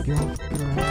11893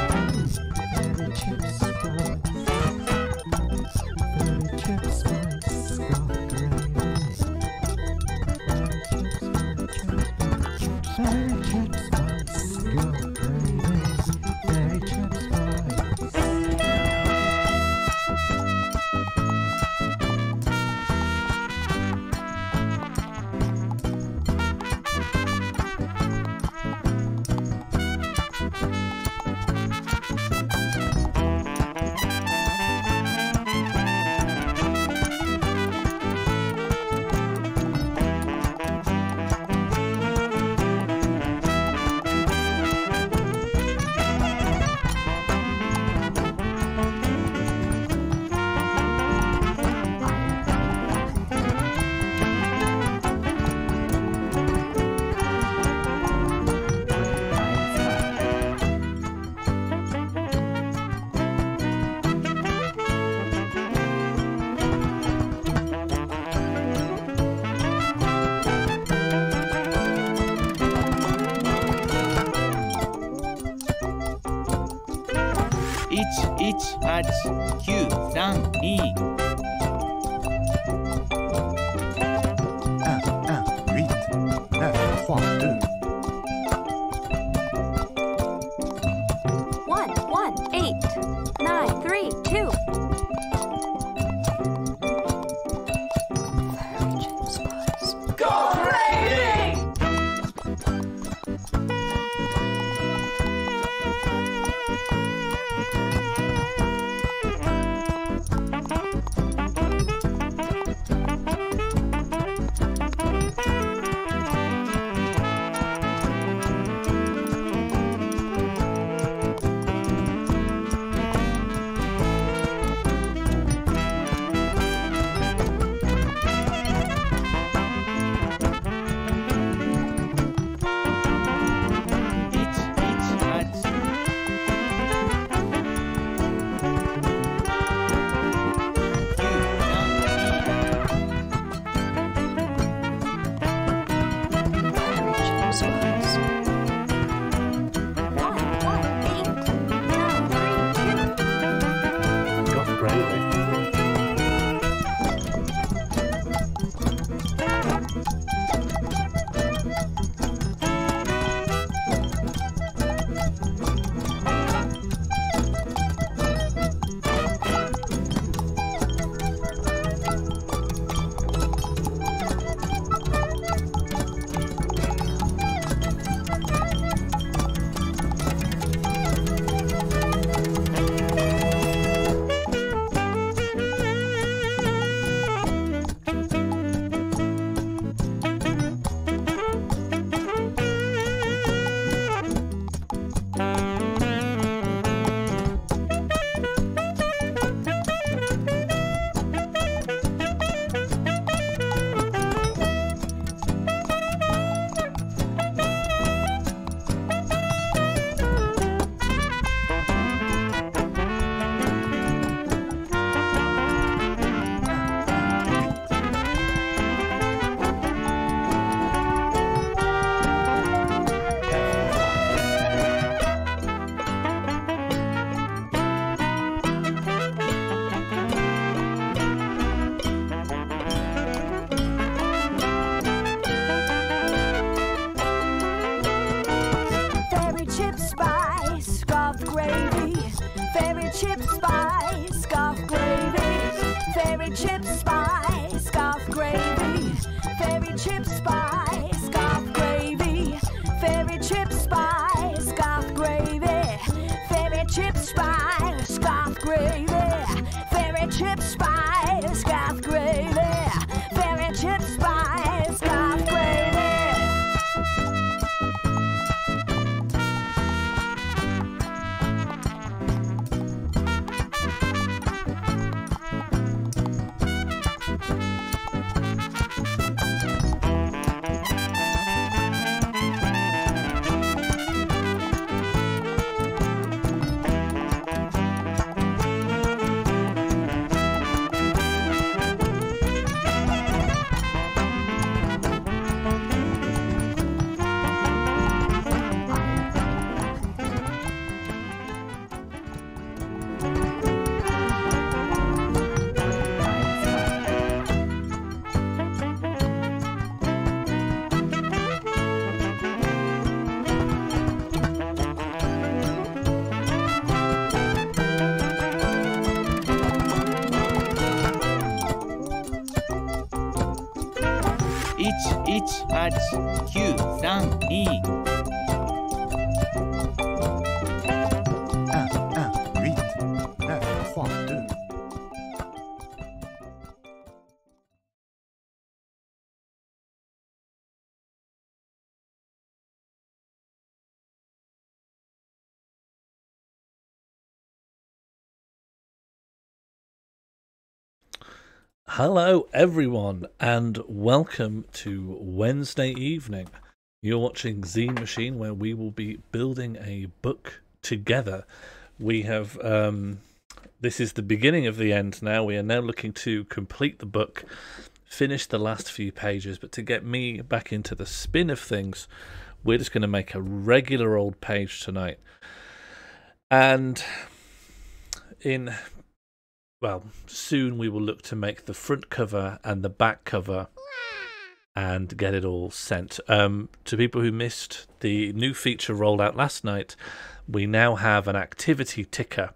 Hello everyone and welcome to Wednesday evening. You're watching Zine Machine, where we will be building a book together. We have this is the beginning of the end now. We are now looking to complete the book, finish the last few pages, but to get me back into the spin of things, we're just going to make a regular old page tonight. And soon we will look to make the front cover and the back cover and get it all sent. To people who missed the new feature rolled out last night, we now have an activity ticker.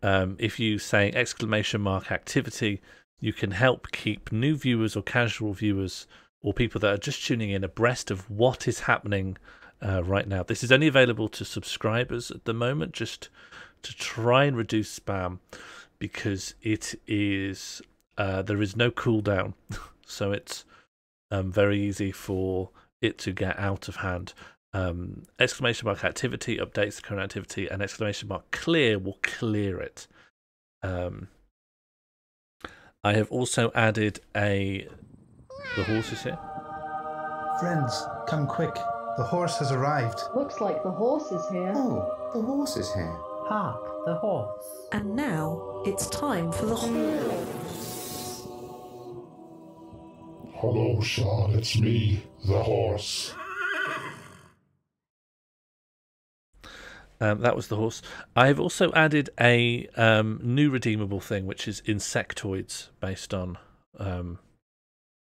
If you say !activity, you can help keep new viewers or casual viewers or people that are just tuning in abreast of what is happening right now. This is only available to subscribers at the moment, just to try and reduce spam, because it is there is no cooldown, so it's very easy for it to get out of hand. !activity updates the current activity, and !clear will clear it. I have also added the horse is here. Friends, come quick. The horse has arrived. Looks like the horse is here. Oh, the horse is here. Hark, the horse. And now it's time for the Hello, Sean, it's me, the horse. That was the horse. I have also added a new redeemable thing, which is insectoids, based on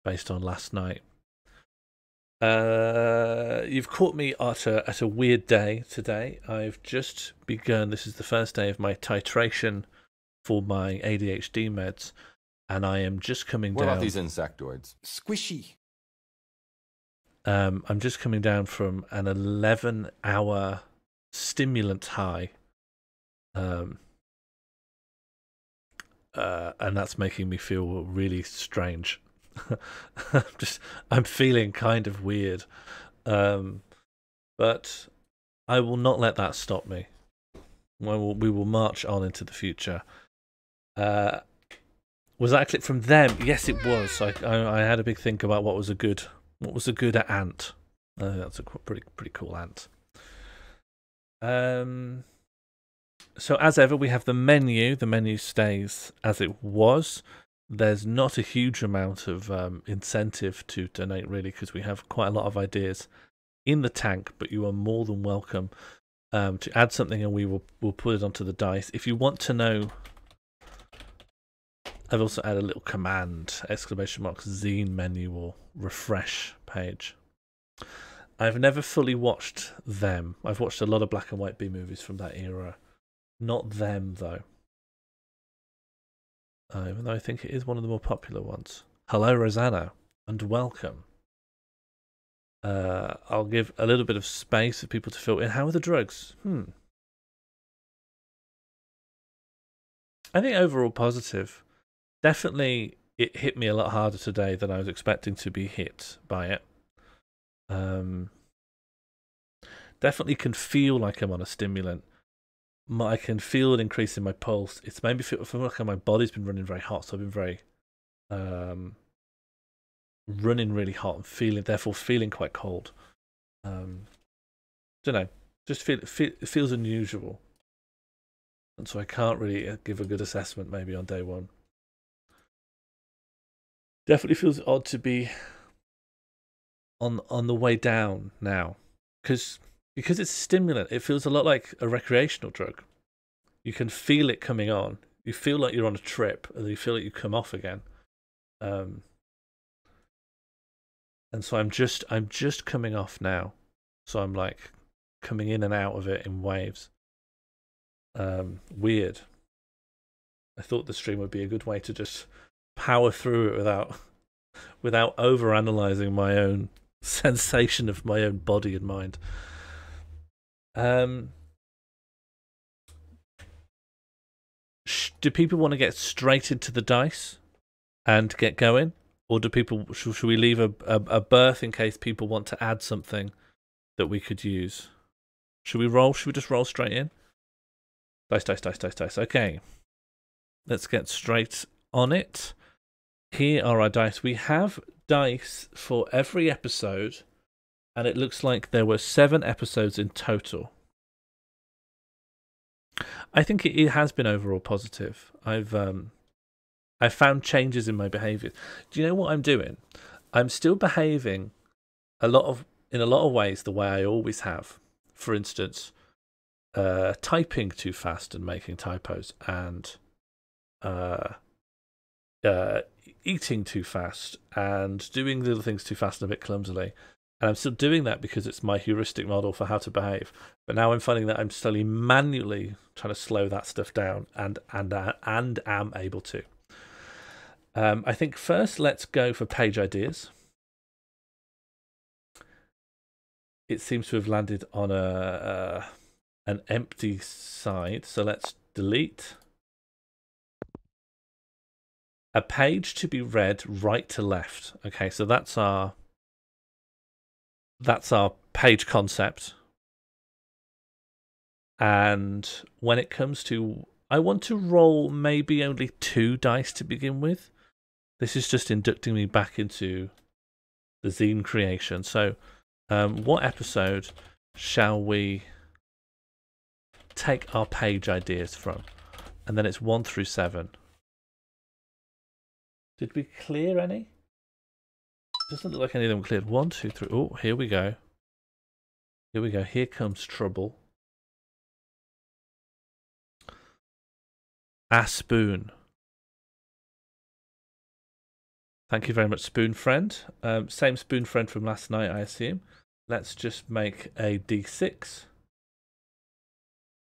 last night. You've caught me at a weird day today. I've just begun. This is the first day of my titration for my ADHD meds, and I am just coming down. What about these insectoids? Squishy. I'm just coming down from an 11-hour stimulant high, and that's making me feel really strange. I'm feeling kind of weird, but I will not let that stop me. We will march on into the future. Was that a clip from them? Yes, it was. I had a big think about what was a good ant. That's a pretty cool ant. So as ever, we have the menu. The menu stays as it was. There's not a huge amount of incentive to donate, really, because we have quite a lot of ideas in the tank, but you are more than welcome to add something, and we'll put it onto the dice. If you want to know, I've also added a little command, !Zine menu or refresh page. I've never fully watched them. I've watched a lot of black and white B movies from that era. Not them, though. Even though I think it is one of the more popular ones. Hello, Rosanna, and welcome. I'll give a little bit of space for people to fill in. How are the drugs? I think overall positive. Definitely, it hit me a lot harder today than I was expecting to be hit by it. Definitely can feel like I'm on a stimulant. I can feel an increase in my pulse. It's made me feel like my body's been running very hot, so I've been very running really hot and therefore feeling quite cold. Don't know, just it feels unusual, and so I can't really give a good assessment maybe on day one. Definitely feels odd to be on the way down now, because it's a stimulant. It feels a lot like a recreational drug. You can feel it coming on. You feel like you're on a trip, and then you feel like you come off again. And so I'm just coming off now. So I'm like coming in and out of it in waves. Weird. I thought the stream would be a good way to just power through it without over-analyzing my own sensation of my own body and mind. Do people want to get straight into the dice and get going, or do people? Should we leave a berth in case people want to add something that we could use? Should we roll? Should we just roll straight in? Dice, dice, dice, dice, dice. Okay, let's get straight on it. Here are our dice. We have dice for every episode, and it looks like there were 7 episodes in total. I think it has been overall positive. I've found changes in my behaviour. Do you know what I'm doing? I'm still behaving in a lot of ways the way I always have. For instance, typing too fast and making typos, and eating too fast and doing little things too fast and a bit clumsily. And I'm still doing that because it's my heuristic model for how to behave. But now I'm finding that I'm slowly manually trying to slow that stuff down and am able to. I think first let's go for page ideas. It seems to have landed on an empty side, so let's delete. A page to be read right to left. Okay, so that's our page concept. And when it comes to, I want to roll maybe only 2 dice to begin with. This is just inducting me back into the zine creation. So what episode shall we take our page ideas from? And then it's 1 through 7. Did we clear any? Doesn't look like any of them cleared. 1, 2, 3. Oh, here we go. Here we go. Here comes trouble. A spoon. Thank you very much, Spoon Friend. Same Spoon Friend from last night, I assume. Let's just make a D6.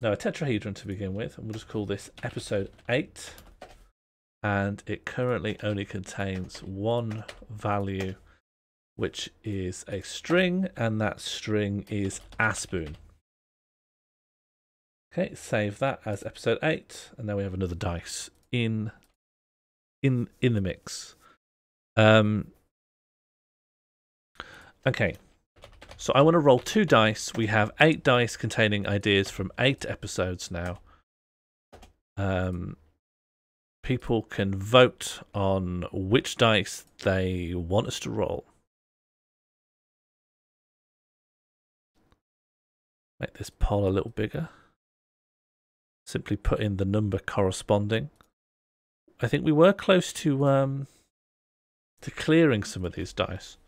No, a tetrahedron to begin with. And we'll just call this episode 8. And it currently only contains 1 value, which is a string, and that string is a spoon. Okay, save that as episode 8, and now we have another dice in the mix. Okay, so I want to roll 2 dice. We have 8 dice containing ideas from 8 episodes now. People can vote on which dice they want us to roll. Make this poll a little bigger. Simply put in the number corresponding. I think we were close to clearing some of these dice.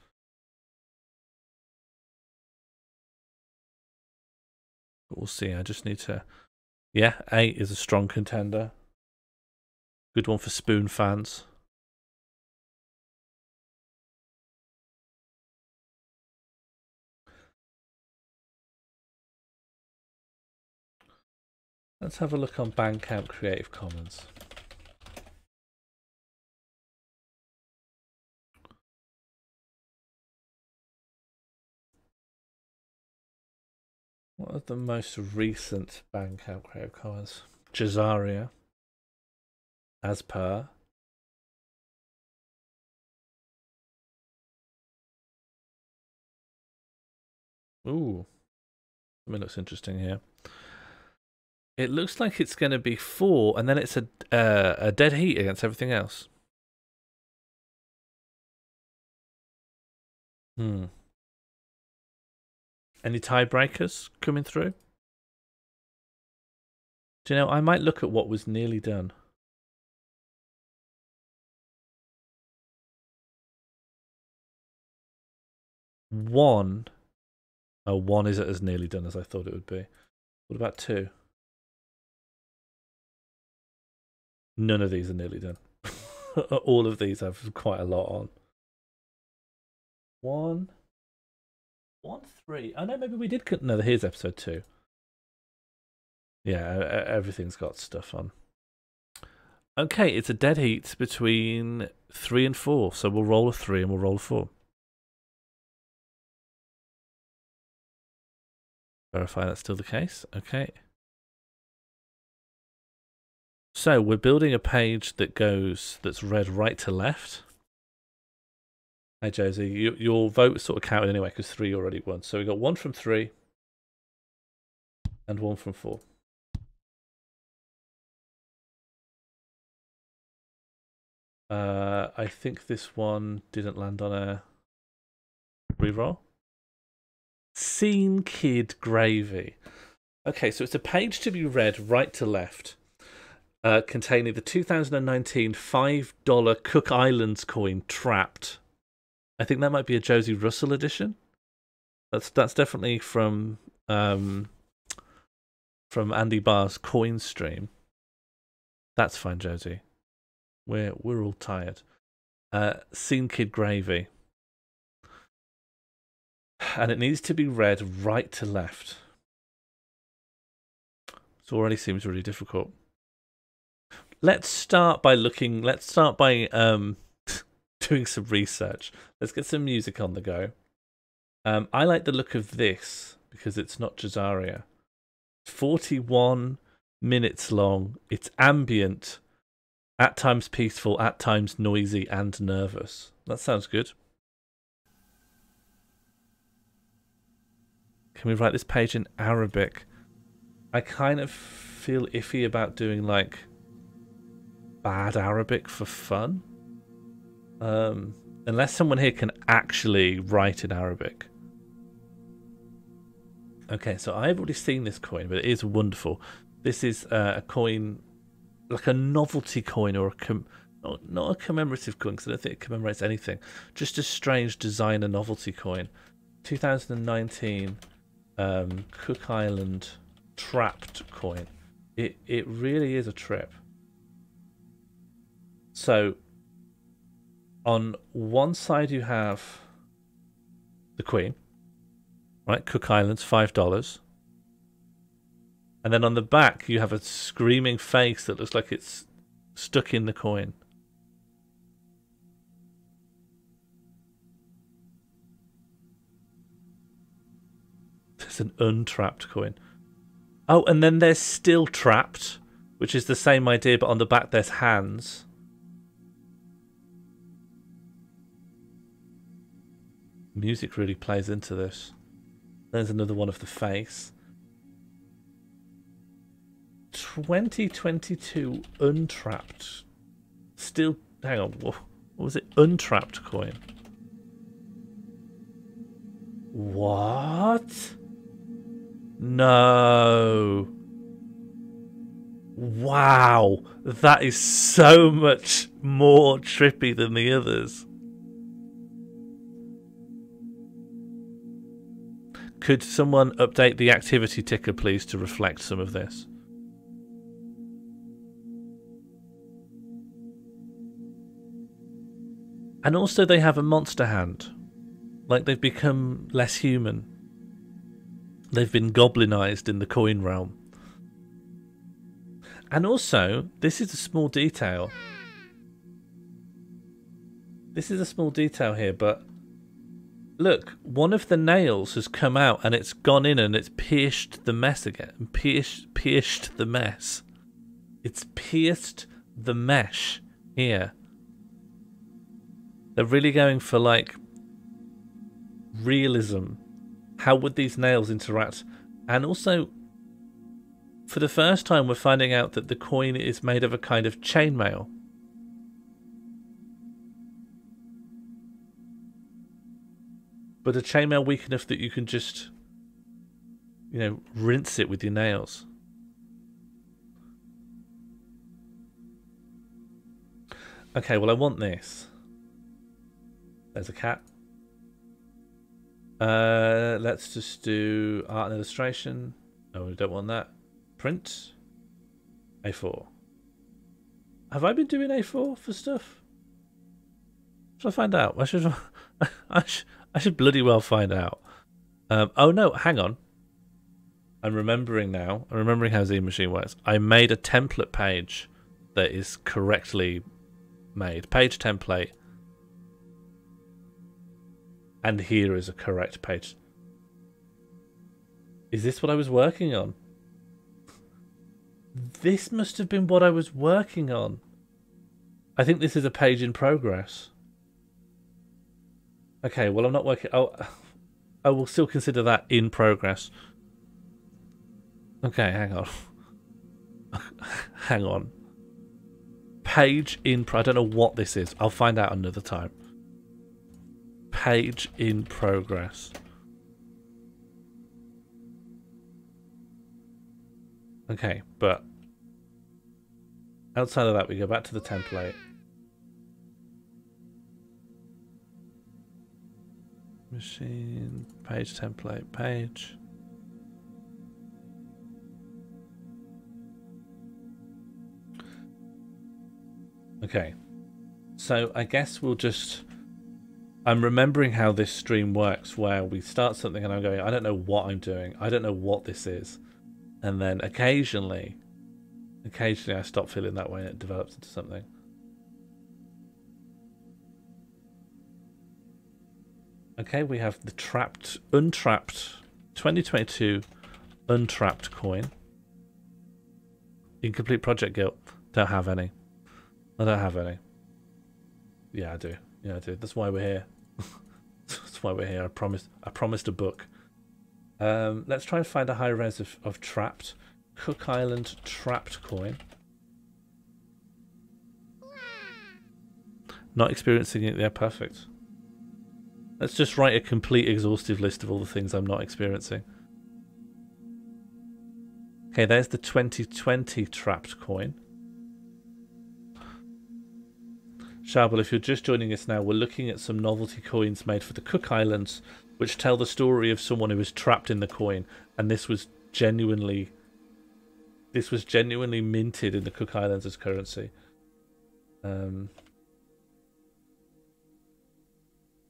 But we'll see. I just need to. Yeah, 8 is a strong contender. Good one for Spoon fans. Let's have a look on Bandcamp Creative Commons. What are the most recent Bandcamp Creative Commons? Jazaria. As per. Ooh. Something looks interesting here. It looks like it's going to be 4, and then it's a dead heat against everything else. Any tiebreakers coming through? Do you know, I might look at what was nearly done. One. Oh, 1 isn't as nearly done as I thought it would be. What about 2? None of these are nearly done. All of these have quite a lot on. 1, 3. Oh no, maybe we did. No, here's episode 2. Yeah, everything's got stuff on. Okay, it's a dead heat between 3 and 4. So we'll roll a 3 and we'll roll a 4. Verify that's still the case. Okay. So we're building a page that's read right to left. Hey Josie, your vote was sort of counted anyway because 3 already won. So we got 1 from 3 and 1 from 4. I think this one didn't land on a reroll. Scene Kid Gravy. Okay, so it's a page to be read right to left, containing the 2019 $5 Cook Islands coin Trapped. I think that might be a Josie Russell edition. That's definitely from Andy Barr's coin stream. That's fine, Josie. We're all tired. Scene Kid Gravy. And it needs to be read right to left. It already seems really difficult. Let's start by doing some research. Let's get some music on the go. I like the look of this because it's not Jazaria. 41 minutes long. It's ambient, at times peaceful, at times noisy and nervous. That sounds good. Can we write this page in Arabic? I kind of feel iffy about doing like bad Arabic for fun. Unless someone here can actually write in Arabic. Okay, so I've already seen this coin, but it is wonderful. This is a coin, like a novelty coin, or not a commemorative coin, because I don't think it commemorates anything. Just a strange designer novelty coin. 2019 Cook Island Trapped coin. It really is a trip. So on one side you have the Queen, right? Cook Islands, $5. And then on the back you have a screaming face that looks like it's stuck in the coin. There's an untrapped coin. Oh, and then there's still trapped, which is the same idea, but on the back there's hands. Music really plays into this. There's another one of the face. 2022 untrapped. Still, hang on, what was it? Untrapped coin. What? No. Wow. That is so much more trippy than the others. Could someone update the activity ticker, please, to reflect some of this? And also they have a monster hand. Like they've become less human. They've been goblinized in the coin realm. And also, this is a small detail. This is a small detail here, but look, one of the nails has come out and it's gone in and it's pierced the mess again. Pierced the mess. It's pierced the mesh here. They're really going for like realism. How would these nails interact? And also, for the first time, we're finding out that the coin is made of a kind of chainmail. But a chainmail weak enough that you can just, you know, rinse it with your nails. Okay, well, I want this. There's a cat. Let's just do art and illustration. No, we don't want that. Print. A4. Have I been doing A4 for stuff? Should I find out? I should bloody well find out. Oh no, hang on. I'm remembering now. I'm remembering how Zine Machine works. I made a template page that is correctly made. Page template. And here is a correct page. Is this what I was working on? This must have been what I was working on. I think this is a page in progress. Okay, well, I'm not working... Oh, I will still consider that in progress. Okay, hang on. Hang on. Page in... I don't know what this is. I'll find out another time. Page in progress. Okay, but outside of that, we go back to the template. Machine, page template, page. Okay, so I guess we'll just... I'm remembering how this stream works, where we start something and I'm going, I don't know what I'm doing. I don't know what this is. And then occasionally I stop feeling that way and it develops into something. Okay, we have the untrapped 2022 untrapped coin. Incomplete project guilt. Don't have any. I don't have any. Yeah, I do. Yeah, I do. That's why we're here. That's why we're here. I promised a book. Let's try and find a high res of trapped. Cook Island trapped coin. Not experiencing it. Yeah, perfect. Let's just write a complete exhaustive list of all the things I'm not experiencing. Okay, there's the 2020 trapped coin. Sharbel, if you're just joining us now, we're looking at some novelty coins made for the Cook Islands, which tell the story of someone who was trapped in the coin, and this was genuinely minted in the Cook Islands as currency.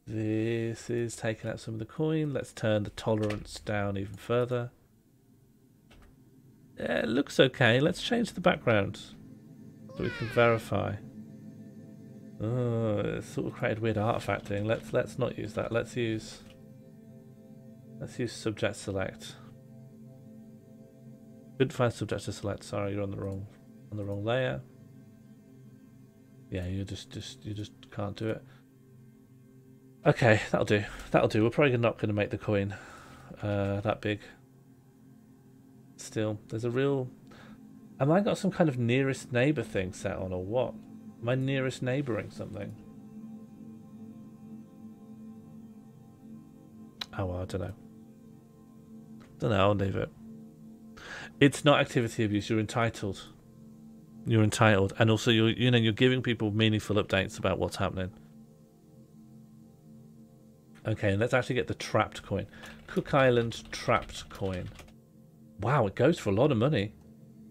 This is taking out some of the coin. Let's turn the tolerance down even further. Yeah, it looks okay. Let's change the background so we can verify. Oh, it's sort of created weird artifacting. Let's not use that. Let's use subject select. Couldn't find subject to select. Sorry, you're on the wrong layer. Yeah, you just can't do it. Okay, that'll do. That'll do. We're probably not going to make the coin that big. Still, there's a real... Am I got some kind of nearest neighbour thing set on, or what? Am I nearest neighbouring something? Oh, well, I don't know. Don't know, I'll leave it. It's not activity abuse, you're entitled. You're entitled. And also, you're giving people meaningful updates about what's happening. Okay, and let's actually get the trapped coin. Cook Island trapped coin. Wow, it goes for a lot of money.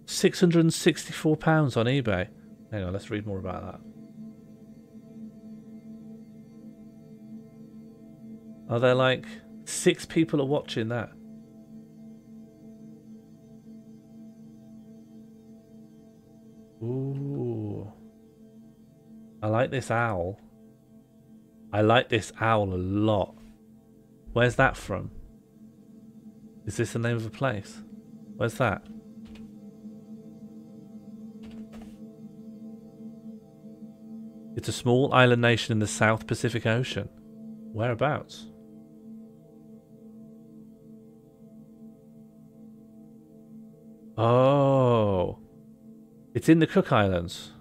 £664 on eBay. Hang on, let's read more about that. Are there like 6 people are watching that? Ooh. I like this owl. I like this owl a lot. Where's that from? Is this the name of a place? Where's that? It's a small island nation in the South Pacific Ocean. Whereabouts? Oh. It's in the Cook Islands.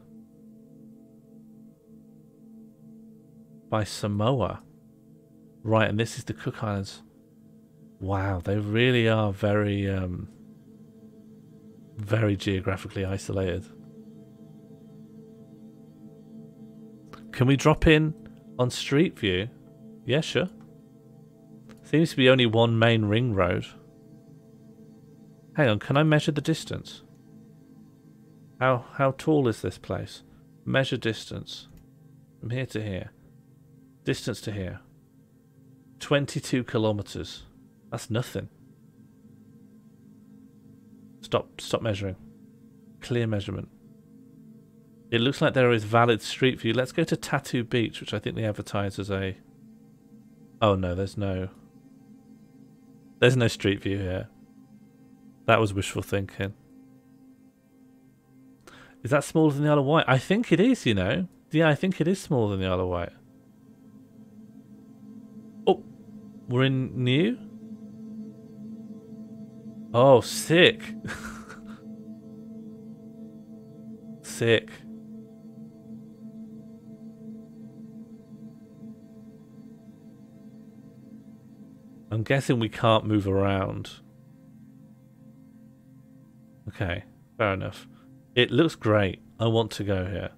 By Samoa. Right, and this is the Cook Islands. Wow, they really are very geographically isolated. Can we drop in on Street View? Yeah, sure. Seems to be only one main ring road. Hang on, can I measure the distance? How tall is this place? Measure distance. From here to here. Distance to here. 22 kilometers. That's nothing. Stop measuring. Clear measurement. It looks like there is valid Street View. Let's go to Tattoo Beach, which I think they advertise as a... Oh no, there's no Street View here. That was wishful thinking. Is that smaller than the Isle of Wight? I think it is, you know. Yeah, I think it is smaller than the Isle of Wight. Oh, we're in Niue? Oh, sick. Sick. I'm guessing we can't move around. Okay, fair enough. It looks great. I want to go here.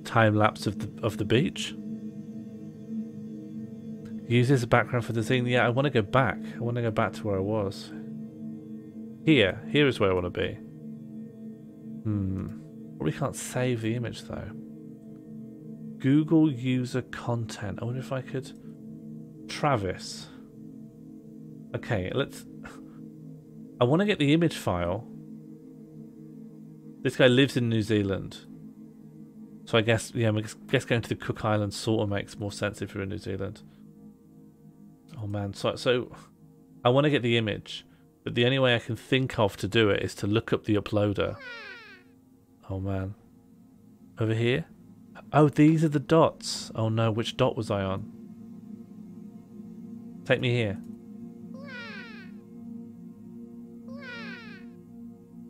Time lapse of the beach. Use this as a background for the zine. Yeah, I want to go back. I want to go back to where I was. Here is where I want to be. We can't save the image though. Google user content. I wonder if I could. Travis. Okay, let's. I want to get the image file. This guy lives in New Zealand. So I guess, yeah, I guess going to the Cook Islands sort of makes more sense if you're in New Zealand. Oh man, so I want to get the image, but the only way I can think of to do it is to look up the uploader. Oh man. Over here? Oh, these are the dots. Oh no, which dot was I on? Take me here.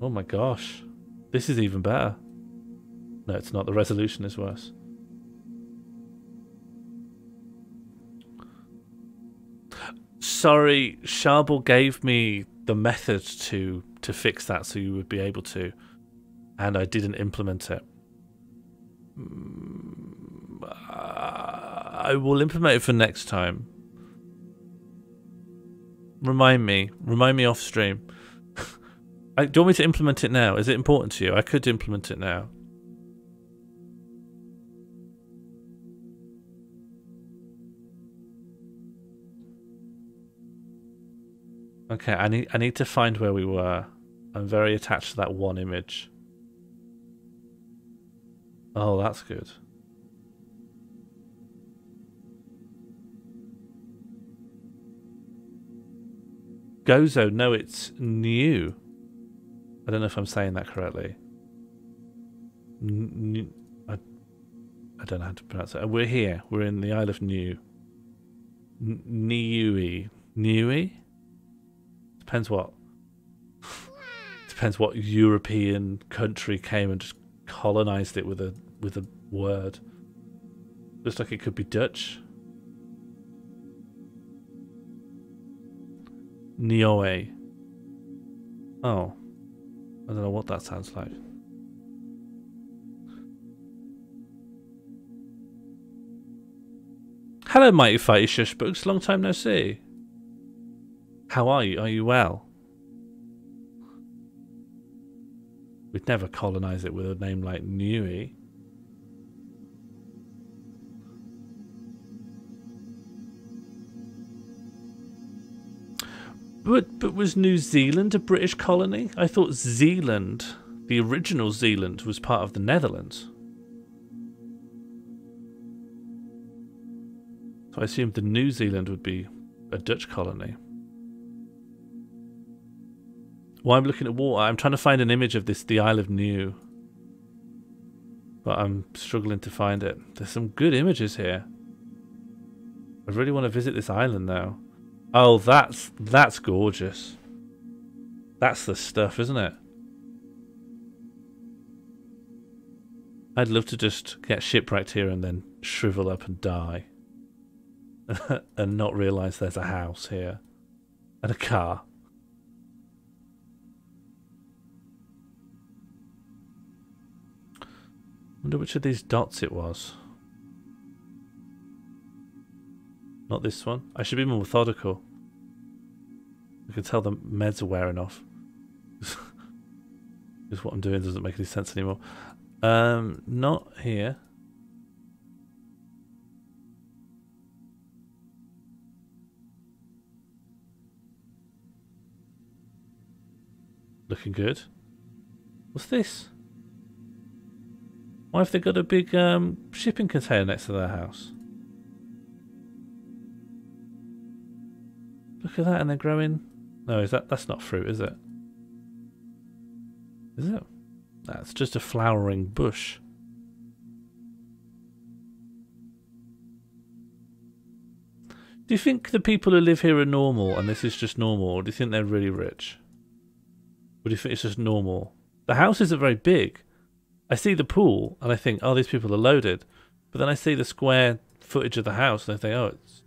Oh my gosh. This is even better. No, it's not. The resolution is worse. Sorry, Sharbel gave me the method to fix that so you would be able to, and I didn't implement it. I will implement it for next time. Remind me off stream. Do you want me to implement it now? Is it important to you? I could implement it now. Okay, I need to find where we were. I'm very attached to that one image. Oh, that's good. Gozo, no, it's Niue. I don't know if I'm saying that correctly. I don't know how to pronounce it. We're here. We're in the Isle of Niue. Niue. Niue? Depends what. Depends what European country came and just colonized it with a word. Looks like it could be Dutch. Niue. Oh. I don't know what that sounds like. Hello, Mighty Fighty Shush Books. Long time no see. How are you? Are you well? We'd never colonize it with a name like Niue. But was New Zealand a British colony? I thought Zealand, the original Zealand, was part of the Netherlands. So I assumed the New Zealand would be a Dutch colony. Well, I'm looking at water. I'm trying to find an image of the Isle of Niue. But I'm struggling to find it. There's some good images here. I really want to visit this island now. Oh, that's gorgeous. That's the stuff, isn't it? I'd love to just get shipwrecked here and then shrivel up and die. And not realise there's a house here. And a car. Wonder which of these dots it was. Not this one. I should be more methodical. I can tell the meds are wearing off. Because what I'm doing doesn't make any sense anymore. Not here. Looking good. What's this? Why have they got a big shipping container next to their house? Look at that, and they're growing. No, is that's not fruit, is it? Is it? That's just a flowering bush. Do you think the people who live here are normal and this is just normal, or do you think they're really rich? Or do you think it's just normal? The house isn't very big. I see the pool and I think, oh, these people are loaded. But then I see the square footage of the house and I think, oh, it's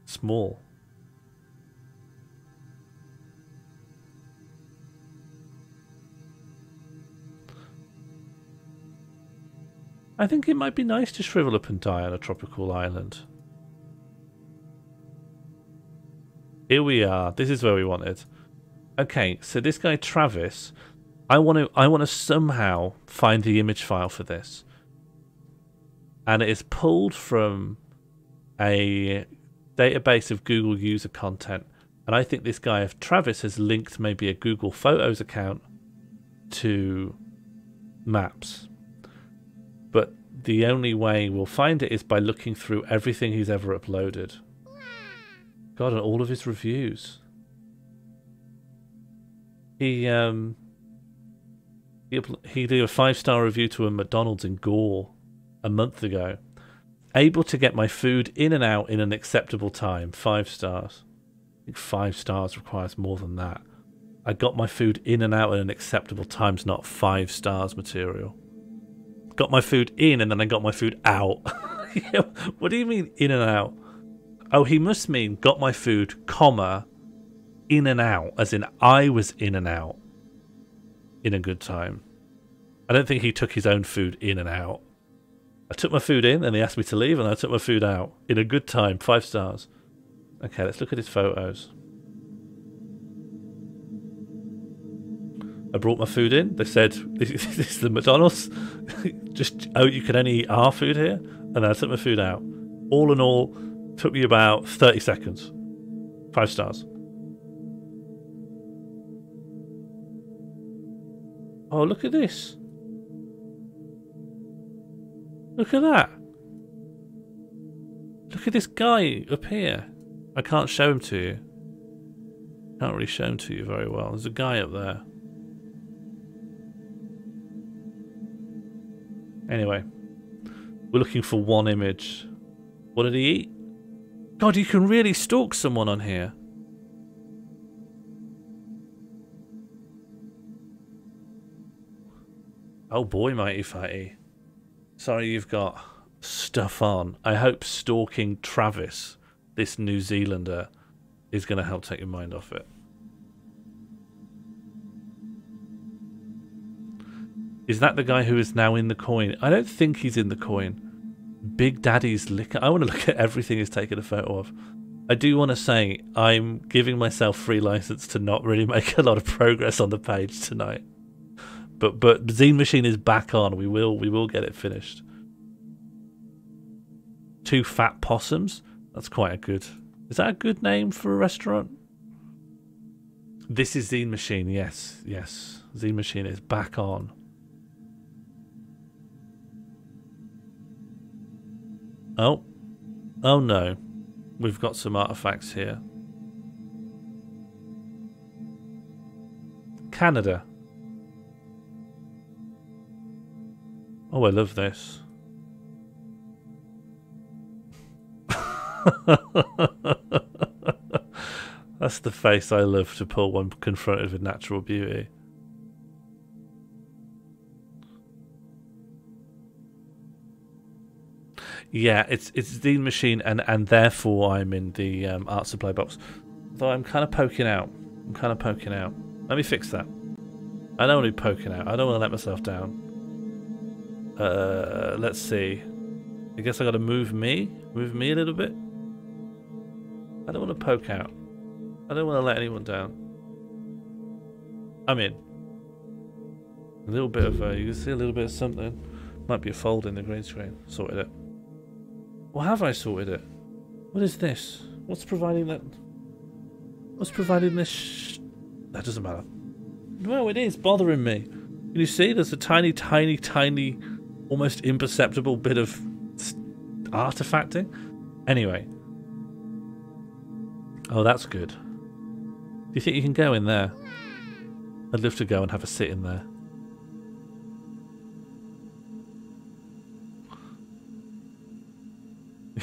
small. I think it might be nice to shrivel up and die on a tropical island. Here we are. This is where we wanted. Okay, so this guy Travis, I want to somehow find the image file for this, and it is pulled from a database of Google user content. And I think this guy Travis has linked maybe a Google Photos account to Maps. But the only way we'll find it is by looking through everything he's ever uploaded. God, and all of his reviews. He did a 5-star review to a McDonald's in Gore a month ago. Able to get my food in and out in an acceptable time. 5 stars. I think 5 stars requires more than that. I got my food in and out in an acceptable time's not 5 stars material. Got my food in and then I got my food out. What do you mean in and out? Oh, he must mean got my food, comma, in and out, as in I was in and out in a good time. I don't think he took his own food in and out. I took my food in and he asked me to leave and I took my food out in a good time, 5 stars. Okay, let's look at his photos. I brought my food in. They said, this is the McDonald's. You can only eat our food here. And then I took my food out. All in all, took me about 30 seconds. 5 stars. Oh, look at this. Look at that. Look at this guy up here. I can't show him to you. Can't really show him to you very well. There's a guy up there. Anyway, we're looking for one image. What did he eat? God, you can really stalk someone on here. Oh boy, mighty fatty. Sorry you've got stuff on. I hope stalking Travis, this New Zealander, is going to help take your mind off it. Is that the guy who is now in the coin? I don't think he's in the coin. Big Daddy's liquor. I want to look at everything he's taken a photo of. I do want to say I'm giving myself free license to not really make a lot of progress on the page tonight. But Zine Machine is back on. We will get it finished. 2 fat possums. That's quite a good. Is that a good name for a restaurant? This is Zine Machine. Yes, yes. Zine Machine is back on. Oh no, we've got some artifacts here. Canada. Oh, I love this. That's the face I love to pull when confronted with natural beauty. Yeah, it's Zine Machine, and therefore I'm in the art supply box. Though I'm kind of poking out. Let me fix that. I don't want to be poking out. I don't want to let myself down. Let's see. I guess I got to move me a little bit. I don't want to poke out. I don't want to let anyone down. I'm in. A little bit of you can see a little bit of something. Might be a fold in the green screen. Sorted it. Or have I sorted it? What is this? What's providing that? What's providing this? That doesn't matter. No, it is bothering me. Can you see? There's a tiny, tiny, tiny, almost imperceptible bit of artifacting. Anyway. Oh, that's good. Do you think you can go in there? I'd love to go and have a sit in there.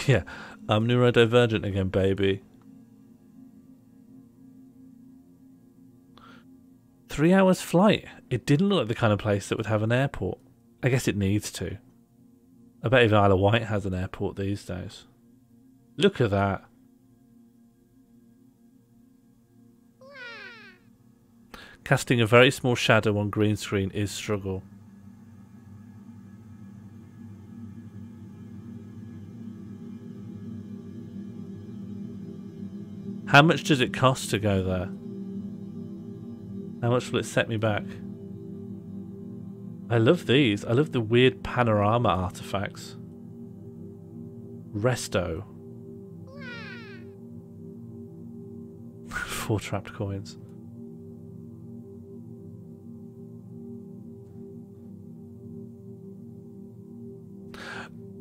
Yeah, I'm neurodivergent again, baby. 3 hours flight. It didn't look like the kind of place that would have an airport. I guess it needs to. I bet even Isle of Wight has an airport these days. Look at that. Casting a very small shadow on green screen is struggle. How much does it cost to go there? How much will it set me back? I love these. I love the weird panorama artifacts. Resto. 4 trapped coins.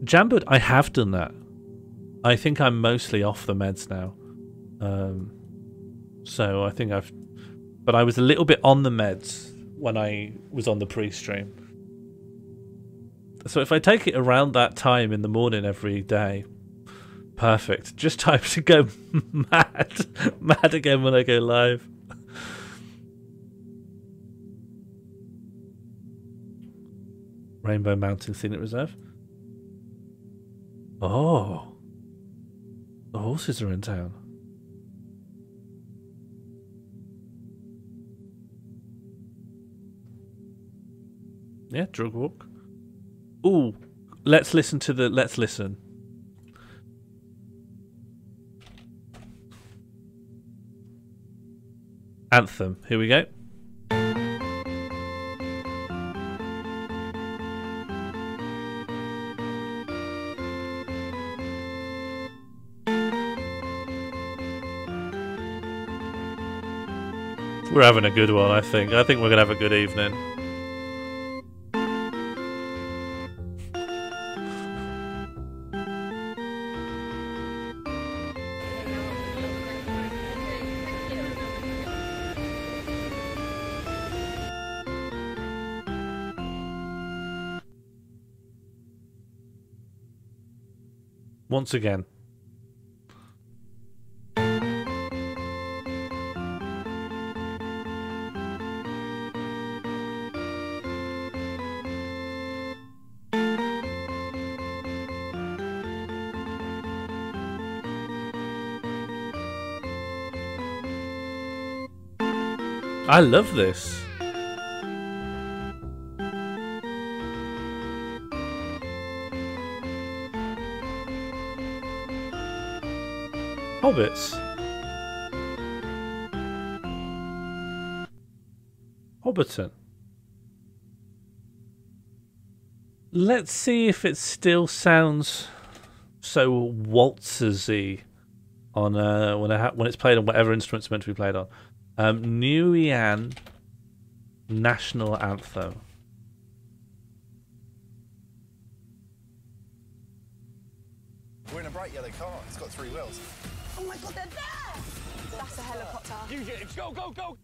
Jambud, I have done that. I think I'm mostly off the meds now. So I think I've... But I was a little bit on the meds when I was on the pre-stream. So if I take it around that time in the morning every day, perfect. Just time to go mad. Mad again when I go live. Rainbow Mountain Scenic Reserve. Oh. The horses are in town. Yeah, drug walk. Ooh, let's listen to the... Let's listen. Anthem. Here we go. We're having a good one, I think. I think we're going to have a good evening. Once again. I love this. Hobbits. Hobbiton. Let's see if it still sounds so waltzersy on when it's played on whatever instrument's meant to be played on. Niue National Anthem. We're in a bright yellow car. It's got 3 wheels. Oh my god, they're there! That's a helicopter. Use it. Go, go, go!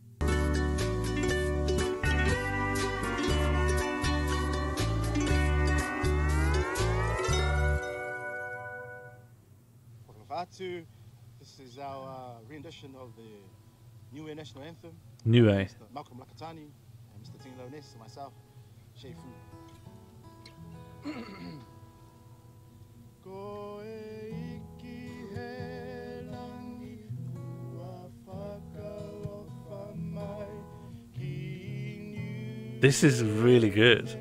Welcome Fatu. This is our rendition of the Niue National Anthem. Niue. Mr. Malcolm Lakatani, and Mr. Ting Lonis, and myself, Shei Fu. This is really good.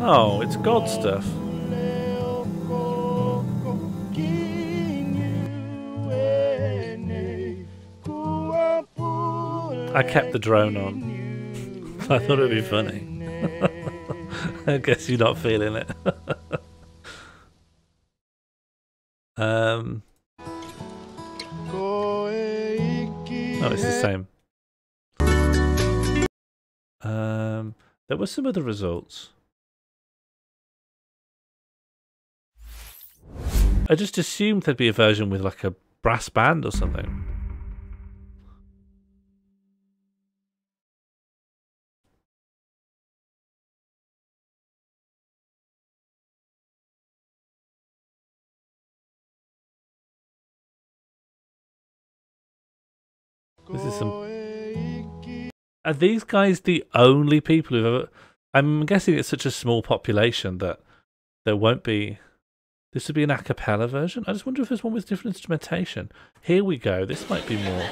Oh, it's God stuff. I kept the drone on. I thought it'd be funny. I guess you're not feeling it. No, it's the same. There were some other results. I just assumed there'd be a version with like a brass band or something. This is some. Are these guys the only people who've ever? I'm guessing it's such a small population that there won't be. This would be an a cappella version. I just wonder if there's one with different instrumentation. Here we go. This might be more.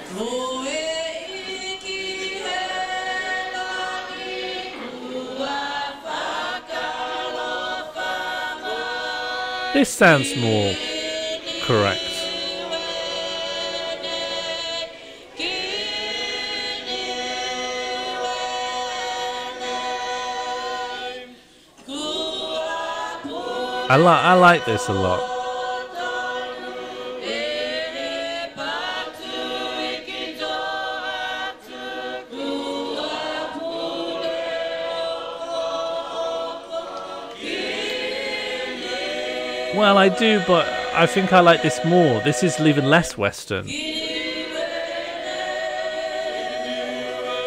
This sounds more correct. I like this a lot. Well, I do, but I think I like this more. This is even less Western.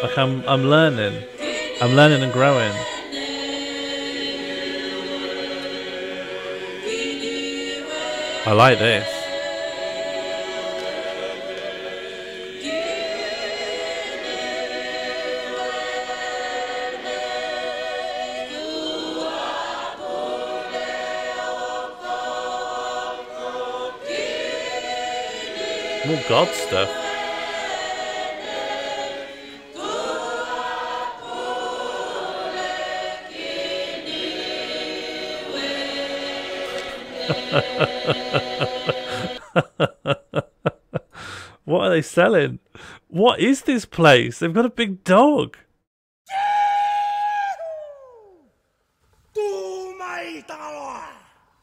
Like I'm learning and growing. I like this. More God stuff. What are they selling? What is this place? They've got a big dog.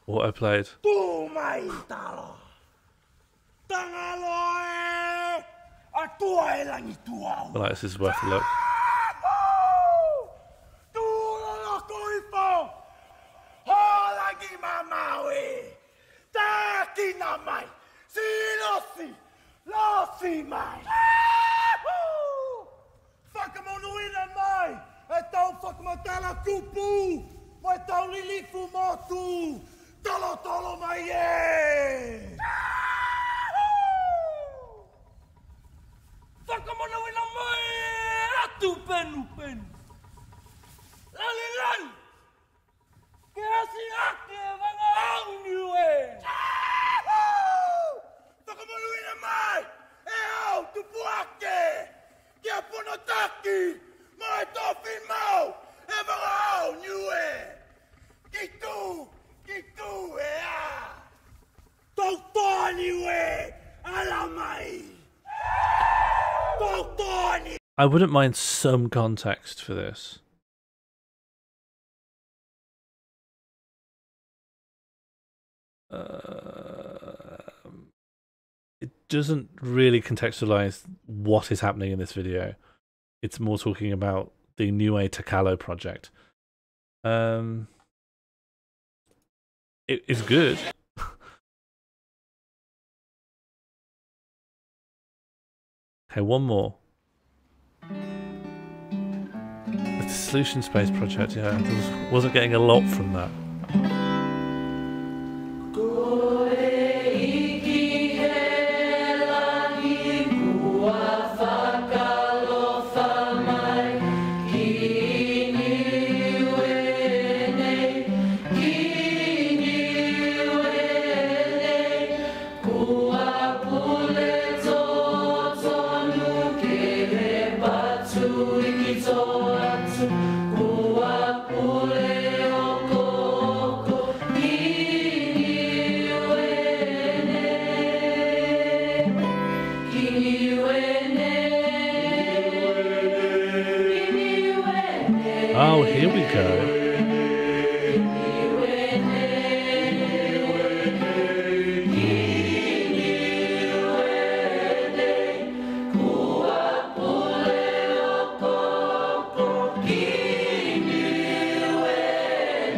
What I played. Well, like, this is worth a look. I wouldn't mind some context for this. It doesn't really contextualize what is happening in this video. It's more talking about the Niue Takalo project. It is good. Okay, one more. The Solution Space project, yeah, wasn't getting a lot from that.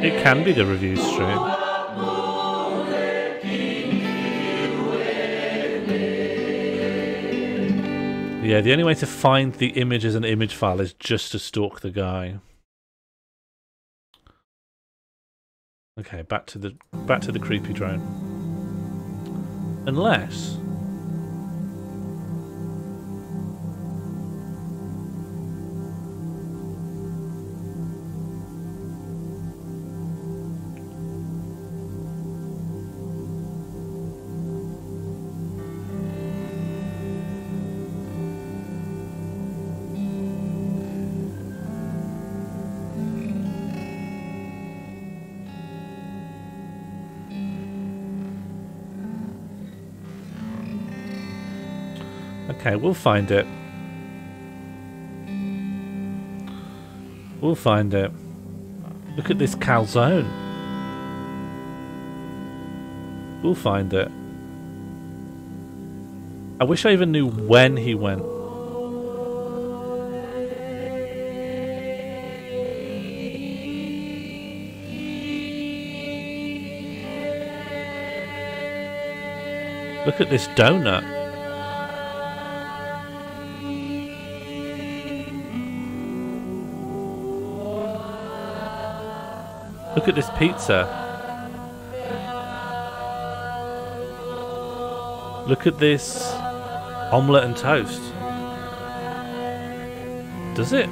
It can be the review stream. Yeah, the only way to find the image as an image file is just to stalk the guy. Okay, back to the creepy drone. Unless okay, we'll find it. We'll find it. Look at this calzone. We'll find it. I wish I even knew when he went. Look at this donut. Look at this pizza. Look at this omelette and toast. Does it?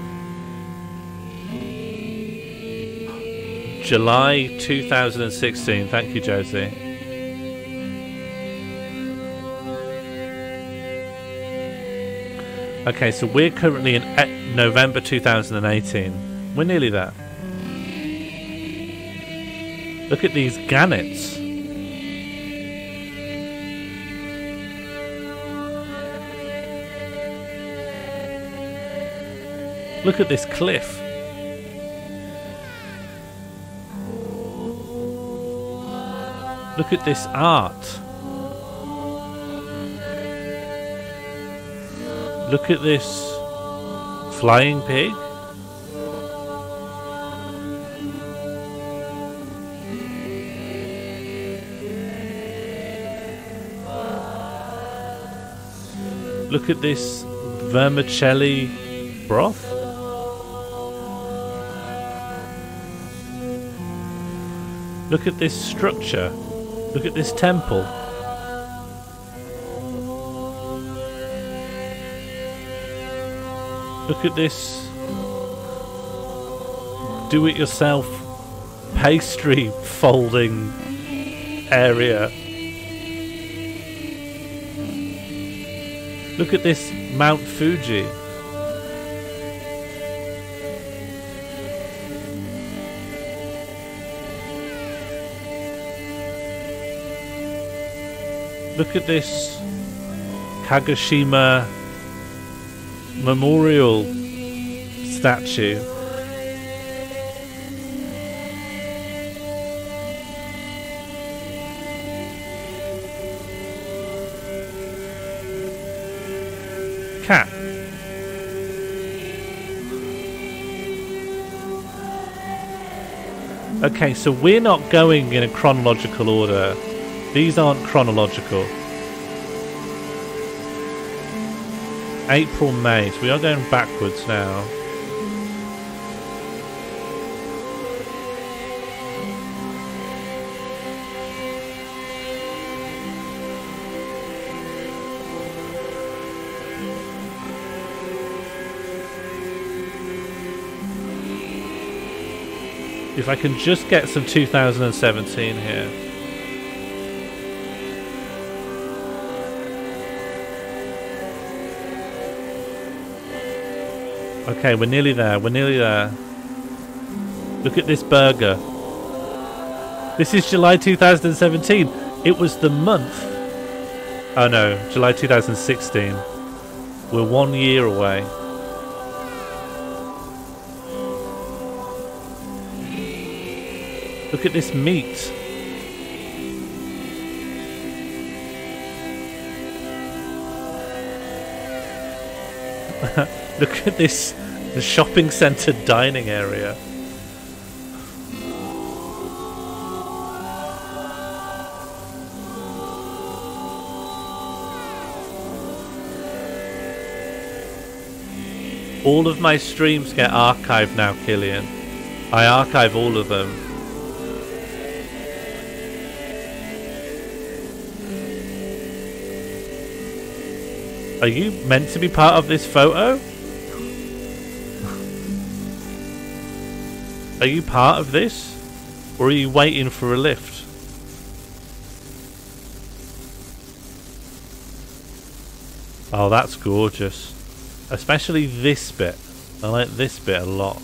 July 2016. Thank you, Josie. Okay, so we're currently in November 2018. We're nearly there. Look at these gannets. Look at this cliff. Look at this art. Look at this flying pig. Look at this vermicelli broth. Look at this structure. Look at this temple. Look at this do-it-yourself pastry folding area. Look at this Mount Fuji. Look at this Kagoshima Memorial statue. Cat. Okay, so we're not going in a chronological order. These aren't chronological. April, May, so we are going backwards now. If I can just get some 2017 here. Okay, we're nearly there. We're nearly there. Look at this burger. This is July 2017. It was the month. Oh no, July 2016. We're 1 year away. Look at this meat. Look at this, the shopping centre dining area. All of my streams get archived now, Killian. I archive all of them. Are you meant to be part of this photo? Are you part of this? Or are you waiting for a lift? Oh, that's gorgeous. Especially this bit. I like this bit a lot.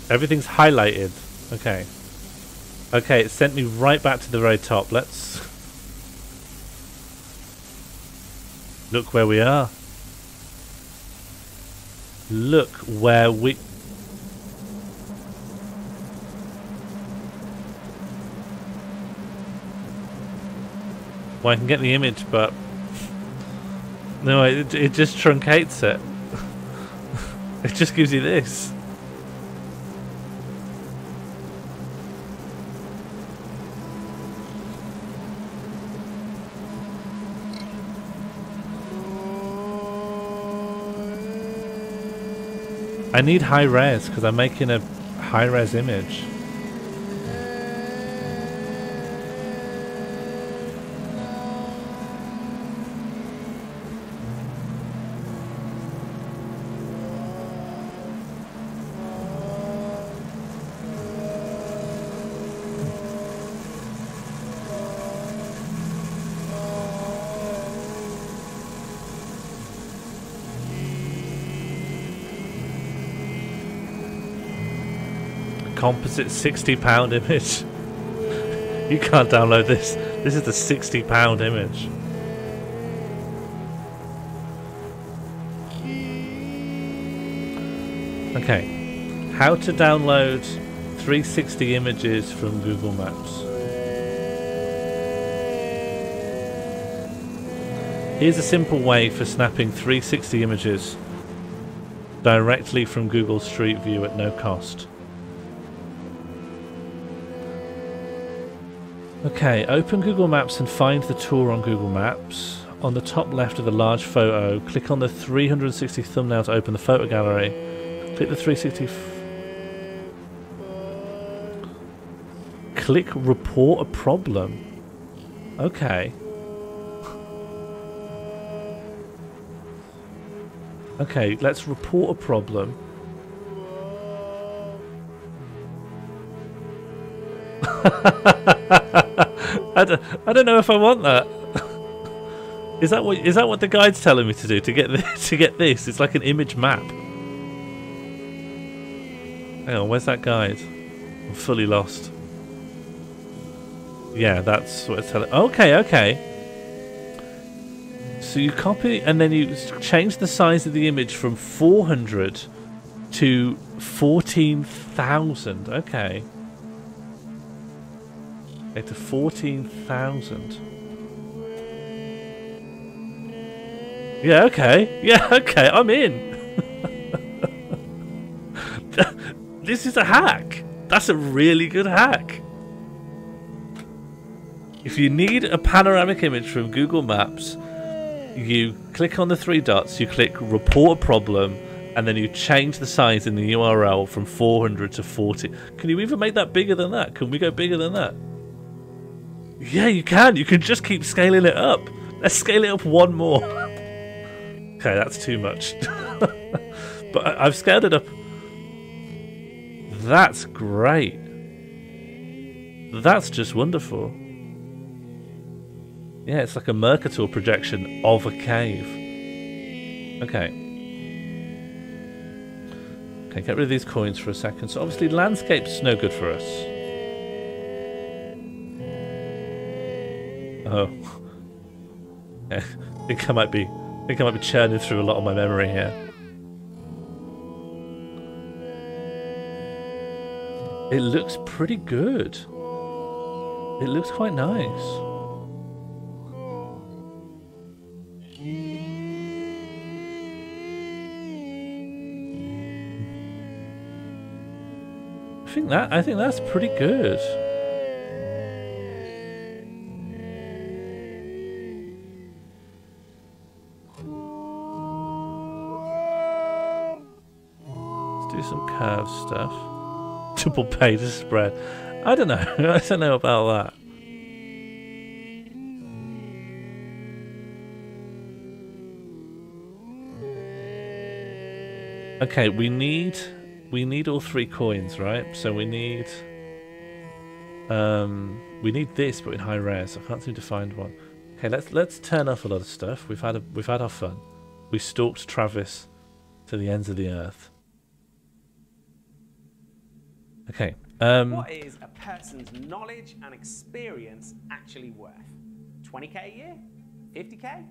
Everything's highlighted. Okay. Okay, it sent me right back to the very top. Let's look where we are. Look where we... Well, I can get the image, but... No, it just truncates it. It just gives you this. I need high res because I'm making a high res image. Composite £60 image. You can't download this. This is the £60 image. Okay. How to download 360 images from Google Maps. Here's a simple way for snapping 360 images directly from Google Street View at no cost. Okay, open Google Maps and find the tour on Google Maps. On the top left of the large photo, click on the 360 thumbnail to open the photo gallery. Click the 360... Click report a problem. Okay. Okay, let's report a problem. I don't know if I want that. Is that what the guide's telling me to do to get this, to get this? It's like an image map. Hang on, where's that guide? I'm fully lost. Yeah, that's what it's telling. Okay, okay. So you copy and then you change the size of the image from 400 to 14,000. Okay. To 14,000. Yeah, okay. Yeah, okay, I'm in. This is a hack. That's a really good hack. If you need a panoramic image from Google Maps, you click on the three dots, you click report a problem, and then you change the size in the URL from 400 to 40. Can you even make that bigger than that? Can we go bigger than that? Yeah, you can. You can just keep scaling it up. Let's scale it up one more. Okay, that's too much. But I've scaled it up. That's great. That's just wonderful. Yeah, it's like a Mercator projection of a cave. Okay. Okay, get rid of these coins for a second. So obviously landscape's no good for us. Oh. Yeah, I think I might be churning through a lot of my memory here. It looks pretty good. It looks quite nice. think that's pretty good. Let's do some curve stuff. Double pay to spread. I don't know. I don't know about that. Okay, we need all 3 coins, right? So we need this, but in high res. I can't seem to find one. Okay, let's turn off a lot of stuff. We've had our fun. We stalked Travis to the ends of the earth. Okay. What is a person's knowledge and experience actually worth? 20k a year? 50k?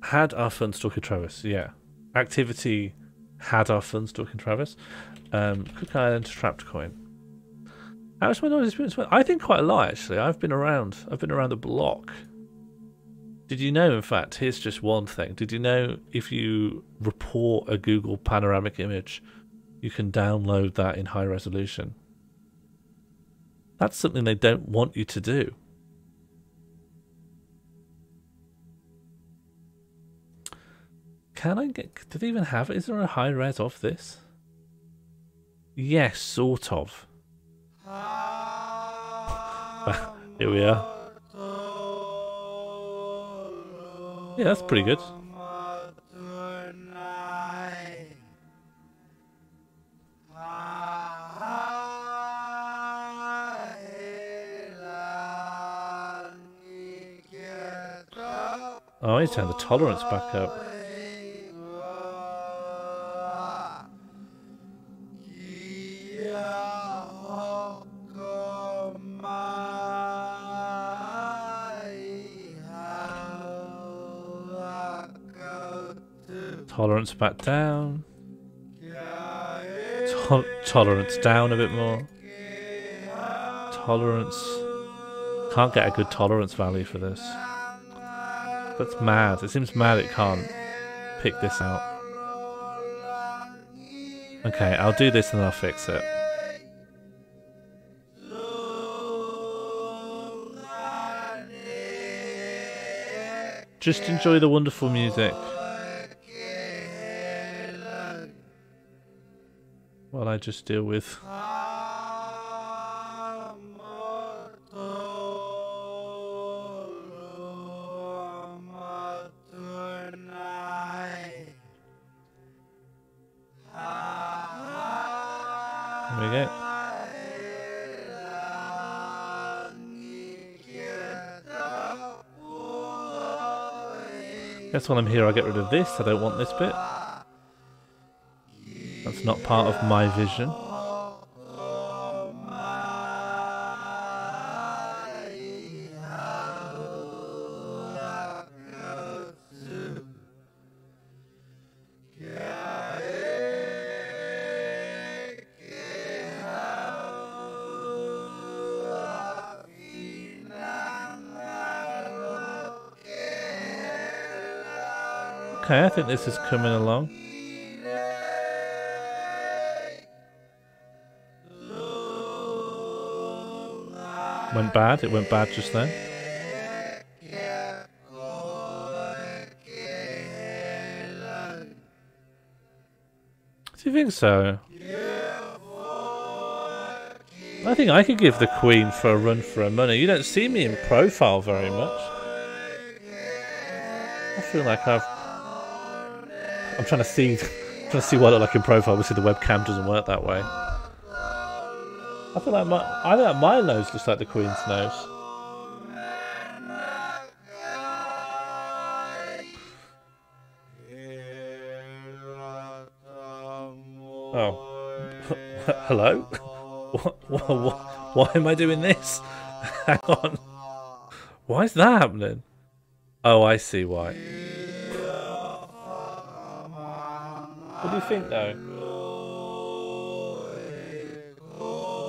Had our fun stalking Travis, yeah. Activity had our fun stalking Travis. Cook Island trapped coin. How much my knowledge experience? I think quite a lot actually. I've been around the block. Did you know, in fact, here's just one thing. Did you know if you report a Google panoramic image, you can download that in high resolution? That's something they don't want you to do. Can I get... Do they even have it? Is there a high res of this? Yes, sort of. Here we are. Yeah, that's pretty good. Oh, I need to turn the tolerance back up. Tolerance back down. Tolerance down a bit more. Tolerance. Can't get a good tolerance value for this. That's mad. It seems mad it can't pick this out. Okay, I'll do this and then I'll fix it. Just enjoy the wonderful music. While I just deal with... There we go. Guess while I'm here I'll get rid of this. I don't want this bit. That's not part of my vision. Okay, I think this is coming along. Went bad, it went bad just then. Do you think so? I think I could give the Queen for a run for her money. You don't see me in profile very much. I feel like I'm trying to see what I look like in profile. Obviously, the webcam doesn't work that way. I feel like my nose looks like the Queen's nose. Oh, hello. Why am I doing this? Hang on. Why is that happening? Oh, I see why. What do you think, though?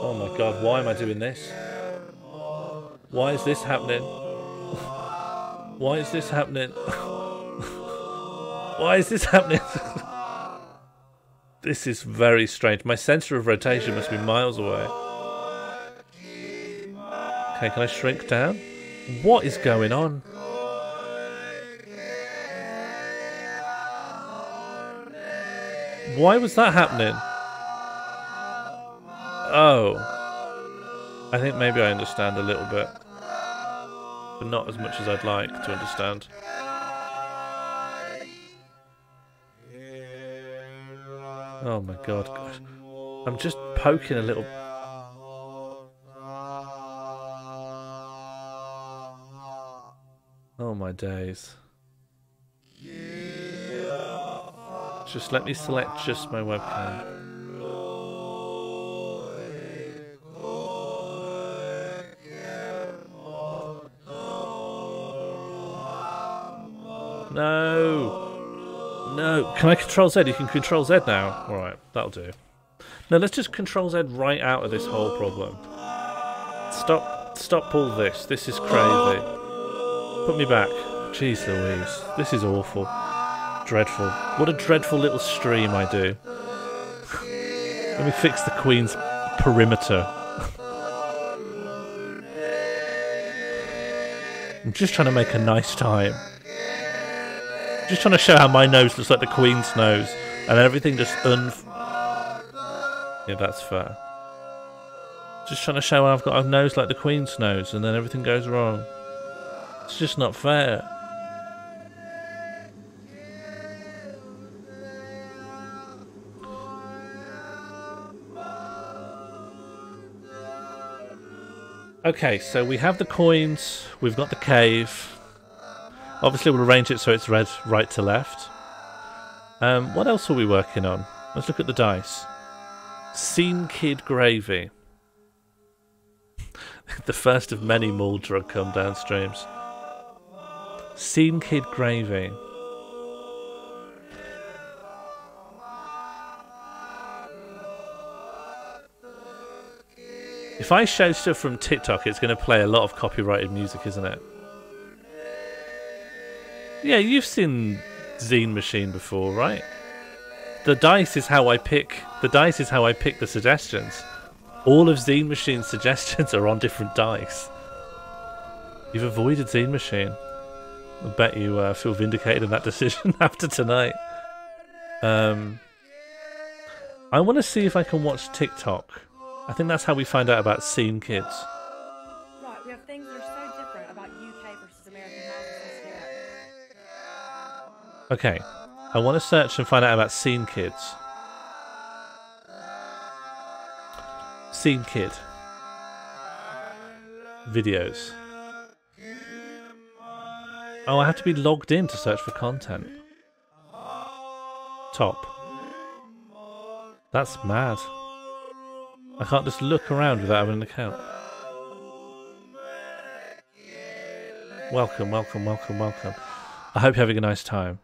Oh my god, why am I doing this? Why is this happening? Why is this happening? Why is this happening? This is very strange. My centre of rotation must be miles away. Okay, can I shrink down? What is going on? Why was that happening? Oh. I think maybe I understand a little bit. But not as much as I'd like to understand. Oh my god. I'm just poking a little... Oh my days. Just let me select just my webcam. No! No! Can I Control Z? You can Control Z now. Alright, that'll do. Now let's just Control Z right out of this whole problem. Stop all this. This is crazy. Put me back. Jeez Louise. This is awful. Dreadful. What a dreadful little stream I do. Let me fix the Queen's perimeter. I'm just trying to make a nice time. Just trying to show how my nose looks like the Queen's nose. And everything just Yeah, that's fair. Just trying to show how I've got a nose like the Queen's nose and then everything goes wrong. It's just not fair. Okay, so we have the coins, we've got the cave. Obviously we'll arrange it so it's read right to left. What else are we working on? Let's look at the dice. Scene Kid Gravy. The first of many mall drug come down streams. Scene Kid Gravy. If I show stuff from TikTok, it's going to play a lot of copyrighted music, isn't it? Yeah, you've seen Zine Machine before, right? The dice is how I pick. The dice is how I pick the suggestions. All of Zine Machine's suggestions are on different dice. You've avoided Zine Machine. I bet you feel vindicated in that decision after tonight. I want to see if I can watch TikTok. I think that's how we find out about Scene Kids. Right, we have things that are so different about UK versus American houses. Okay, I want to search and find out about Scene Kids. Scene Kid. Videos. Oh, I have to be logged in to search for content. Top. That's mad. I can't just look around without having an account. Welcome, welcome, welcome, welcome. I hope you're having a nice time.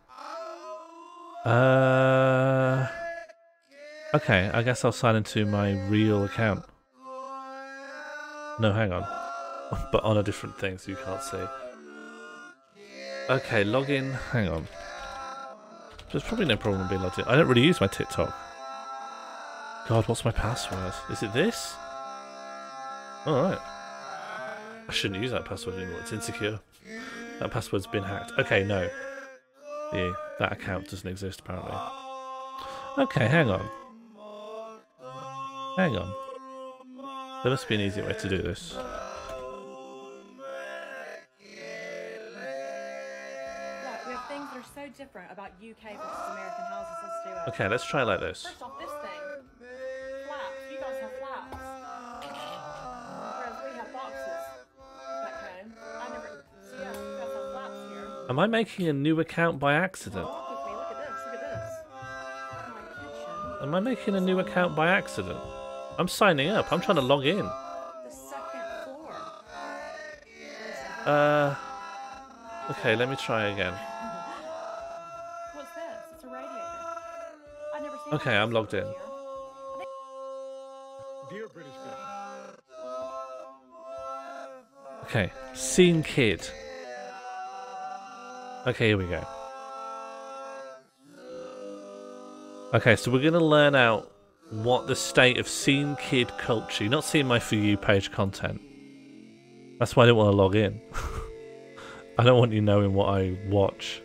Okay, I guess I'll sign into my real account. No, hang on. But on a different thing, so you can't see. Okay, login. Hang on. There's probably no problem being logged in. I don't really use my TikTok. God, what's my password? Is it this? Alright. I shouldn't use that password anymore. It's insecure. That password's been hacked. Okay, no. Yeah, that account doesn't exist, apparently. Okay, hang on. Hang on. There must be an easier way to do this. Right, we have things that are so different about UK versus American houses. Let's do it. Okay, let's try it like this. First off, this thing. Flaps. You guys have flaps. Whereas we have boxes back home. I never... So yeah, you guys have flaps here. Am I making a new account by accident? Walk with me. Look at this. Look at this. My kitchen. Am I making a new account by accident? I'm signing up. I'm trying to log in. The second floor. Okay, let me try again. What's this? It's a radiator. I've never seen Okay, I'm logged in. Dear British people. Okay, Scene Kid. Okay, here we go. Okay, so we're going to learn out what the state of Scene Kid culture... You're not seeing my For You page content. That's why I didn't want to log in. I don't want you knowing what I watch.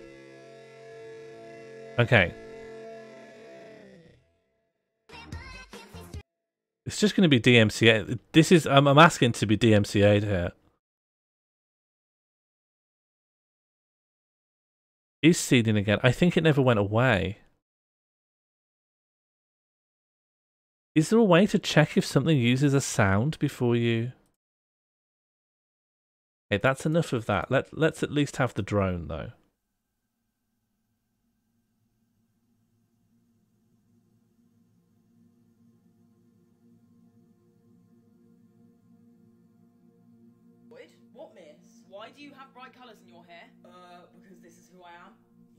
Okay. It's just going to be DMCA. This is... I'm asking to be DMCA'd here. Is seeding again? I think it never went away. Is there a way to check if something uses a sound before you... Okay, that's enough of that. Let's at least have the drone, though. What, miss? Why do you have bright colours in your hair? Because this is who I am.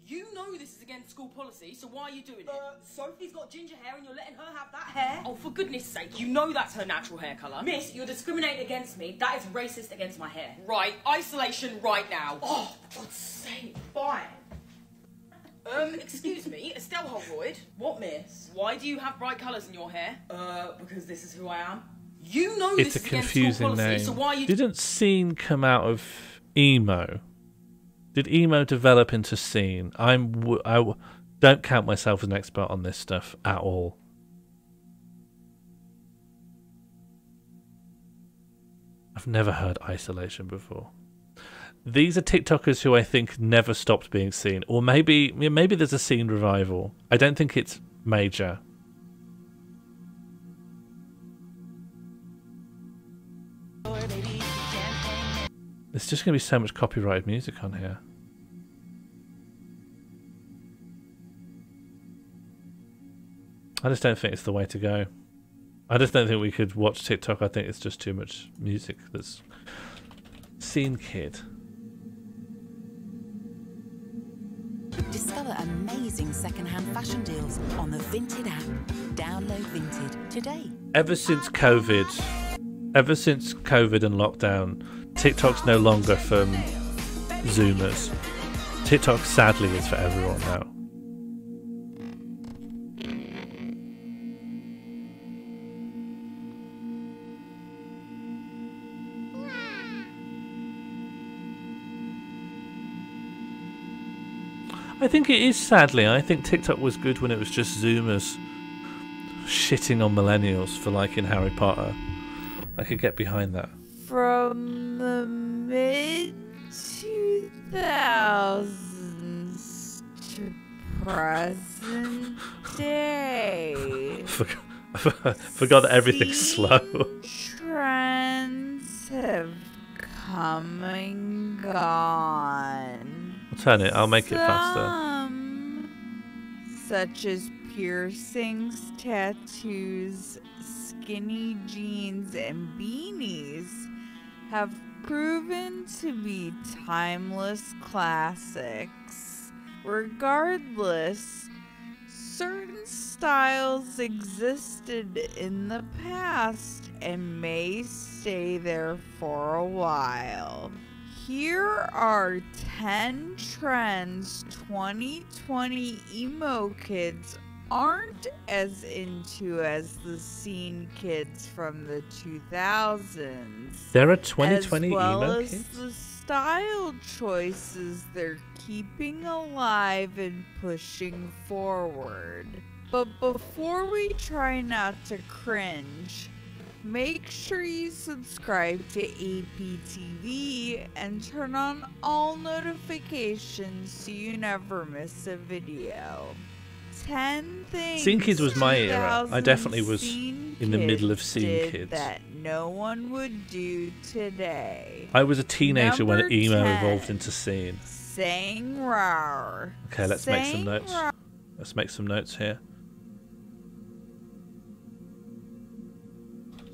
You know this is against school policy, so why are you doing it? Sophie's got ginger hair and you're letting her have that hair? Oh, for goodness sake, you know that's her natural hair colour. Miss, you're discriminating against me. That is racist against my hair. Right, isolation right now. Oh, for God's sake, fine. Excuse me, Estelle Holroyd. What, miss? Why do you have bright colours in your hair? Because this is who I am. You know It's this a is against school confusing policy, name. so why are you... Didn't Scene come out of emo? Did emo develop into Scene? I don't count myself as an expert on this stuff at all. I've never heard isolation before. These are TikTokers who I think never stopped being seen, or maybe there's a Scene revival. I don't think it's major. There's just going to be so much copyrighted music on here. I just don't think it's the way to go. I just don't think we could watch TikTok. I think it's just too much music that's... Scene Kid. Discover amazing second-hand fashion deals on the Vinted app. Download Vinted today. Ever since COVID and lockdown, TikTok's no longer for Zoomers. TikTok, sadly, is for everyone now. I think it is, sadly. I think TikTok was good when it was just Zoomers shitting on millennials for liking Harry Potter. I could get behind that. From the mid-2000s to present day. Forgot that everything's slow. Trends have come and gone. I'll turn it. I'll make it faster. Some, such as piercings, tattoos, skinny jeans, and beanies, have proven to be timeless classics. Regardless, certain styles existed in the past and may stay there for a while. Here are 10 trends 2020 emo kids aren't as into as the Scene kids from the 2000s. There are 2020 as well emo as kids? the style choices they're keeping alive and pushing forward. But before we try not to cringe, make sure you subscribe to APTV and turn on all notifications so you never miss a video. 10 things Scene Kids was my era. I definitely was Scene in the middle of Kids Scene did Kids. that no one would do today. I was a teenager when Number emo 10, evolved into Scene. Saying rawr. Okay, let's make some Saying notes. rawr. Let's make some notes here.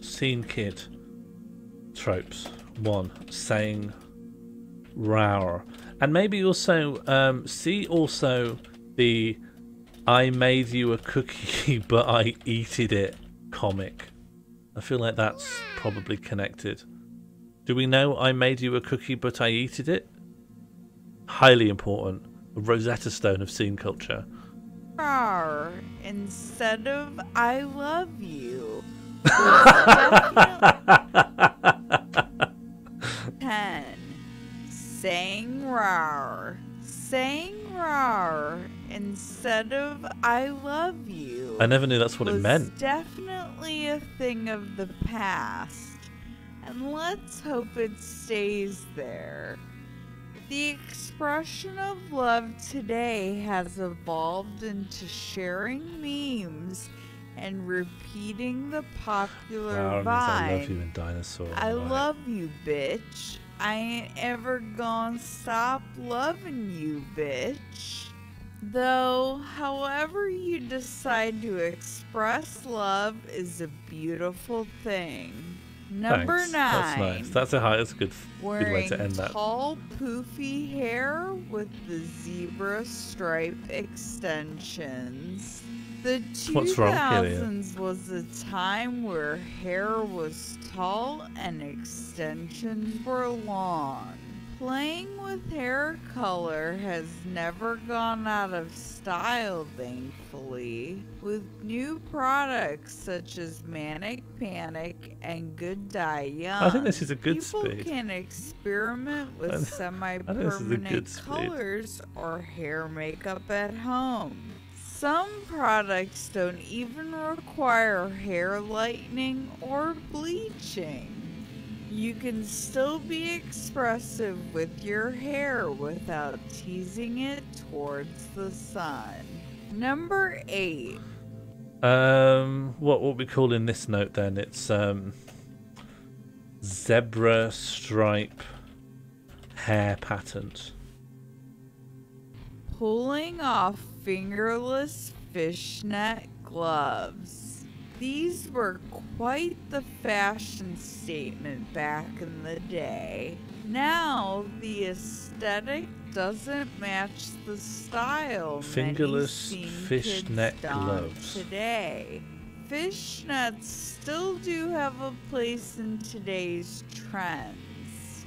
Scene Kid tropes. 1. Saying rawr. And maybe also see also the I made you a cookie but I eated it comic. I feel like that's probably connected. Do we know I made you a cookie but I eated it? Highly important. A Rosetta Stone of scene culture. rawr instead of I love you was definitely 10. Saying rawr. Saying rawr instead of I love you. I never knew that's what it was meant. Definitely a thing of the past. And let's hope it stays there. The expression of love today has evolved into sharing memes and repeating the popular Rawr means vine. I love you in dinosaur. I right. love you, bitch. I ain't ever gonna stop loving you, bitch. Though, however you decide to express love is a beautiful thing. Number Thanks. 9. That's nice. That's a good way Wearing to end that. tall, poofy hair with the zebra stripe extensions. The What's wrong, Killian? 2000s was a time where hair was tall and extensions were long. Playing with hair color has never gone out of style, thankfully, with new products such as Manic Panic and Good Die Young. I think this is a good People speed. can experiment with I think this is a semi-permanent good speed. colors or hair makeup at home. Some products don't even require hair lightening or bleaching. You can still be expressive with your hair without teasing it towards the sun. Number 8. What we call in this note then? It's zebra stripe hair pattern. Pulling off fingerless fishnet gloves. These were quite the fashion statement back in the day. Now, the aesthetic doesn't match the style Fingerless many fishnet kids don gloves. today. Fishnets still do have a place in today's trends.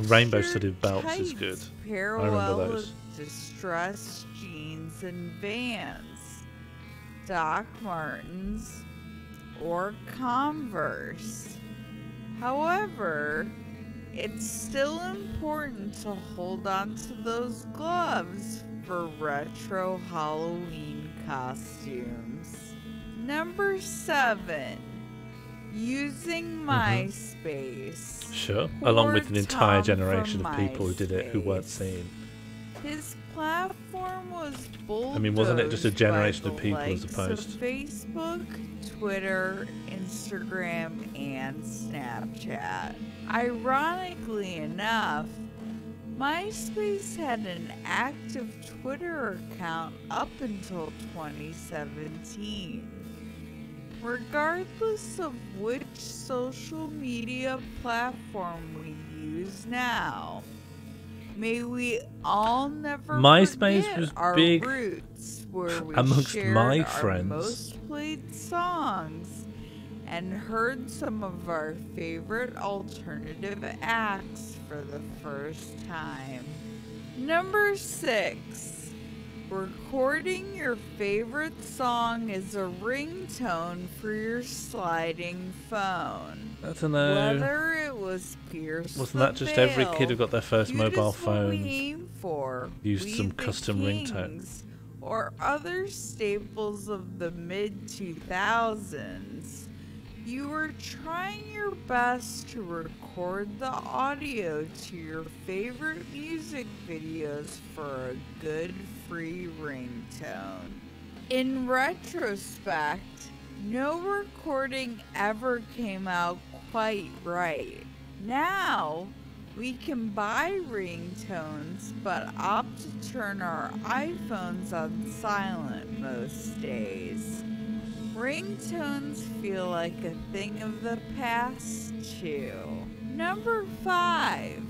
Rainbow Textured studded belts is tights good. pair I remember well those. with distressed jeans and Vans, Doc Martens, or Converse. However, it's still important to hold on to those gloves for retro Halloween costumes. Number 7. Using MySpace. Sure. Along with Poor an entire Tom generation from of people who did it who weren't MySpace. seen. His platform was bulldozed I mean, wasn't it just a generation by of the people as likes opposed- of Facebook, Twitter, Instagram, and Snapchat. Ironically enough, MySpace had an active Twitter account up until 2017. Regardless of which social media platform we use now, may we all never MySpace forget was our big roots where we amongst shared my our friends. most played songs and heard some of our favorite alternative acts for the first time. Number 6. Recording your favorite song as a ringtone for your sliding phone. I don't know. Whether it was Pierce Wasn't the that just every Veil, kid who got their first Cute mobile Is What phone We Aim For, used We some the custom ringtone? Kings, or other staples of the mid-2000s, you were trying your best to record the audio to your favorite music videos for a good free ringtone. In retrospect, no recording ever came out quite right. Now, we can buy ringtones but opt to turn our iPhones on silent most days. Ringtones feel like a thing of the past, too. Number 5.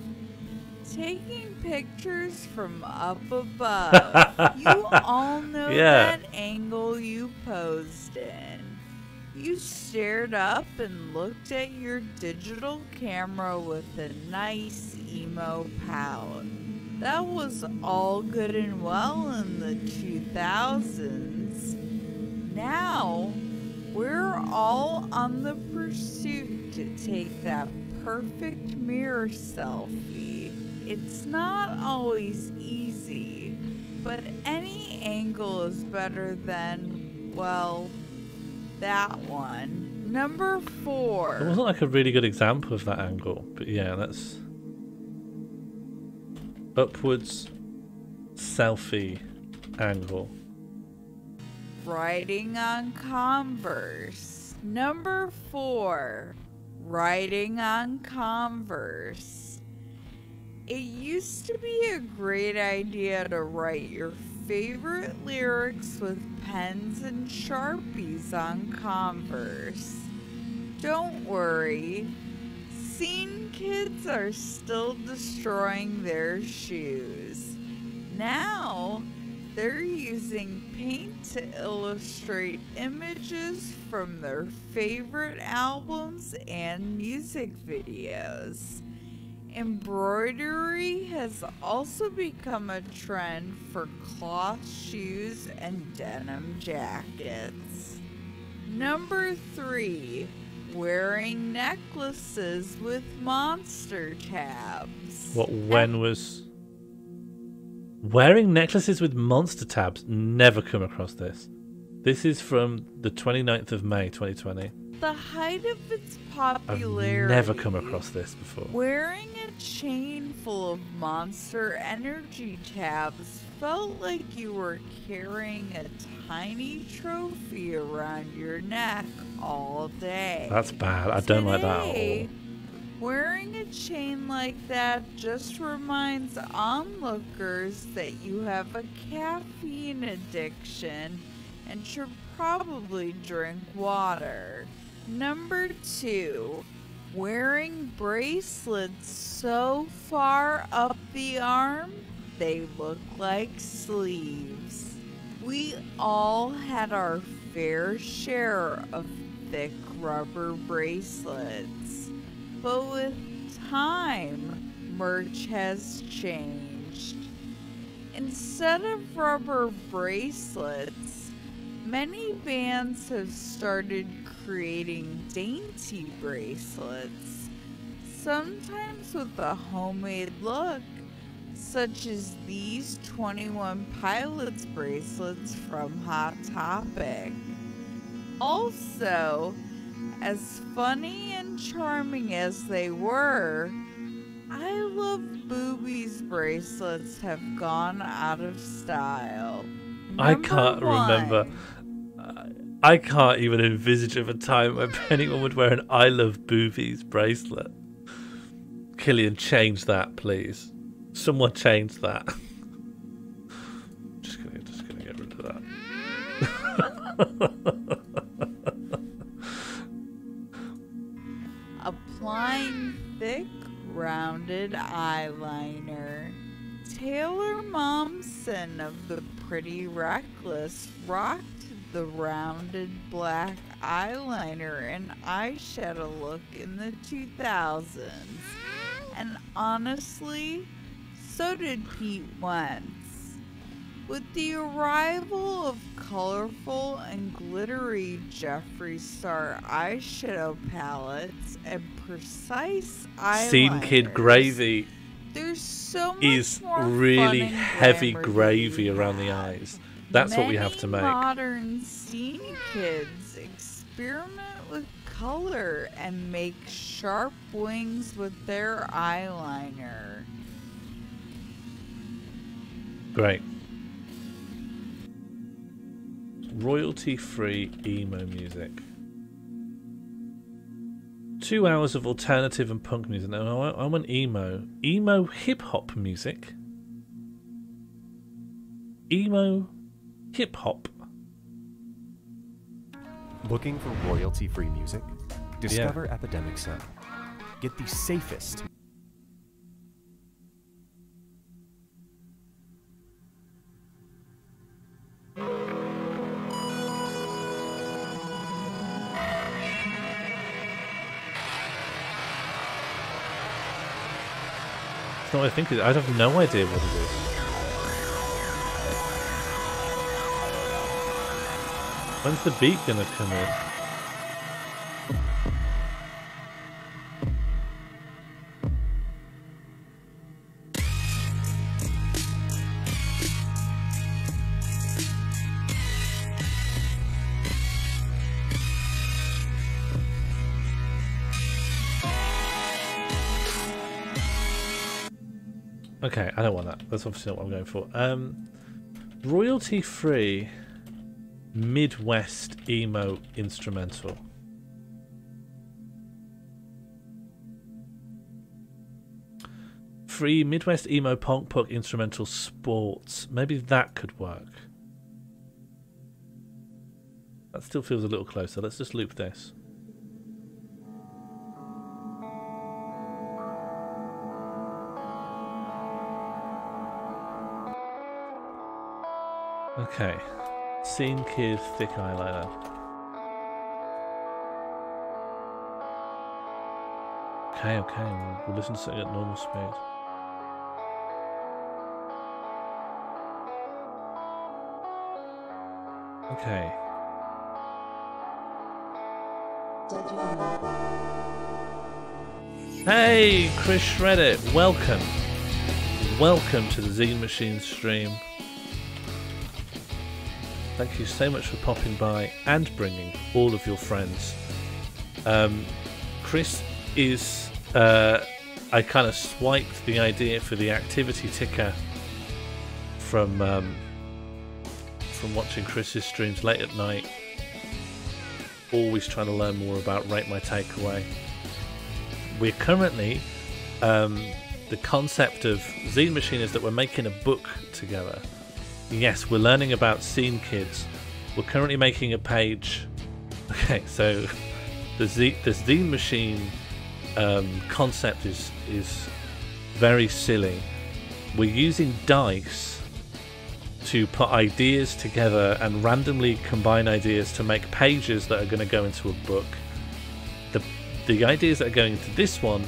Taking pictures from up above. You all know Yeah. that angle you posed in. You stared up and looked at your digital camera with a nice emo pout. That was all good and well in the 2000s. Now, we're all on the pursuit to take that perfect mirror selfie. It's not always easy, but any angle is better than, well, that one. Number 4. It wasn't like a really good example of that angle, but yeah, that's upwards selfie angle. Riding on Converse. Number 4. Riding on Converse. It used to be a great idea to write your favorite lyrics with pens and Sharpies on Converse. Don't worry, Zine kids are still destroying their shoes. Now, they're using paint to illustrate images from their favorite albums and music videos. Embroidery has also become a trend for cloth shoes and denim jackets. Number 3. Wearing necklaces with monster tabs. When was wearing necklaces with monster tabs? Never come across this. This is from the 29th of May 2020. The height of its popularity. I've never come across this before. Wearing a chain full of Monster Energy tabs felt like you were carrying a tiny trophy around your neck all day. That's bad. I don't like that at all. Wearing a chain like that just reminds onlookers that you have a caffeine addiction and should probably drink water. Number 2. Wearing bracelets so far up the arm, they look like sleeves. We all had our fair share of thick rubber bracelets, but with time, merch has changed. Instead of rubber bracelets, many bands have started creating dainty bracelets, sometimes with a homemade look, such as these 21 Pilots bracelets from Hot Topic. Also, as funny and charming as they were, I Love Boobies bracelets have gone out of style. I can't remember. I can't even envisage of a time where anyone would wear an I Love Boobies bracelet. Killian, change that, please. Someone change that. Just gonna get rid of that. Applying thick, rounded eyeliner. Taylor Momsen of the Pretty Reckless rocked the rounded black eyeliner and eyeshadow look in the 2000s. And honestly, so did Pete Wentz. With the arrival of colorful and glittery Jeffree Star eyeshadow palettes and precise eyeliners, Scene Kid Gravy there's so much is more really fun and heavy glamour gravy around the eyes. That's what we have to make. Modern scene kids experiment with color and make sharp wings with their eyeliner. Great. Royalty-free emo music. 2 hours of alternative and punk music. No, I want emo. Emo hip-hop music. Emo hip-hop. Looking for royalty-free music? Discover Epidemic Sound. Get the safest. It's not what I think it is. I have no idea what it is. When's the beat gonna come in? Okay, I don't want that. That's obviously not what I'm going for. Royalty-free Midwest emo instrumental. Free Midwest emo punk punk instrumental sports. Maybe that could work. That still feels a little closer. Let's just loop this. Okay, Scene Kid thick eyeliner. Okay, we'll listen to something at normal speed. Okay. Hey, Chris Shreddit, welcome. Welcome to the Zine Machine stream. Thank you so much for popping by and bringing all of your friends. Chris is... I kind of swiped the idea for the activity ticker from watching Chris's streams late at night. Always trying to learn more about Rate My Takeaway. We're currently... the concept of Zine Machine is that we're making a book together. Yes, we're learning about Scene Kids. We're currently making a page. Okay, so the Zine Machine concept is very silly. We're using dice to put ideas together and randomly combine ideas to make pages that are going to go into a book. The ideas that are going into this one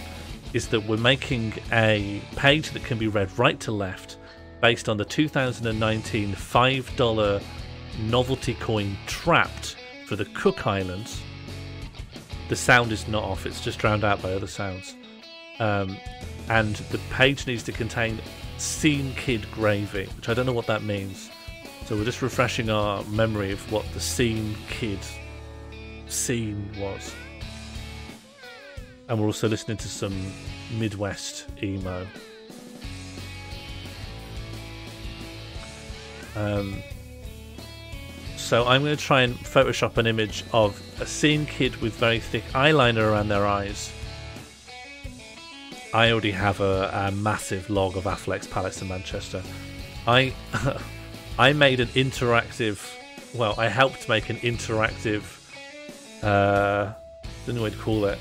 is that we're making a page that can be read right to left, based on the 2019 $5 novelty coin Trapped for the Cook Islands. The sound is not off, it's just drowned out by other sounds. And the page needs to contain Scene Kid gravy, which I don't know what that means. So we're just refreshing our memory of what the Scene Kid scene was. And we're also listening to some Midwest emo. So I'm going to try and Photoshop an image of a Scene Kid with very thick eyeliner around their eyes. I already have a massive log of Affleck's palettes in Manchester. I made an interactive... Well, I helped make an interactive... I don't know what to call it.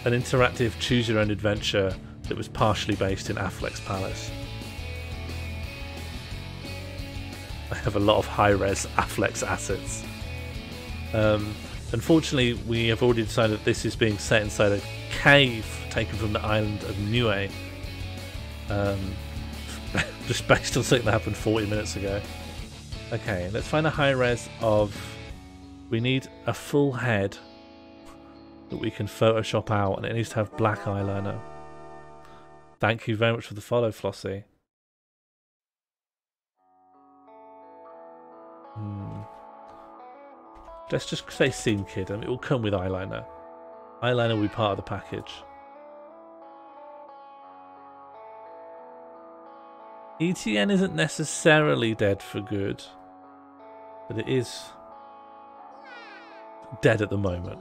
An interactive choose-your-own-adventure that was partially based in Affleck's palace. I have a lot of high-res Affleck's assets. Unfortunately, we have already decided that this is being set inside a cave taken from the island of Niue. Just based on something that happened 40 minutes ago. Okay, let's find a high-res of... We need a full head that we can Photoshop out, and it needs to have black eyeliner. Thank you very much for the follow, Flossie. Let's just say Scene Kid, and it will come with eyeliner. Eyeliner will be part of the package. ETN isn't necessarily dead for good, but it is dead at the moment.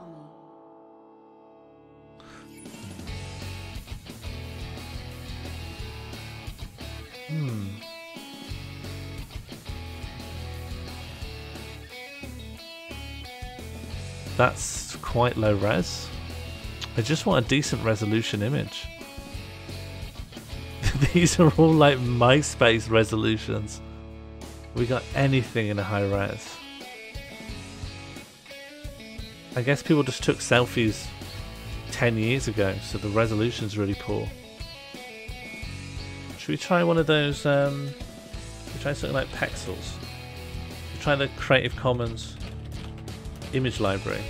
That's quite low res. I just want a decent resolution image. These are all like MySpace resolutions. We got anything in a high res. I guess people just took selfies 10 years ago, so the resolution's really poor. Should we try one of those? Should we try something like Pexels? Should we try the Creative Commons image library?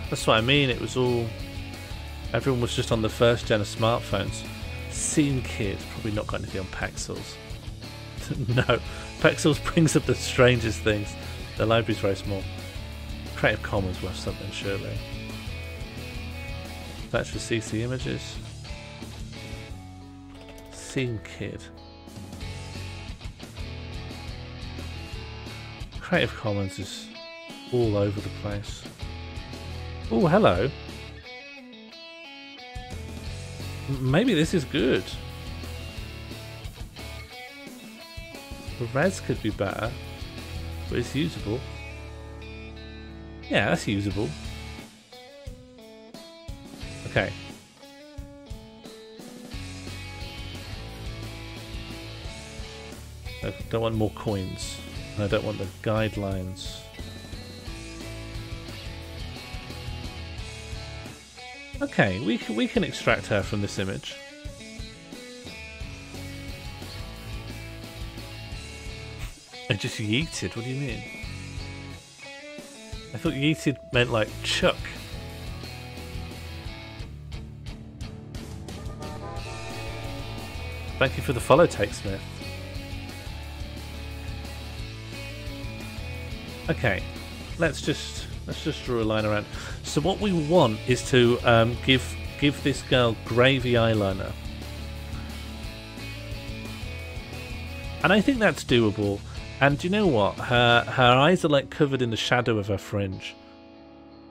That's what I mean. It was all. Everyone was just on the first gen of smartphones. Zine Kid probably not got anything on Pexels. No, Pexels brings up the strangest things. The library's very small. Creative Commons will have something surely. That's for CC images. Zine Kid. Creative Commons is all over the place. Oh, hello. Maybe this is good. The res could be better, but it's usable. Yeah, that's usable. Okay. I don't want more coins, and I don't want the guidelines. Okay, we can extract her from this image. I just yeeted, what do you mean? I thought yeeted meant like chuck. Thank you for the follow, Take Smith. Okay, let's just draw a line around. So what we want is to give this girl gravy eyeliner, and I think that's doable. And do you know what? Her eyes are like covered in the shadow of her fringe,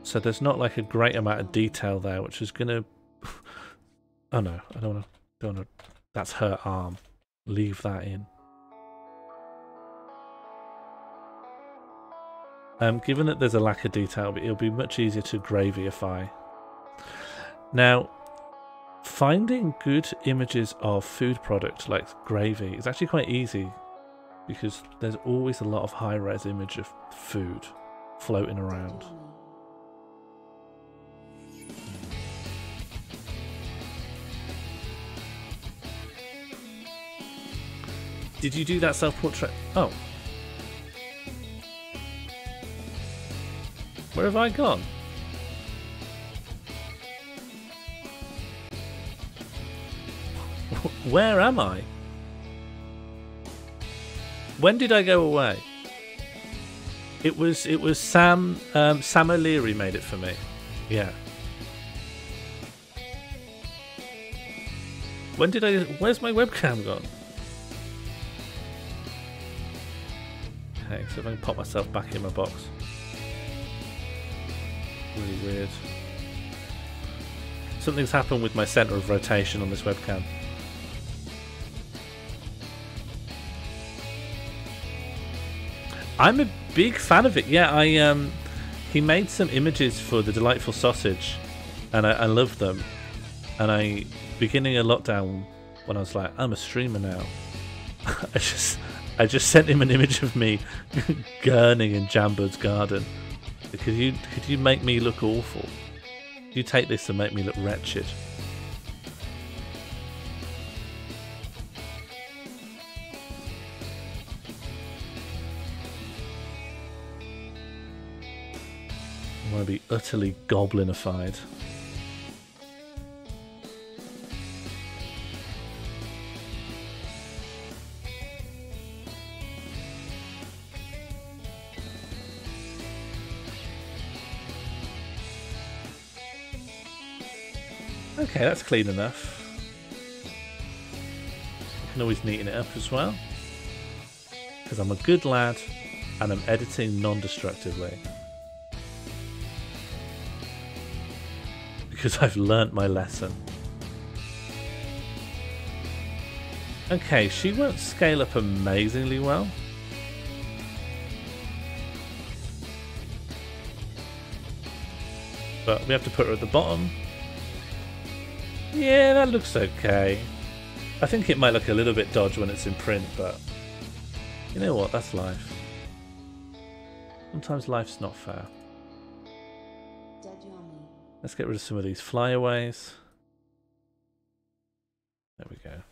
so there's not like a great amount of detail there, which is gonna. Oh no, I don't want to. That's her arm. Leave that in. Given that there's a lack of detail, but it'll be much easier to gravyify. Now, finding good images of food product like gravy is actually quite easy, because there's always a lot of high-res image of food floating around. Did you do that self-portrait? Oh. Where have I gone? Where am I? When did I go away? It was Sam O'Leary made it for me. Yeah. When did I? Where's my webcam gone? Okay, so if I can pop myself back in my box. Really weird. Something's happened with my center of rotation on this webcam. I'm a big fan of it. Yeah, he made some images for the Delightful Sausage, and I love them. And beginning of lockdown, when I was like, I'm a streamer now, I just sent him an image of me gurning in Jambird's garden. Could you make me look awful? You take this and make me look wretched. I want to be utterly goblinified. Okay, that's clean enough. You can always neaten it up as well, because I'm a good lad and I'm editing non-destructively. Because I've learnt my lesson. Okay, she won't scale up amazingly well. But we have to put her at the bottom. Yeah, that looks okay. I think it might look a little bit dodgy when it's in print, but you know what? That's life. Sometimes life's not fair. Let's get rid of some of these flyaways. There we go.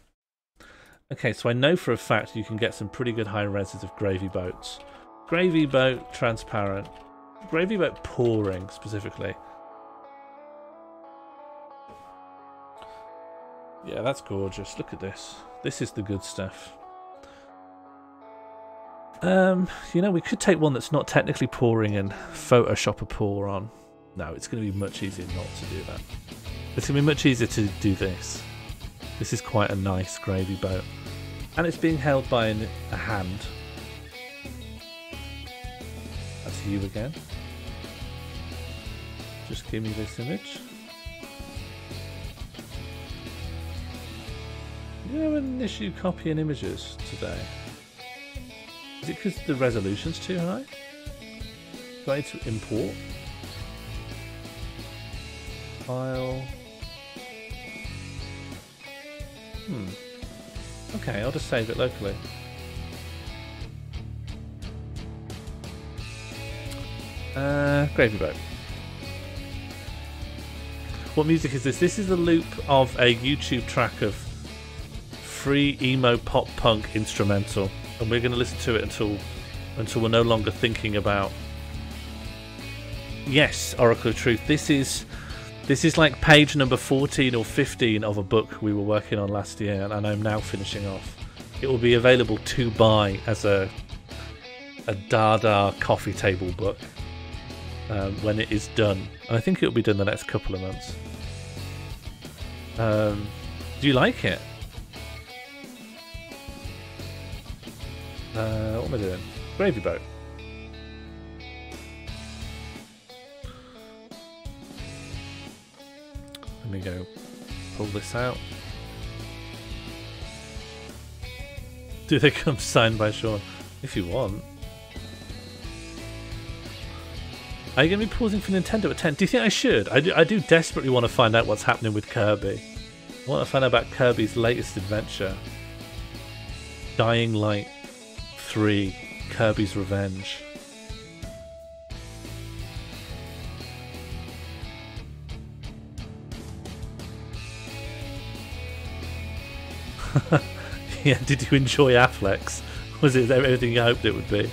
Okay, so I know for a fact you can get some pretty good high reses of gravy boats. Gravy boat transparent. Gravy boat pouring specifically. Yeah, that's gorgeous. Look at this. This is the good stuff. You know, we could take one that's not technically pouring and Photoshop a pour on. No, it's going to be much easier not to do that. It's going to be much easier to do this. This is quite a nice gravy boat. And it's being held by a hand. That's you again. Just give me this image. You have an issue copying images today. Is it because the resolution's too high? Do I need to import? File. Okay, I'll just save it locally. Gravy boat. What music is this? This is a loop of a YouTube track of free emo pop punk instrumental, and we're going to listen to it until we're no longer thinking about. Yes, Oracle of Truth. This is like page number 14 or 15 of a book we were working on last year, and I'm now finishing off. It will be available to buy as a Dada coffee table book when it is done, and I think it will be done the next couple of months. Do you like it? What am I doing? Gravy boat. Let me go pull this out. Do they come signed by Sean? If you want. Are you going to be pausing for Nintendo at 10? Do you think I should? I do desperately want to find out what's happening with Kirby. I want to find out about Kirby's latest adventure. Dying Light 3, Kirby's Revenge. Yeah, did you enjoy Affleck's? Was it everything you hoped it would be?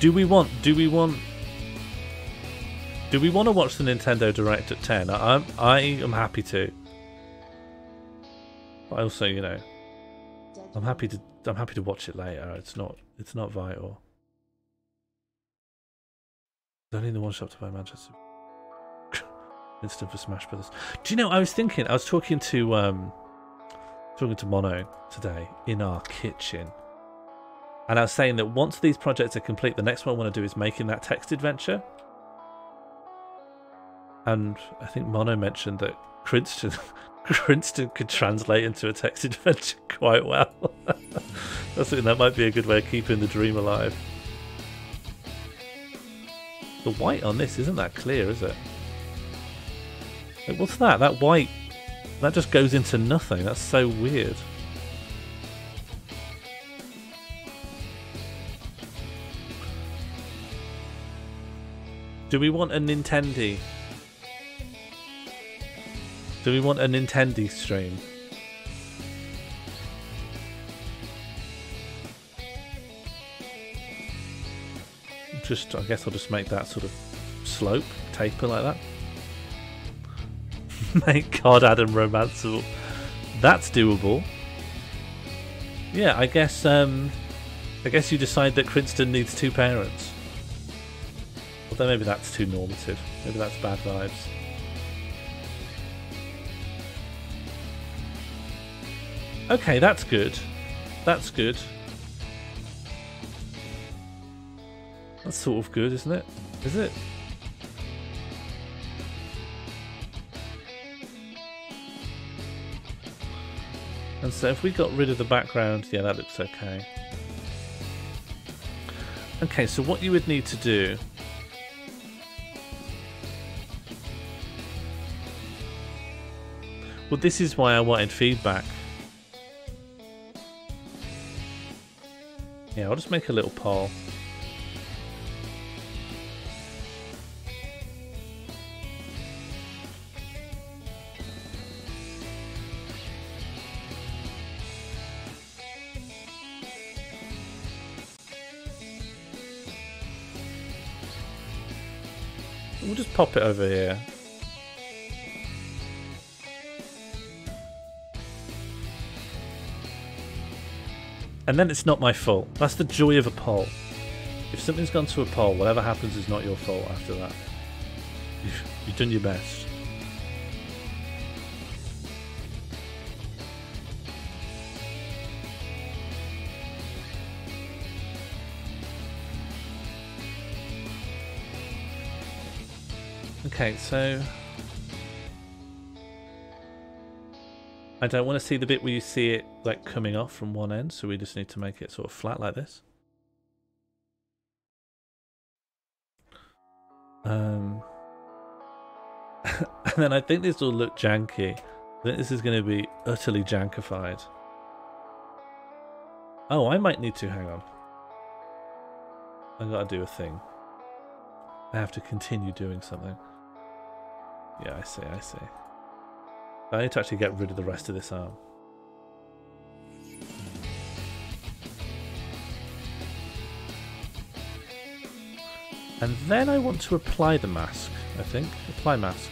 Do we want to watch the Nintendo Direct at 10? I am happy to. But also, you know, I'm happy to watch it later. It's not vital. There's only the one shop to buy Manchester. Instant for Smash Brothers. Do you know, I was talking to Mono today in our kitchen. And I was saying that once these projects are complete, the next one I want to do is making that text adventure. And I think Mono mentioned that Princeton could translate into a text adventure quite well. I think that might be a good way of keeping the dream alive. The white on this isn't that clear, is it? Like, what's that? That white, that just goes into nothing. That's so weird. Do we want a Nintendo? Do we want a Nintendo stream? I guess I'll just make that sort of slope, taper like that. Make God Adam romanceable. That's doable. Yeah, I guess you decide that Princeton needs 2 parents. Although maybe that's too normative. Maybe that's bad vibes. Okay, that's good. That's good. That's sort of good, isn't it? Is it? And so if we got rid of the background, yeah, that looks okay. Okay, so what you would need to do... Well, this is why I wanted feedback. Yeah, I'll just make a little poll. We'll just pop it over here. And then it's not my fault. That's the joy of a poll. If something's gone to a poll, whatever happens is not your fault after that. You've done your best. Okay, so I don't want to see the bit where you see it like coming off from one end, so we just need to make it sort of flat like this. And then I think this will look janky. I think this is going to be utterly jankified. Oh, I might need to, hang on. I've got to do a thing. I have to continue doing something. Yeah, I see, I see. I need to actually get rid of the rest of this arm. And then I want to apply the mask, I think. Apply mask.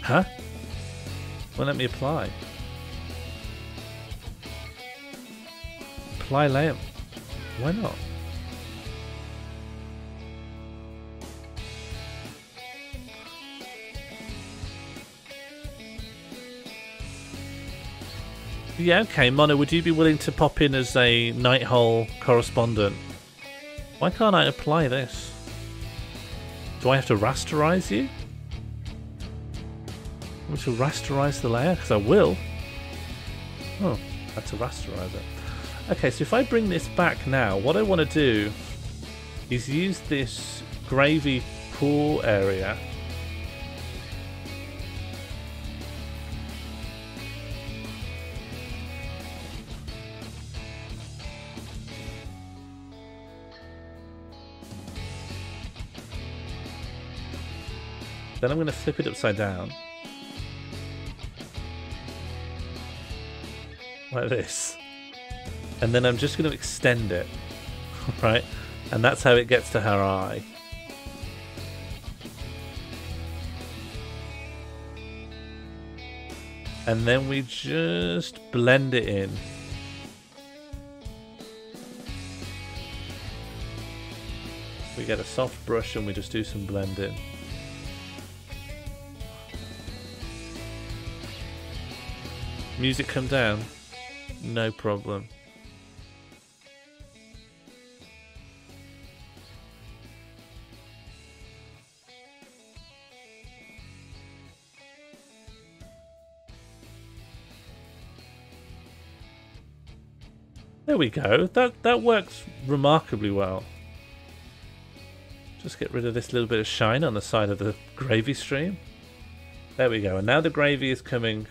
Huh? Well, let me apply. Apply layer. Why not? Yeah, okay, Mono, would you be willing to pop in as a Nighthole correspondent? Why can't I apply this? Do I have to rasterize you? I want to rasterize the layer? Because I will. Oh, I had to rasterize it. Okay, so if I bring this back now, what I want to do is use this gravy pool area . Then I'm going to flip it upside down. Like this. And then I'm just going to extend it. Right? And that's how it gets to her eye. And then we just blend it in. We get a soft brush and we just do some blending. Music come down? No problem. There we go. That works remarkably well. Just get rid of this little bit of shine on the side of the gravy stream. There we go. And now the gravy is coming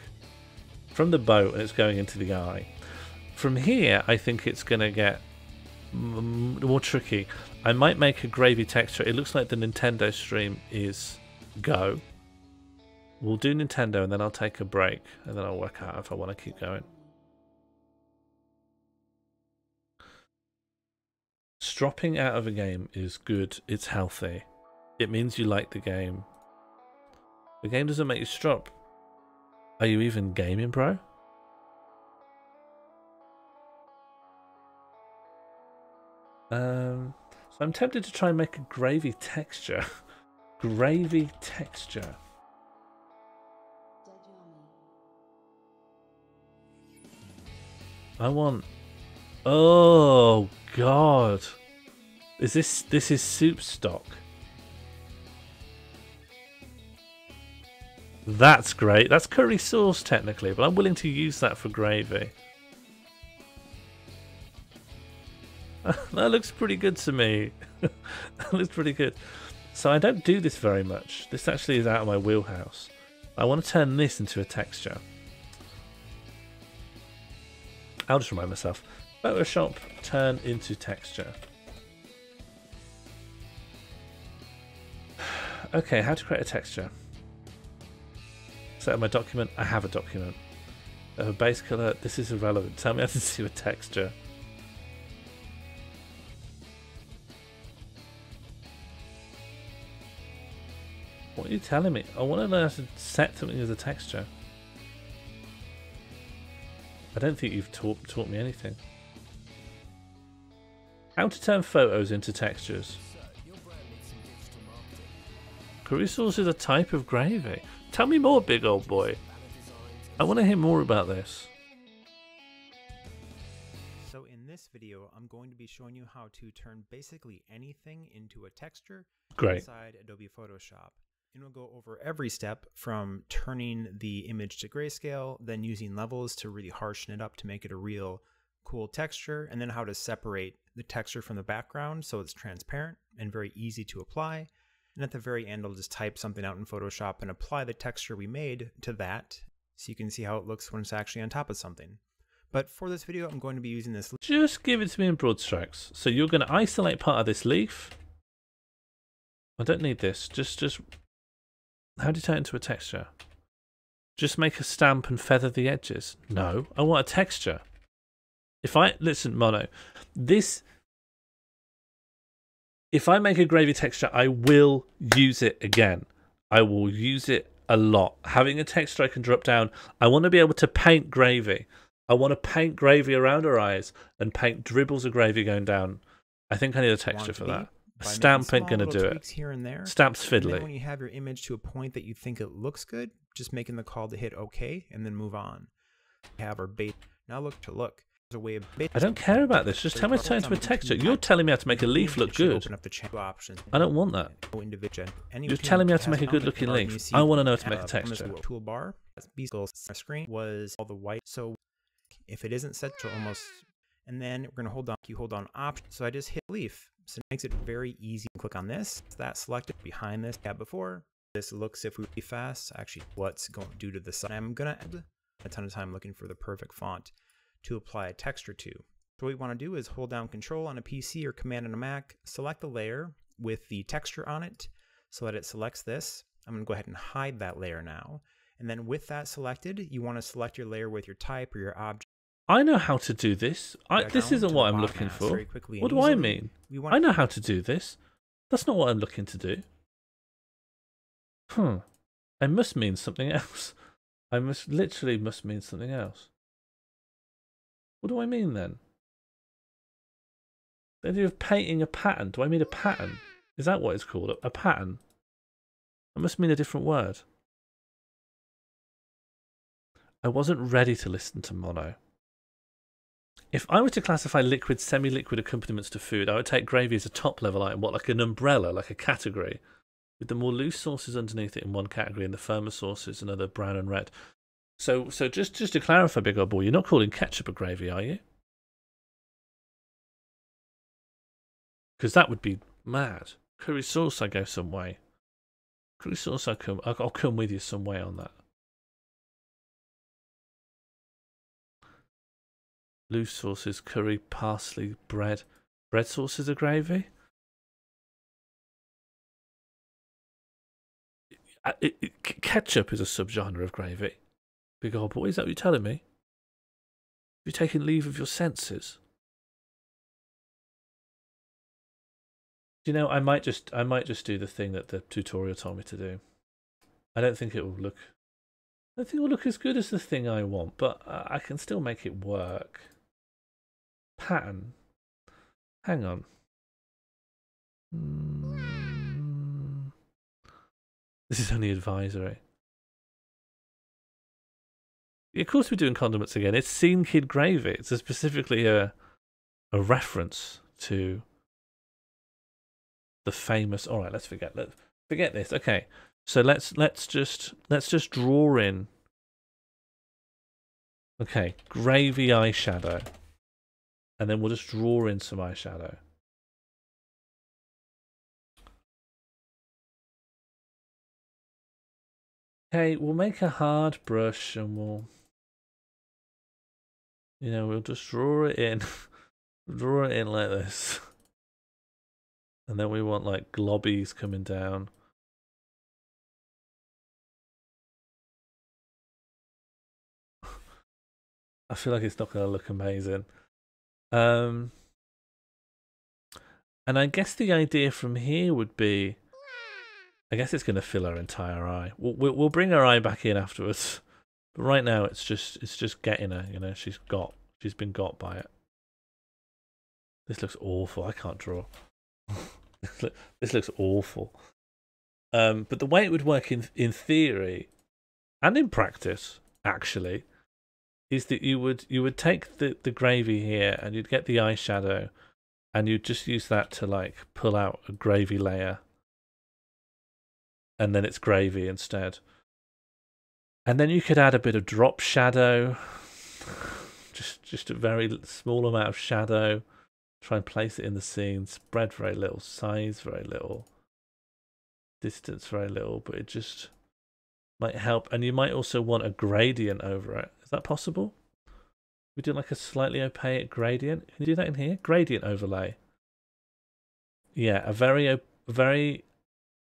from the boat and it's going into the eye. From here, I think it's going to get more tricky. I might make a gravy texture. It looks like the Nintendo stream is go. We'll do Nintendo and then I'll take a break and then I'll work out if I want to keep going. Stropping out of a game is good. It's healthy. It means you like the game. The game doesn't make you strop. Are you even gaming, bro? So I'm tempted to try and make a gravy texture. Gravy texture. I want... Oh, God. This is soup stock. That's great. That's curry sauce technically, but I'm willing to use that for gravy. That looks pretty good to me. That looks pretty good. So I don't do this very much. This actually is out of my wheelhouse. I want to turn this into a texture. I'll just remind myself. Photoshop, turn into texture. Okay, how to create a texture. Set up my document. I have a document. I have a base color. This is irrelevant. Tell me how to do a texture. What are you telling me? I want to learn how to set something as a texture. I don't think you've taught me anything. How to turn photos into textures. Curry sauce is a type of gravy. Tell me more, big old boy. I want to hear more about this. So in this video, I'm going to be showing you how to turn basically anything into a texture inside Adobe Photoshop. And we'll go over every step from turning the image to grayscale, then using levels to really harshen it up to make it a real cool texture, and then how to separate the texture from the background so it's transparent and very easy to apply. And at the very end, I'll just type something out in Photoshop and apply the texture we made to that so you can see how it looks when it's actually on top of something. But for this video, I'm going to be using this. Just give it to me in broad strokes. So you're going to isolate part of this leaf. I don't need this. Just how do you turn it into a texture? Just make a stamp and feather the edges. No, I want a texture. Listen, Mono, if I make a gravy texture, I will use it again. I will use it a lot. Having a texture I can drop down. I want to be able to paint gravy. I want to paint gravy around her eyes and paint dribbles of gravy going down. I think I need a texture for that. A stamp ain't going to do it. Here and there. Stamp's fiddly. And then when you have your image to a point that you think it looks good, just making the call to hit OK and then move on. We have our base. Now look. There's a way of I don't care about this. Just tell me to turn into a texture. You're telling me how to make a leaf look good. Open up the options. I don't want that. You're telling me how to make a good looking leaf. I want to know how to make a texture. Toolbar. Screen was all the white. So if it isn't set to almost, and then we're going to hold on option. So I just hit leaf. So it makes it very easy to click on this. That selected behind this tab before. This looks if we be fast. Actually, what's going to do to the side. I'm going to add a ton of time looking for the perfect font to apply a texture to. So what we want to do is hold down Control on a PC or Command on a Mac, select the layer with the texture on it so that it selects this. I'm going to go ahead and hide that layer now. And then with that selected, you want to select your layer with your type or your object. I know how to do this. This isn't what I'm looking for. What do I mean? I know how to do this. That's not what I'm looking to do. I must mean something else. I literally must mean something else. What do I mean then? The idea of painting a pattern. Do I mean a pattern? Is that what it's called? A pattern? I must mean a different word. I wasn't ready to listen to Mono. If I were to classify liquid, semi-liquid accompaniments to food, I would take gravy as a top-level item, like an umbrella, like a category, with the more loose sauces underneath it in one category and the firmer sauces another, brown and red. So just to clarify, big old boy, you're not calling ketchup a gravy, are you? Because that would be mad. Curry sauce, I go some way. Curry sauce, I'll come with you some way on that. Loose sauces, curry, parsley, bread. Bread sauces are gravy? Ketchup is a subgenre of gravy. Big old boy, is that what you're telling me? Have you taken leave of your senses? You know, I might just do the thing that the tutorial told me to do. I don't think it will look as good as the thing I want, but I can still make it work. Pattern. Hang on. This is only advisory. Of course we're doing condiments again. It's Scene Kid Gravy. It's specifically a reference to the famous. All right, let's forget this. Okay, so let's just draw in. Okay, gravy eyeshadow, and then we'll just draw in some eyeshadow. Okay, we'll make a hard brush and we'll just draw it in. Draw it in like this. And then we want like globbies coming down. I feel like it's not going to look amazing. And I guess the idea from here would be I guess it's going to fill her entire eye. We'll bring her eye back in afterwards. But right now, it's just getting her. You know, she's been got by it. This looks awful. I can't draw. This looks awful. But the way it would work in theory and in practice, actually, is that you would take the gravy here and you'd get the eyeshadow and you'd just use that to like pull out a gravy layer. And then it's gravy instead. And then you could add a bit of drop shadow. Just a very small amount of shadow. Try and place it in the scene. Spread very little. Size very little. Distance very little. But it just might help. And you might also want a gradient over it. Is that possible? We do like a slightly opaque gradient. Can you do that in here? Gradient overlay. Yeah, a very...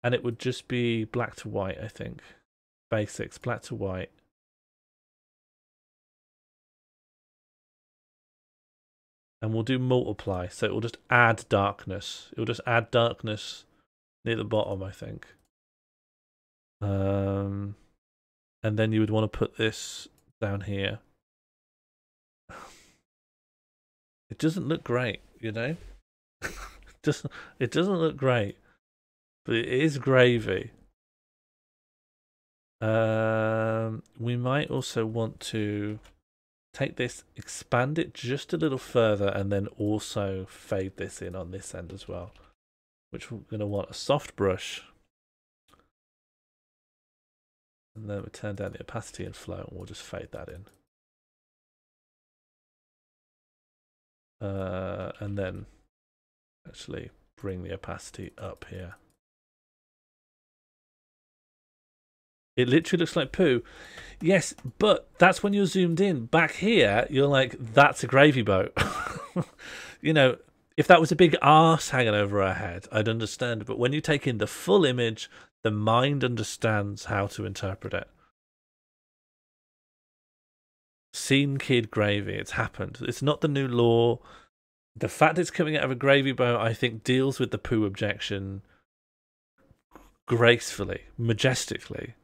And it would just be black to white, I think. Basics, black to white. And we'll do multiply, so it will just add darkness. It will just add darkness near the bottom, I think. And then you would want to put this down here. It doesn't look great, you know? It doesn't look great. But it is gravy. We might also want to take this, expand it just a little further, and then also fade this in on this end as well. Which we're going to want a soft brush. And then we turn down the opacity and flow, and we'll just fade that in. And then actually bring the opacity up here. It literally looks like poo. Yes, but that's when you're zoomed in. Back here, you're like, that's a gravy boat. You know, if that was a big arse hanging over her head, I'd understand. But when you take in the full image, the mind understands how to interpret it. Scene kid gravy. It's happened. It's not the new law. The fact it's coming out of a gravy boat, I think, deals with the poo objection gracefully, majestically.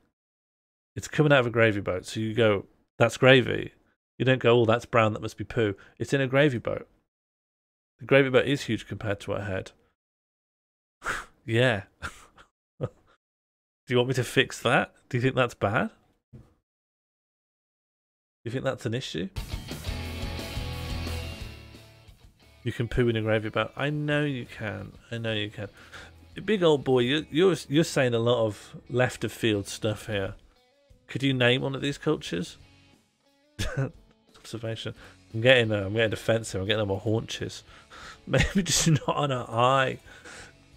It's coming out of a gravy boat, so you go, that's gravy. You don't go, oh, that's brown, that must be poo. It's in a gravy boat. The gravy boat is huge compared to her head. Yeah. Do you want me to fix that? Do you think that's bad? Do you think that's an issue? You can poo in a gravy boat. I know you can. I know you can. Big old boy, you're saying a lot of left of field stuff here. Could you name one of these cultures? Observation. I'm getting defensive. I'm getting on my haunches. Maybe just not on her eye.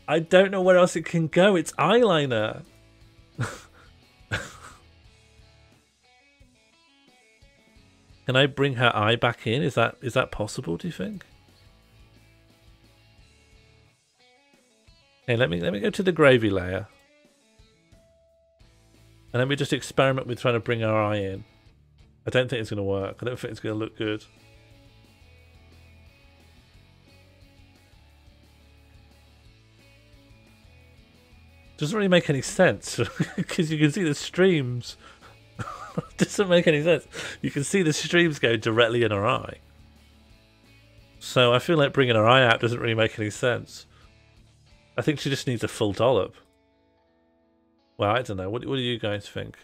I don't know where else it can go. It's eyeliner. Can I bring her eye back in? Is that possible? Do you think? Hey, let me go to the gravy layer. And then we just experiment with trying to bring our eye in. I don't think it's going to work. I don't think it's going to look good. Doesn't really make any sense because you can see the streams. Doesn't make any sense. You can see the streams go directly in her eye. So I feel like bringing her eye out doesn't really make any sense. I think she just needs a full dollop. Well, I don't know. What do you guys think?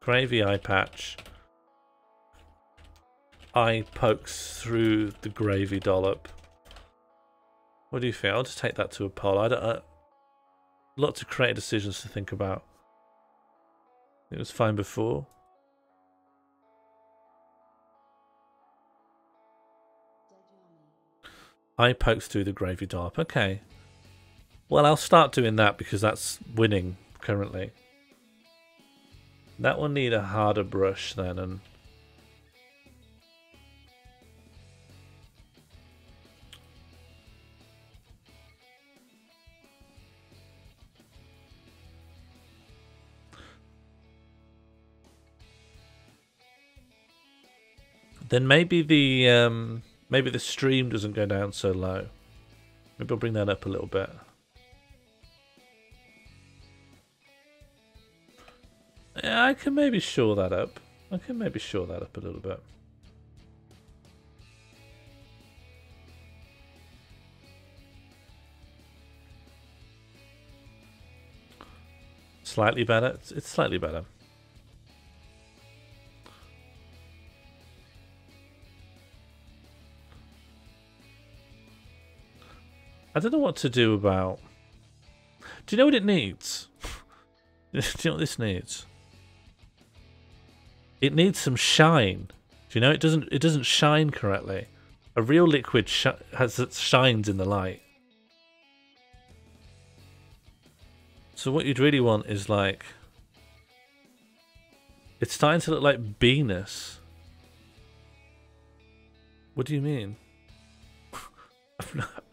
Gravy eye patch. Eye pokes through the gravy dollop. What do you think? I'll just take that to a poll. Lots of creative decisions to think about. It was fine before. Eye pokes through the gravy dollop. Okay. Well, I'll start doing that because that's winning currently. That will need a harder brush then, and then maybe the Maybe the stream doesn't go down so low. Maybe I'll bring that up a little bit. Yeah, I can maybe shore that up. I can maybe shore that up a little bit. Slightly better. It's slightly better. I don't know what to do about... Do you know what it needs? Do you know what this needs? It needs some shine. Do you know it doesn't shine correctly? A real liquid shines in the light. So what you'd really want is like... It's starting to look like Venus. What do you mean?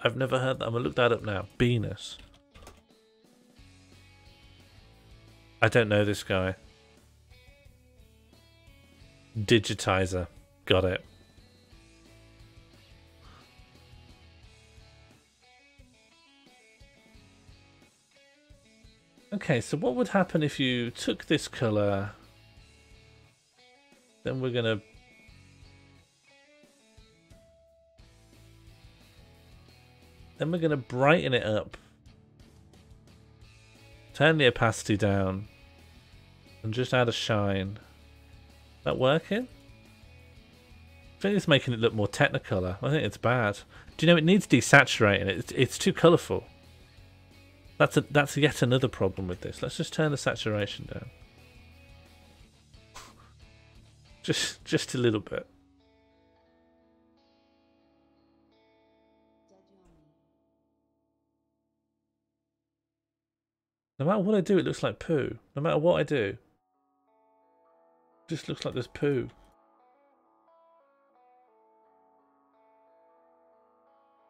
I've never heard that. I'm gonna look that up now. Venus. I don't know this guy. Digitizer. Got it. Okay, so what would happen if you took this color? Then we're gonna... Then we're gonna brighten it up. Turn the opacity down. And just add a shine. That working? I think it's making it look more Technicolor. I think it's bad. Do you know it needs desaturating? It's too colourful. That's yet another problem with this. Let's just turn the saturation down. Just a little bit. No matter what I do, it looks like poo. No matter what I do. It just looks like there's poo.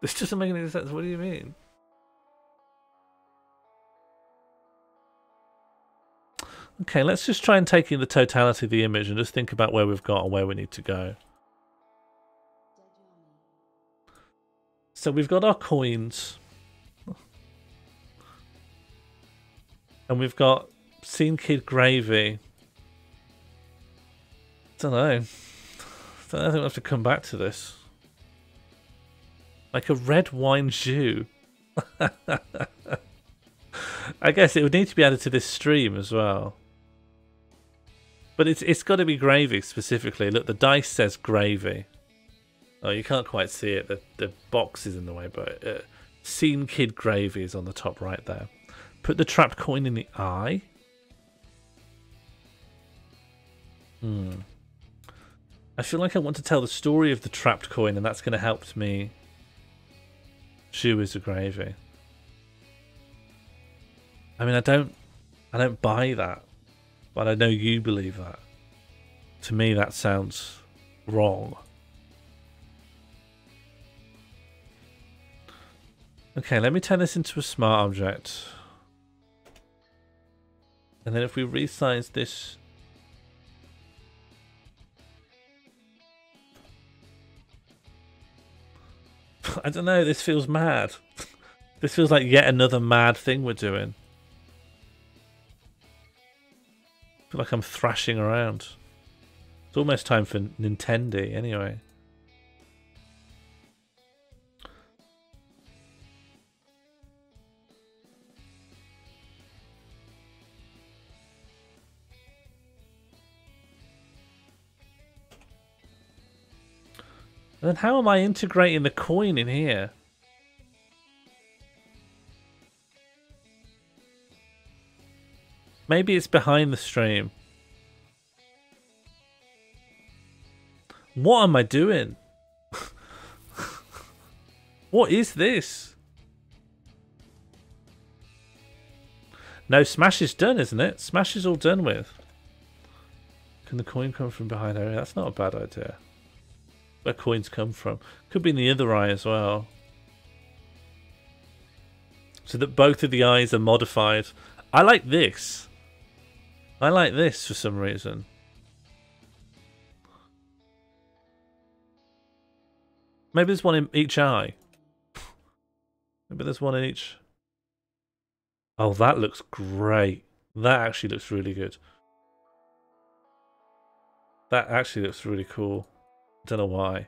This doesn't make any sense. What do you mean? Okay, let's just try and take in the totality of the image and just think about where we've got and where we need to go. So we've got our coins. And we've got Scene Kid Gravy. Don't know. I think we'll have to come back to this. Like a red wine jus. I guess it would need to be added to this stream as well. But it's got to be gravy specifically. Look, the dice says gravy. Oh, you can't quite see it. The box is in the way, but Scene Kid Gravy is on the top right there. Put the trapped coin in the eye. I feel like I want to tell the story of the trapped coin, and that's going to help me choose a gravy. I mean, I don't buy that, but I know you believe that. To me, that sounds wrong. Okay, let me turn this into a smart object. And then if we resize this... I don't know, this feels mad. This feels like yet another mad thing we're doing. I feel like I'm thrashing around. It's almost time for Nintendo anyway. And then how am I integrating the coin in here? Maybe it's behind the stream. What am I doing? What is this? No, Smash is done, isn't it? Smash is all done with. Can the coin come from behind her? That's not a bad idea. Where coins come from. Could be in the other eye as well. So that both of the eyes are modified. I like this. I like this for some reason. Maybe there's one in each eye. Maybe there's one in each. Oh, that looks great. That actually looks really good. That actually looks really cool. Don't know why.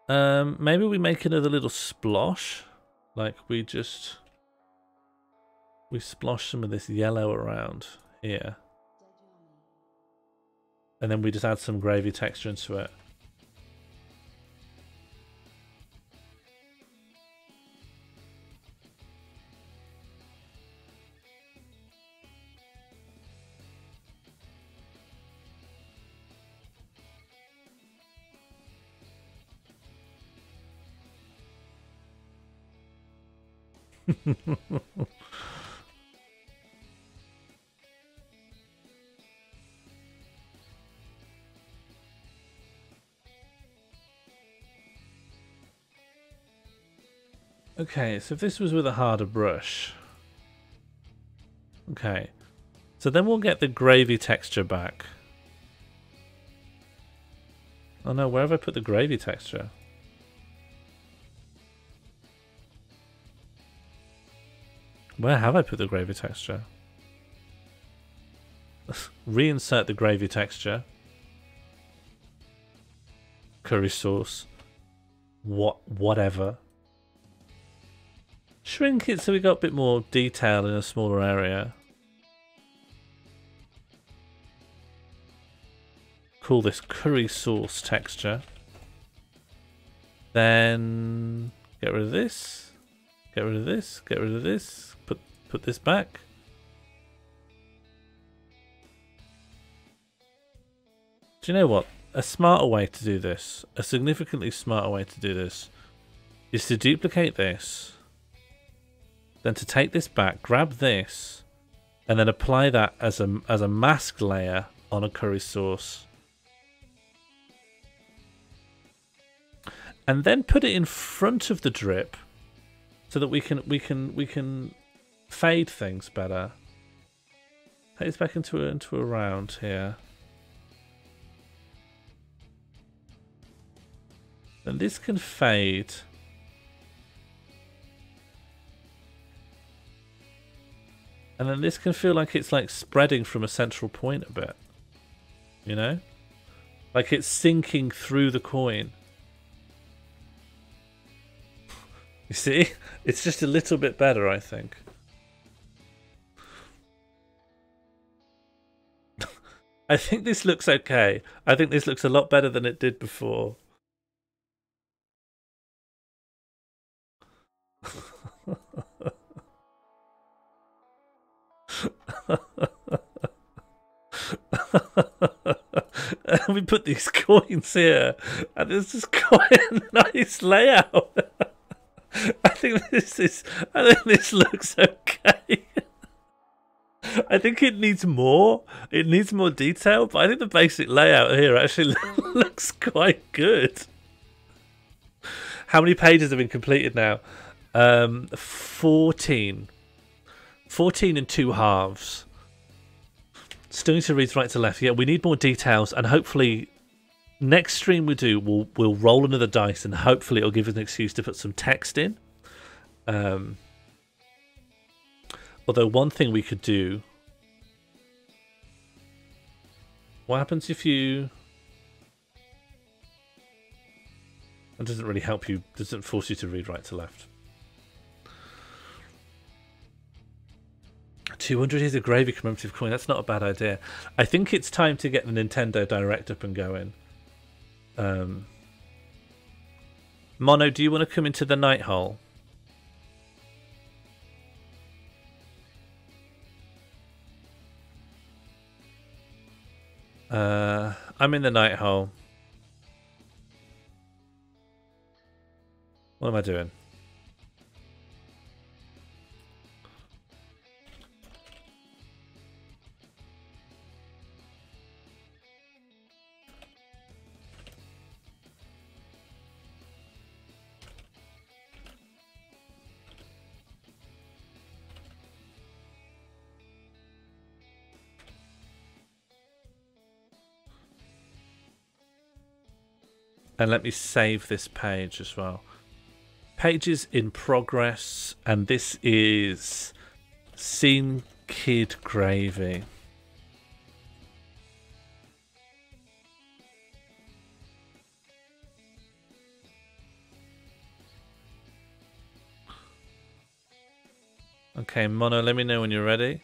Maybe we make another little splosh. Like we splosh some of this yellow around here. And then we just add some gravy texture into it. Okay, so if this was with a harder brush. Okay. So then we'll get the gravy texture back. Oh no, where have I put the gravy texture? Where have I put the gravy texture? Reinsert the gravy texture. Curry sauce. Whatever. Shrink it so we got a bit more detail in a smaller area. Call this curry sauce texture. Then get rid of this. Get rid of this. Get rid of this. Put this back. Do you know what? A smarter way to do this, a significantly smarter way to do this, is to duplicate this. Then to take this back, grab this, and then apply that as a mask layer on a curry sauce. And then put it in front of the drip so that we can fade things better. Take this back into a round here. Then this can fade. And then this can feel like it's like spreading from a central point a bit. You know? Like it's sinking through the coin. You see? It's just a little bit better, I think. I think this looks okay. I think this looks a lot better than it did before. We put these coins here, and this is quite a nice layout. I think this looks okay. I think it needs more. It needs more detail, but I think the basic layout here actually looks quite good. How many pages have been completed now? 14. 14 and 2 halves. Still need to read right to left. Yeah, we need more details, and hopefully next stream we do, we'll roll another dice, and hopefully it'll give us an excuse to put some text in. Although one thing we could do, what happens if you? It doesn't really help you. Doesn't force you to read right to left. 200 is a gravy commemorative coin. That's not a bad idea. I think it's time to get the Nintendo Direct up and going. Mono, do you want to come into the night hole? I'm in the night hole. What am I doing? And let me save this page as well. Pages in progress, and this is Scene Kid Gravy. Okay, Mono, let me know when you're ready.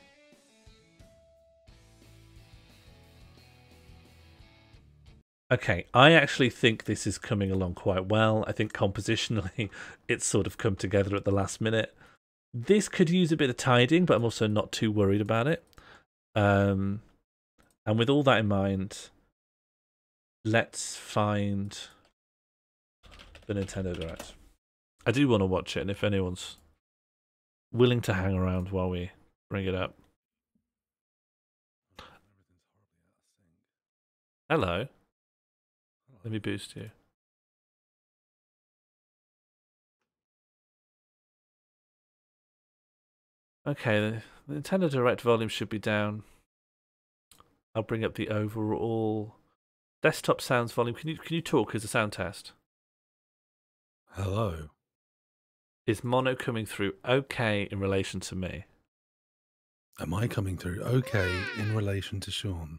Okay, I actually think this is coming along quite well. I think compositionally it's sort of come together at the last minute. This could use a bit of tidying, but I'm also not too worried about it. And with all that in mind, let's find the Nintendo Direct. I do want to watch it, and if anyone's willing to hang around while we bring it up. Hello. Let me boost you. Okay, the Nintendo Direct volume should be down. I'll bring up the overall desktop sounds volume. Can you talk as a sound test? Hello. Is Mono coming through okay in relation to me? Am I coming through okay in relation to Sean?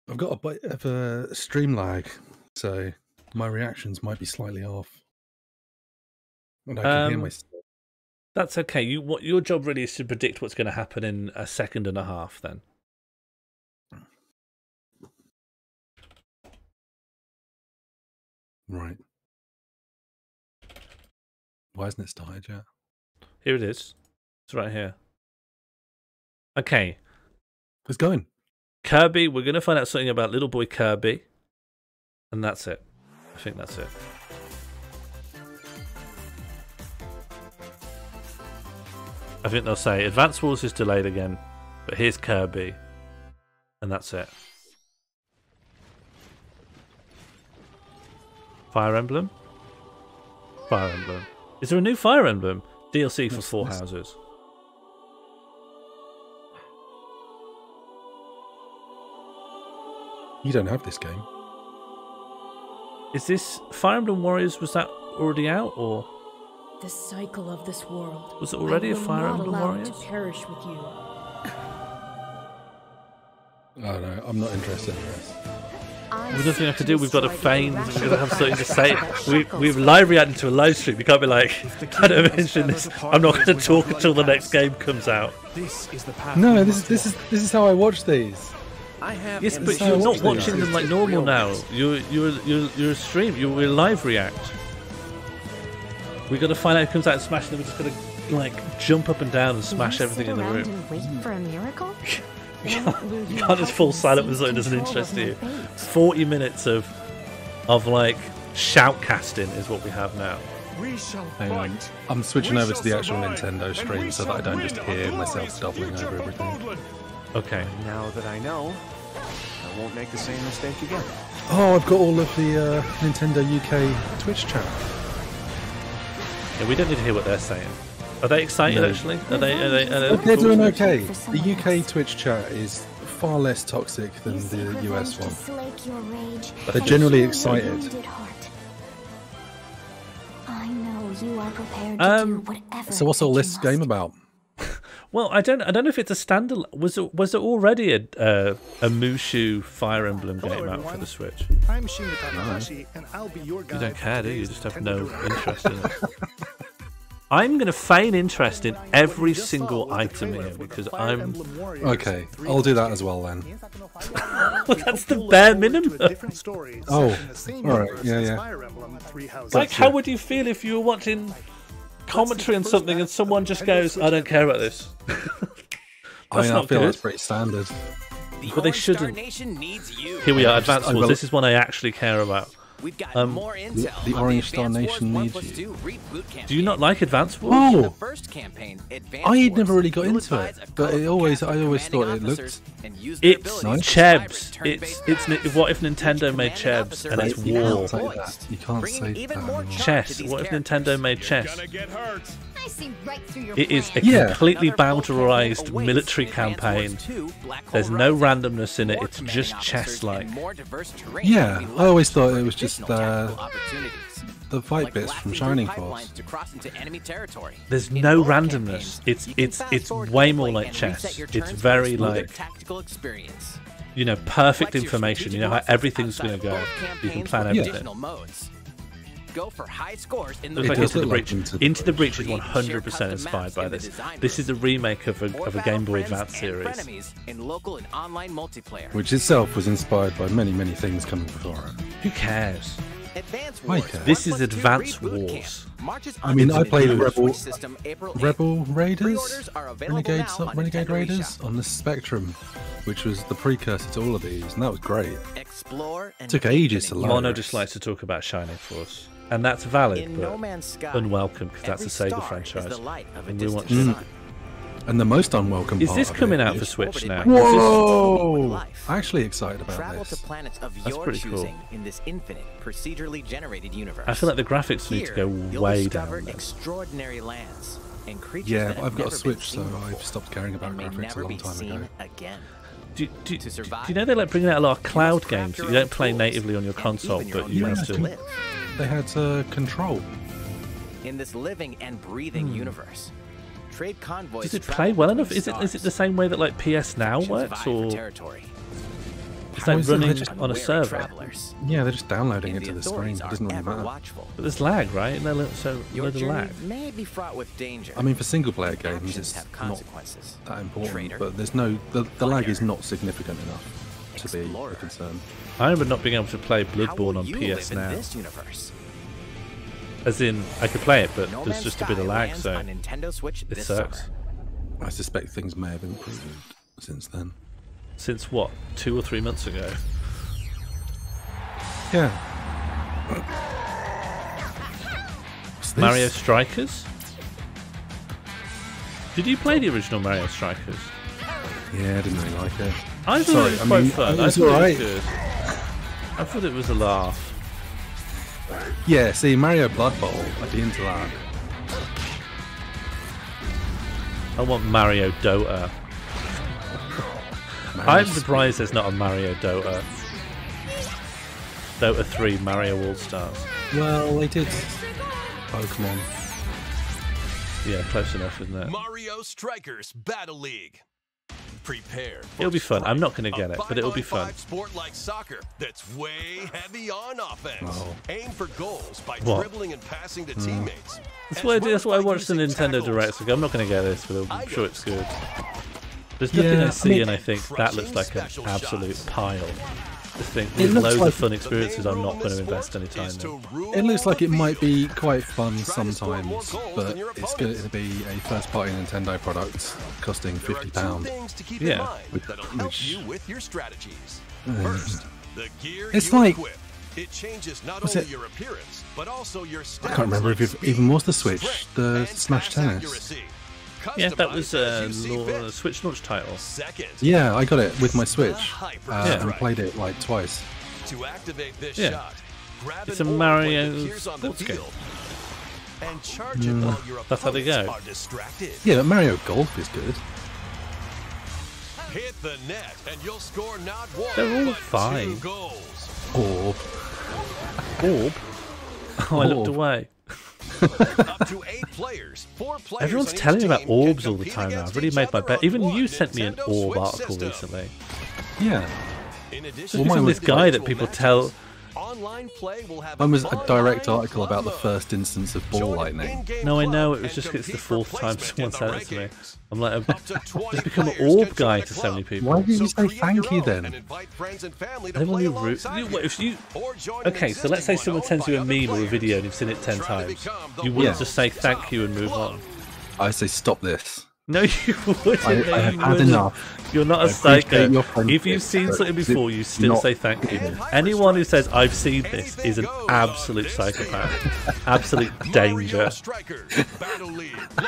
I've got a bit of a stream lag, so my reactions might be slightly off. And I can hear myself. That's okay. Your job really is to predict what's going to happen in a second and a half, then. Right. Why isn't it started yet? Here it is. It's right here. Okay. It's going. Kirby, we're going to find out something about little boy Kirby. And that's it. I think that's it. I think they'll say Advance Wars is delayed again, but here's Kirby. And that's it. Fire Emblem? Fire Emblem. Is there a new Fire Emblem? DLC for Four Houses. You don't have this game. Is this Fire Emblem Warriors? Was that already out, or the cycle of this world? Was it already a Fire Emblem Warriors? To perish with you. Oh no, I'm not interested in this. There's nothing I can do. We've got to feign because I have something to say. We've live reacted to a live stream. You can't be like, I don't mention this. I'm not going to talk until the next game comes out. No, this is how I watch these. Yes, but you're not watching them like normal now. You're a stream. We're live react. We got to find out who comes out and smash them. We're just going to like jump up and down and smash everything in the room. And wait for a miracle? You can't just fall silent when something doesn't interest you. 40 minutes of like shoutcasting is what we have now. Hang on. I'm switching over to the actual Nintendo stream so that I don't just hear myself doubling over everything. Okay. Now that I know, I won't make the same mistake again. Oh, I've got all of the Nintendo UK Twitch chat. Yeah, we don't need to hear what they're saying. Are they excited actually? Are they They're doing okay. The UK Twitch chat is far less toxic than the US one. They're generally excited. I know you are prepared to do whatever. So what's all this game about? Well, I don't know if it's a standalone. Was it already a Mushu Fire Emblem game out for the Switch? I'm Shinya Takahashi, and I'll be your guide. You don't care, do you? You just have no interest in it. I'm going to feign interest in every single item here because I'm... Okay, I'll do that as well then. That's the bare minimum. Oh, alright, yeah. Like, how would you feel if you were watching commentary on something and someone just goes, I don't care about this? I feel that's pretty standard. But they shouldn't. Here we are, Advanced Wars. This is one I actually care about. We've got more intel the on Orange Star Advanced Nation Wars needs 1+2 you. reboot campaign. Do you not like Advance Wars? Oh! In the first campaign, Advanced I Wars, never really got you'll into it, advise a but code I of always commanding thought it officers looked. and use their It's abilities to Chebs. survive return It's what if Nintendo made Chebs and it's You war? can't say that. You can't say that anymore. Chess. What if Nintendo made chess? I see right through your It is a Yeah. completely boundarized military campaign. There's no randomness in it. It's just chess-like. Yeah, I always thought it was just the fight bits from Shining Force. There's no randomness. It's way more like chess. It's very like, you know, perfect information. You know how everything's going to go. You can plan everything. Go for high scores in the Looks like Into the Breach. Into the Breach is 100% inspired by this. This is a remake of a Game Boy Advance series. In local and online multiplayer. Which itself was inspired by many, many things coming before it. Who cares? I care. This is Advance Wars. I mean, I played Rebel Raiders, Renegade Raiders on the Spectrum, which was the precursor to all of these, and that was great. It took ages to learn. Mono just likes to talk about Shining Force, and that's valid, but unwelcome because that's a Sega franchise, and we want. And the most unwelcome is part this of coming it out is- for Switch now? Whoa! I'm actually excited about Travel this. to planets of That's your pretty cool. choosing in this infinite, procedurally generated universe. I feel like the graphics need to go Here, you'll way discover down. There. extraordinary lands and creatures Yeah, that have I've got a never Switch, been so seen I've before stopped caring about and may graphics a never long be time seen ago. again. Do you know they're like bringing out a lot of cloud games that you don't play natively on your console, but you have to. They had Control. In this living and breathing universe, trade convoys Does it travel play well between enough? Is it stars. the same way that like PS Now Factions works, vie for or territory. it's How like is it they're running just on a server? Travelers. Yeah, they're just downloading And it to the the screen. authorities It doesn't are really ever matter. watchful. But there's lag, right? And there's so Your loads of journey lag. may be fraught with danger. I mean, for single-player games, Actions it's have not consequences. that important, Traitor. but there's no the lag is not significant enough to be a concern. I remember not being able to play How Bloodborne will on you PS live in Now. this universe? As in, I could play it, but No there's Man's just a bit of Sky lag, lands so on Nintendo Switch it this sucks. summer. I suspect things may have improved since then. Since what, 2 or 3 months ago? Yeah. What's this? Mario Strikers? Did you play the original Mario Strikers? Yeah, I didn't really like it. I thought Sorry, it was I quite mean, fun. it I was thought alright. it was good. I thought it was a laugh. Yeah, see, Mario Blood Bowl, I'd be into that. I want Mario Dota. I'm surprised there's not a Mario Dota. Dota 3 Mario All Stars. Well, they did Pokemon. Yeah, close enough, isn't it? Mario Strikers Battle League. Prepare. It'll be fun. I'm not going to get it, but it'll be fun. 5-on-5 sport like soccer that's way heavy on offense. Oh. Aim for goals by What? dribbling and passing to teammates. That's what I do. That's why I watched the Nintendo Direct. So I'm not going to get this, but I'm sure it's good. There's nothing Yeah, I see, I mean- and I think that looks like an absolute pile. Just think, It with looks loads like- of fun experiences, I'm not going to invest any time in. It looks like it might be quite fun sometimes, but it's going to be a first-party Nintendo product costing £50. Yeah. That'll help you with your strategies. Uh, First, the gear it's you like- equip. It changes not what's only it? your appearance, but also your stats. I can't remember if it even was the Switch, the Smash Tennis. accuracy. Yeah, that was Customize as you see fit. Switch launch title. Second, Yeah, I got it with my Switch Yeah. and played it like twice. to activate this Yeah. shot, grab It's an a orb Mario when it appears on the sports game. field, and charge it while your That's how they opponents go. are distracted. Yeah, but Mario Golf is good. Hit the net, and you'll score not one, They're all but fine. 2 goals. Orb. Orb? Oh, I looked Orb. away. Up to 8 players, 4 players Everyone's on each telling me about team can orbs all the compete time now. I've against really each made my other bet. on Even one you sent me an Nintendo orb Switch article system. recently. Yeah. In addition Just Well, because mine I'm was- this guy that people tell. online play will have Mine was a online direct article fun about the mode. first instance of ball Join an lightning. in-game No, I know. club It was just and it's the compete for 4th time placement someone in said it to the me. rankings. I'm like, Up to 20 just become an players orb can guy join to the so many club. people. Why didn't you say create thank your you own then? and invite friends and family to I don't want play to root. alongside you. If you Or join an okay, so let's say existing someone one sends owned you a by other meme or a players. video and you've seen it 10 Try to times. become the You wouldn't Yeah. just say thank you and move on. I say stop this. No, you wouldn't. I have had enough. You're not a I appreciate your psycho. friendship, If you've seen but something before, you still not say thank you. here. Anyone who says, I've seen this, is an absolute psychopath. Absolute danger.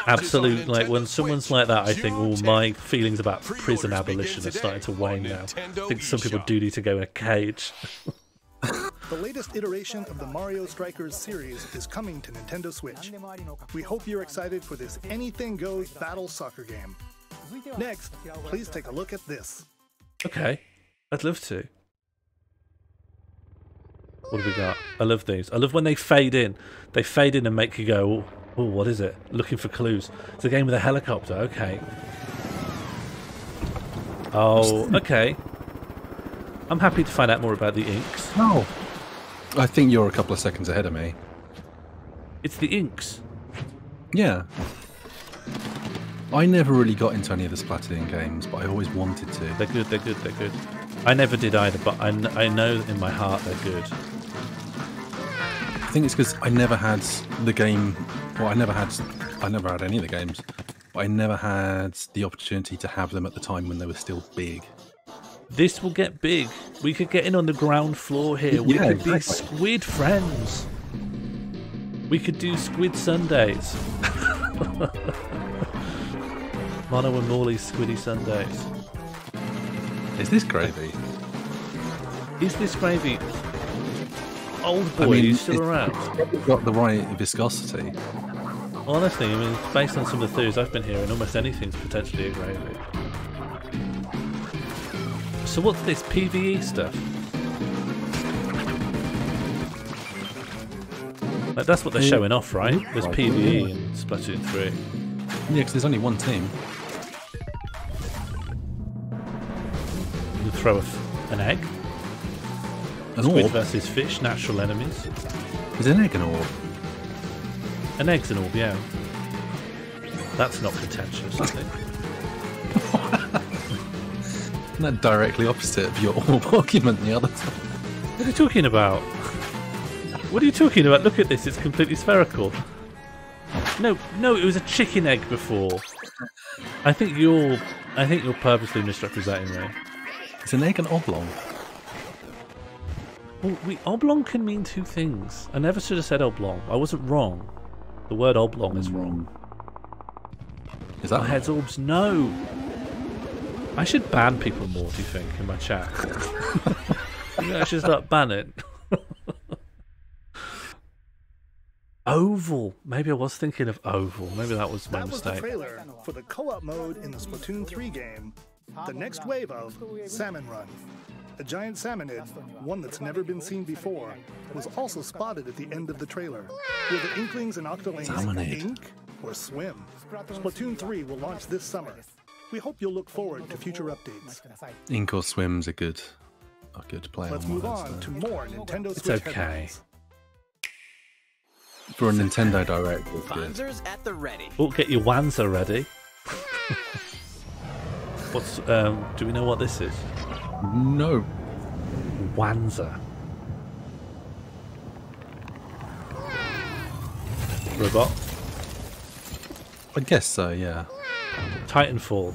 Absolute, like, when someone's like that, I think, oh, my feelings about prison abolition are starting to wane now. I think some people do need to go in a cage. The latest iteration of the Mario Strikers series is coming to Nintendo Switch. We hope you're excited for this anything goes battle soccer game. Next, please take a look at this. Okay, I'd love to. What have we got? I love these. I love when they fade in. They fade in and make you go, oh, what is it? Looking for clues. It's a game with a helicopter. Okay. Oh, okay. I'm happy to find out more about the inks. No. I think you're a couple of seconds ahead of me. It's the inks. Yeah. I never really got into any of the Splatoon games, but I always wanted to. They're good, they're good, they're good. I never did either, but I know in my heart they're good. I think it's because I never had the game, well, I never had any of the games, but I never had the opportunity to have them at the time when they were still big. This will get big. We could get in on the ground floor here. We could be squid friends. We could do squid Sundays. Mono and Morley's Squiddy Sundays. Is this gravy? Is this gravy? Old boy, is still around. It's got the right viscosity. Honestly, I mean, based on some of the theories I've been hearing, almost anything's potentially a gravy. So what's this PvE stuff? Like, that's what they're showing off, right? There's PvE in Splatoon 3. Yeah, because there's only one team. You throw an egg. An Squid orb versus fish, natural enemies. Is an egg an orb? An egg's an orb, yeah. That's not contentious, I think. Isn't that directly opposite of your orb argument the other time? What are you talking about? What are you talking about? Look at this, it's completely spherical. No, it was a chicken egg before. I think you're purposely misrepresenting me. It's an egg and oblong. Well, oblong can mean two things. I never should have said oblong. I wasn't wrong. The word oblong is wrong. Is that my head's orbs? No. I should ban people more, do you think, in my chat? I should start banning. Oval. Maybe I was thinking of oval. Maybe that was my mistake. That was the trailer for the co-op mode in the Splatoon 3 game, the next wave of Salmon Run. A giant salmonid, one that's never been seen before, was also spotted at the end of the trailer. Will the Inklings and Octolings ink or swim? Splatoon 3 will launch this summer. We hope you'll look forward to future updates. Ink or swim's a good play. Let's move on to more Nintendo Switch. It's okay. Headlines. For a Nintendo Direct, it's good. Wanzers at the ready. Oh, get your Wanzer ready. What's do we know what this is? No. Wanzer. Robot? I guess so, yeah. Titanfall.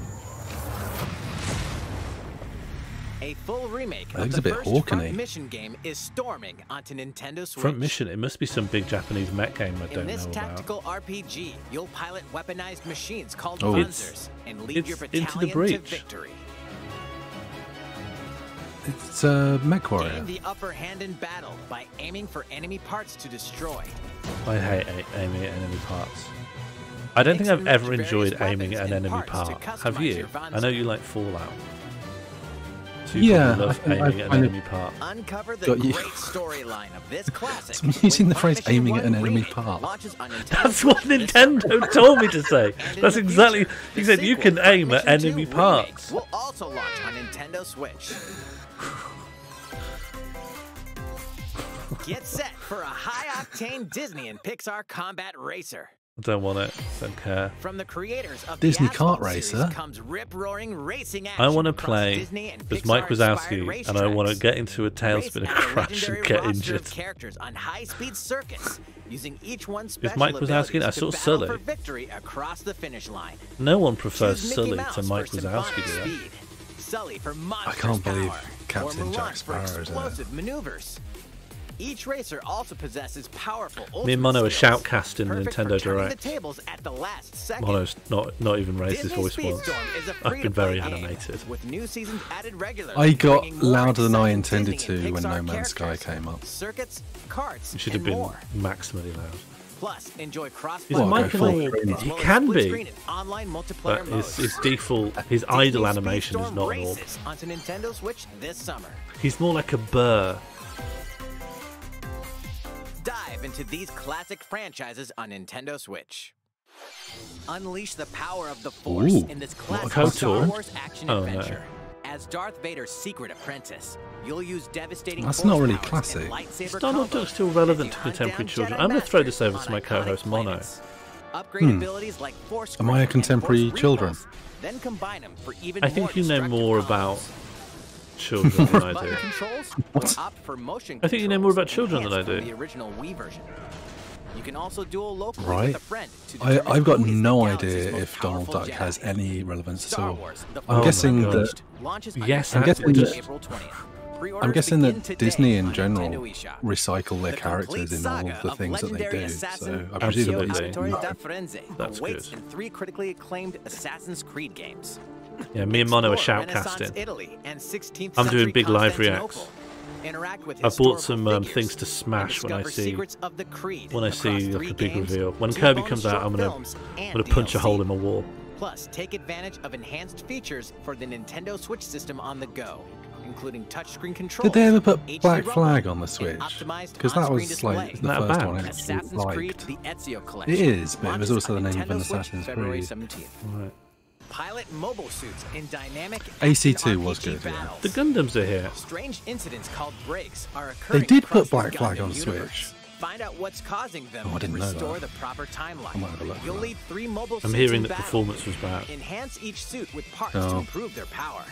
A full remake That looks of a the bit first Hawken-y. Front Mission game is storming onto Nintendo Switch. Front Mission. It must be some big Japanese mech game I In don't this know about. tactical RPG, you'll pilot weaponized machines called Oh. Wanzers and lead your it's Into the battalion to Breach. victory. It's Mech Warrior. Gain the upper hand in battle by aiming for enemy parts to destroy. I hate aiming at enemy parts. I don't think I've ever enjoyed aiming at an enemy part. Have you? I know you like Fallout. So you probably love aiming at an enemy part. Uncover the Got great you. storyline of this classic. I'm using the when phrase Front Mission aiming at an 1 enemy remake part. launches on Nintendo That's what Switch this Nintendo told me to say. That's exactly. He said you can aim at enemy parts. will also launch on Nintendo Switch. Get set for a high-octane Disney and Pixar combat racer. I don't want it. Don't care. From the creators of Disney the Kart Asphalt Racer. series comes rip-roaring racing action I want to across play Disney and as Mike Pixar-inspired Wazowski, and I want to get into a tailspin and crash and get injured. Characters on high-speed circuits, using each one's Is Mike Wazowski in it? I abilities saw to battle Sully. for victory across the finish line. No one prefers Choose Mickey Sully Mouse to Mike for Wazowski, do symphonic they? speed, Sully for I monstrous can't believe power, Captain or Jack Mulan for Sparrow is in it. explosive maneuvers. Each racer also possesses powerful Me and Mono are ultimate skills, shoutcast in perfect for Nintendo turning Direct. the tables at the last second. Mono's not even raised his Disney voice once. Speedstorm is a I've been free-to-play very game animated. with new seasons added regularly, I got bringing more louder than I exciting intended Disney to and when No Pixar Man's Sky characters, came up. circuits, carts, You should have and been more. maximally loud. Plus, enjoy Is cross-platform Mike play, an as He well as can split be, screen and online multiplayer but modes. his default, his Disney idle animation is Speedstorm not an orb. races onto Nintendo Switch this summer. He's more like a burr. Dive into these classic franchises on Nintendo Switch. Unleash the power of the Force Ooh, in this what, classic Star KOTOR? Wars action Oh, no. adventure. As Darth Vader's secret apprentice, you'll use devastating That's force not really powers and classic. lightsaber Is Donald combos Duck still as relevant you to hunt contemporary down children? Jedi I'm going to throw masters this over to on my iconic co-host Mono. planets. Upgrade abilities like Force Am I a Grip and contemporary Force children? Recalls, then combine them for even I more think you know destructive more combos. about children than I Button do. controls What? or opt for motion I think you know more about children than I enhanced from do. The original Wii version. You can also duel locally Right. with a friend to determine I've got who is the no galaxy's idea most if Donald powerful Duck Jedi. has any relevance at Star all. Wars, the I'm Oh guessing my that God. launches Yes, on I'm guessing Nintendo that- April 20th. I'm Pre-orders guessing begin that today Disney in on general Nintendo eShop. recycle their The characters complete in all saga of the of things that they legendary do. assassin So I Ezio presumably Auditore no. da Firenze That's awaits good. in 3 critically acclaimed Assassin's Creed games. Yeah, me and Mono are Explore Renaissance shoutcasting. Italy and 16th I'm doing century big live Constantinople. reacts. Interact with I bought historical some figures things to and smash when I discover see secrets of the Creed when I across see 3 like a big games, reveal. When 2 Kirby bonus comes out, short I'm films, and gonna punch a DLC. hole in my wall. Plus, take advantage of enhanced features for the Nintendo Switch system on the go, including touchscreen controls. Did they ever put HD Black rumble, Flag on the and Switch? optimized Because that on-screen was display. like the Isn't that first bad? one I actually Assassin's Creed: liked. The Ezio Collection. It is, but it was launches also the on name of an Nintendo Switch Assassin's February Creed. 17th. Right. Pilot mobile suits in dynamic AC2 action was RPG good, yeah. battles. The Gundams are here. Strange incidents called breaks are occurring They did across put Black the Flag Gundam on the universe. Switch. Find out what's causing them Oh, I didn't and know restore that. the proper I might have a look timeline. at You'll that. lead 3 mobile I'm suits hearing in that battle. performance was bad. Enhance each suit with parts Oh. to improve their power.